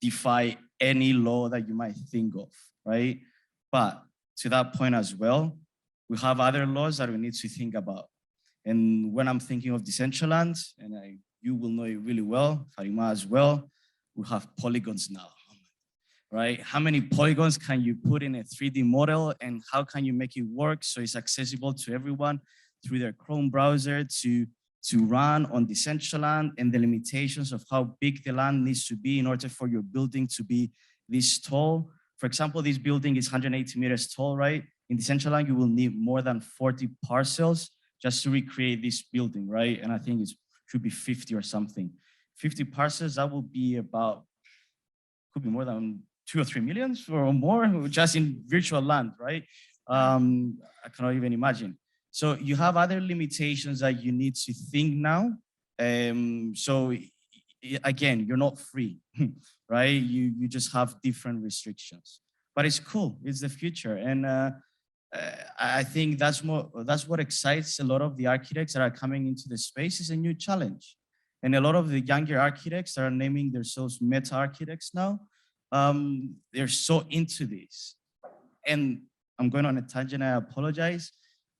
defy any law that you might think of, right? But to that point as well, we have other laws that we need to think about. And when I'm thinking of Decentraland, and you will know it really well, Farima as well, we have polygons now, right? How many polygons can you put in a 3D model, and how can you make it work so it's accessible to everyone through their Chrome browser to run on Decentraland, and the limitations of how big the land needs to be in order for your building to be this tall. For example, this building is 180 meters tall, right? In Decentraland, you will need more than 40 parcels just to recreate this building, right? And I think it should be 50 or something. 50 parcels, that will be about, could be more than 2 or 3 million or more just in virtual land, right? I cannot even imagine. So you have other limitations that you need to think now. So again, you're not free, right? You just have different restrictions, but it's cool. It's the future. And I think that's what excites a lot of the architects that are coming into the space, is a new challenge. And a lot of the younger architects that are naming themselves meta architects now, they're so into this. And I'm going on a tangent, I apologize.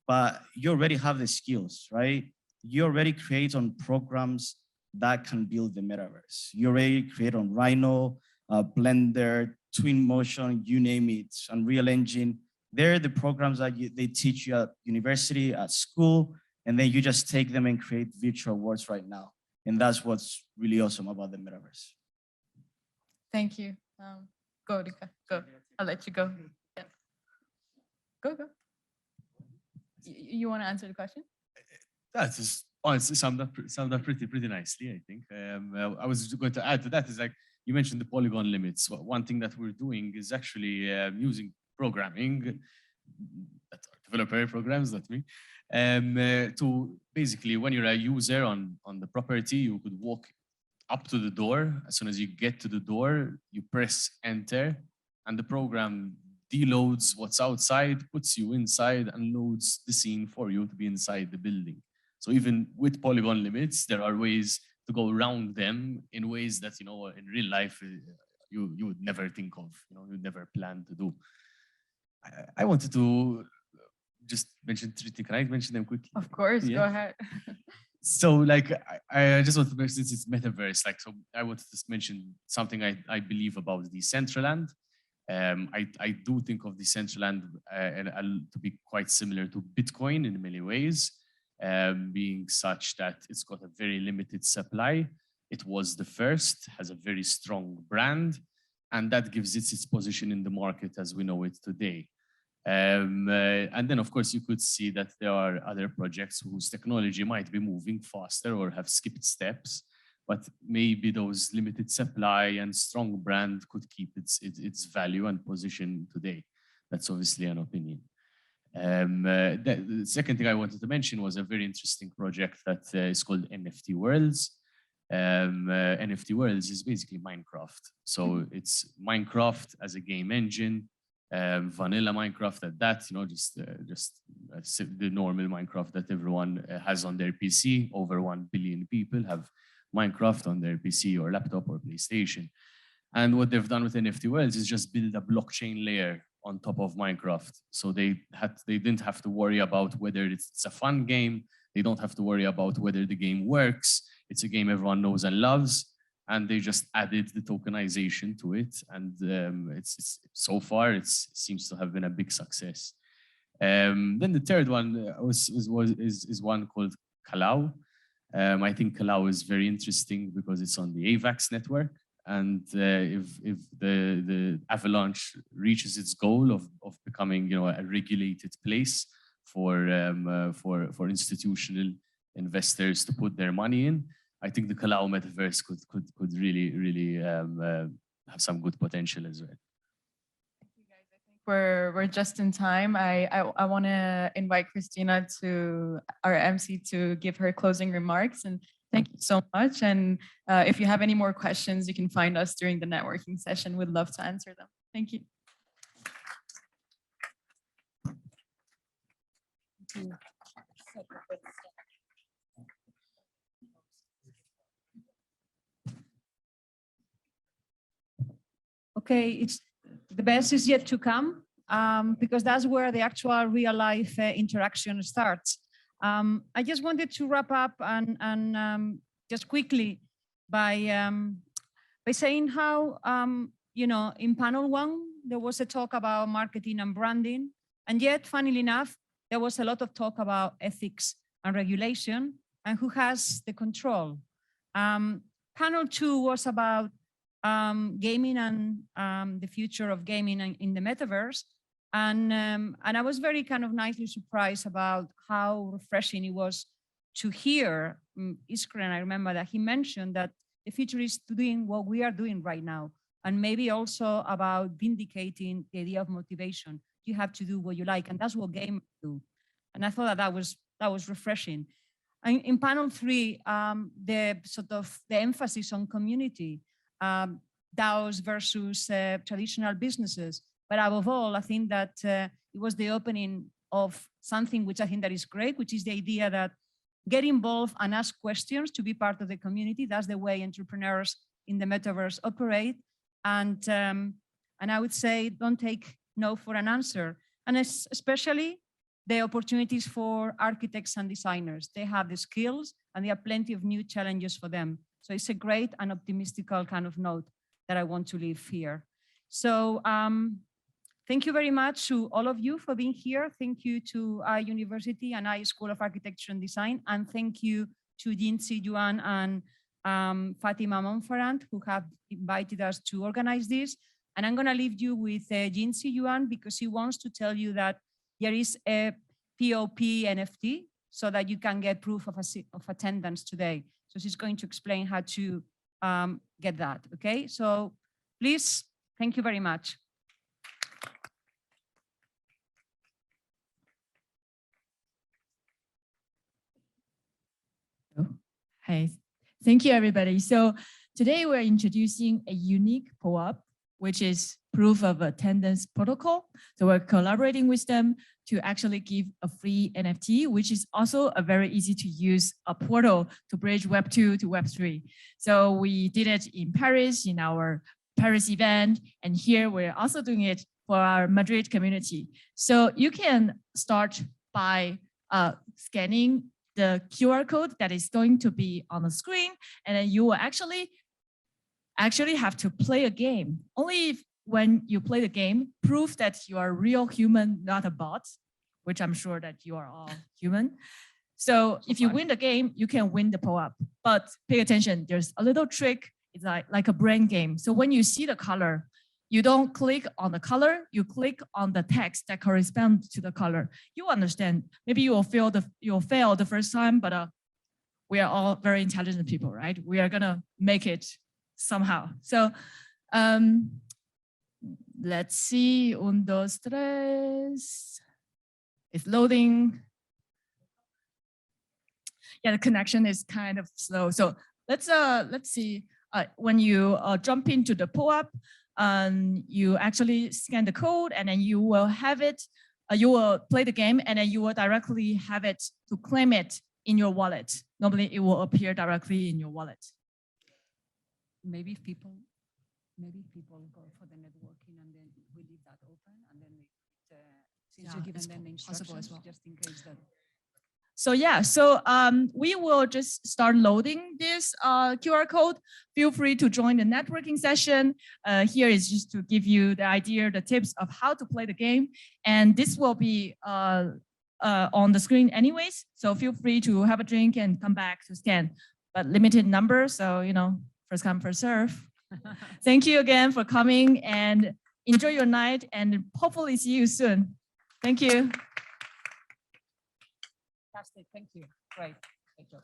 but you already have the skills, right? You already create on programs that can build the metaverse. You already create on Rhino, Blender, Twinmotion, you name it, Unreal Engine. They're the programs that they teach you at university, at school, and then you just take them and create virtual worlds right now. And that's what's really awesome about the metaverse. Thank you. Go, Rika, go. I'll let you go. Yeah. Go. You want to answer the question? That is honestly summed up pretty nicely, I think. I was going to add to that is like, you mentioned the polygon limits. One thing that we're doing is actually using programming, that are developer programs, not me, to basically, when you're a user on the property, you could walk up to the door. As soon as you get to the door, you press enter, and the program deloads what's outside, puts you inside, and loads the scene for you to be inside the building. So even with polygon limits, there are ways to go around them in ways that, you know, in real life, you would never think of, you know, you'd never plan to do. I wanted to just mention 3 things. Can I mention them quickly? Of course, Yeah. go ahead. So like, I just want to mention, since it's metaverse, like, so I wanted to mention something I believe about Decentraland. I do think of Decentraland to be quite similar to Bitcoin in many ways, being such that it's got a very limited supply. It was the first, has a very strong brand, and that gives it its position in the market as we know it today. And then, of course, you could see that there are other projects whose technology might be moving faster or have skipped steps, but maybe those limited supply and strong brand could keep its value and position today. That's obviously an opinion. The second thing I wanted to mention was a very interesting project that is called NFT Worlds. NFT Worlds is basically Minecraft. So it's Minecraft as a game engine, vanilla Minecraft at that, you know, just the normal Minecraft that everyone has on their PC. Over 1 billion people have Minecraft on their PC or laptop or PlayStation. And what they've done with NFT Worlds is just build a blockchain layer on top of Minecraft. So they didn't have to worry about whether it's a fun game. They don't have to worry about whether the game works. It's a game everyone knows and loves. And they just added the tokenization to it. And so far, it seems to have been a big success. Then the third one is one called Kalau. I think Kalau is very interesting because it's on the AVAX network. And if the Avalanche reaches its goal of becoming, you know, a regulated place for institutional investors to put their money in, I think the Kalau metaverse could really have some good potential as well. We're just in time. I want to invite Cristina, to our MC, to give her closing remarks. And thank you so much. And if you have any more questions, you can find us during the networking session. We'd love to answer them. Thank you. Okay, the best is yet to come, because that's where the actual real life interaction starts. I just wanted to wrap up and just quickly by saying how, you know, in panel 1, there was a talk about marketing and branding, and yet, funnily enough, there was a lot of talk about ethics and regulation and who has the control. Panel 2 was about gaming and the future of gaming in the metaverse. And I was very kind of nicely surprised about how refreshing it was to hear Iskren. I remember that he mentioned that the future is doing what we are doing right now, and maybe also about vindicating the idea of motivation. You have to do what you like, and that's what gamers do. And I thought that was refreshing. And in panel 3, the emphasis on community, DAOs versus traditional businesses. But above all, I think that it was the opening of something which I think that is great, which is the idea that get involved and ask questions to be part of the community. That's the way entrepreneurs in the metaverse operate. And I would say, don't take no for an answer. And especially the opportunities for architects and designers. They have the skills and there are plenty of new challenges for them. So it's a great and optimistical kind of note that I want to leave here. So thank you very much to all of you for being here. Thank you to our university and our School of Architecture and Design. And thank you to Yingzi Yuan and Fatima Monferrand, who have invited us to organize this. And I'm going to leave you with Yingzi Yuan because he wants to tell you that there is a POP NFT so that you can get proof of attendance today. So she's going to explain how to get that. Okay, so please, thank you very much. Hey, thank you, everybody. So today we're introducing a unique POAP, which is proof of attendance protocol. So we're collaborating with them to actually give a free NFT, which is also a very easy to use a portal to bridge Web 2 to Web 3. So we did it in Paris, in our Paris event, and here we're also doing it for our Madrid community. So you can start by scanning the QR code that is going to be on the screen, and then you will actually have to play a game. Only if, when you play the game, prove that you are a real human, not a bot, which I'm sure that you are all human. So if you win the game, you can win the POAP. But pay attention, there's a little trick. It's like a brain game. So when you see the color, you don't click on the color, you click on the text that corresponds to the color. You understand. Maybe you will fail the first time, but we are all very intelligent people, right? We are gonna make it somehow. So let's see, 1, 2, 3. It's loading. Yeah, the connection is kind of slow. So let's see. When you jump into the POAP, you actually scan the code, and then you will have it. You will play the game, and then you will directly have it to claim it in your wallet. Normally, it will appear directly in your wallet. Maybe people go for the networking and then we leave that open, and then since you're giving them the instructions, just in case that. So yeah, so we will just start loading this QR code. Feel free to join the networking session. Here is just to give you the idea, the tips of how to play the game. And this will be on the screen anyways. So feel free to have a drink and come back to scan, but limited number. So, you know, first come, first serve. Thank you again for coming and enjoy your night and hopefully see you soon. Thank you. Fantastic, thank you. Great job.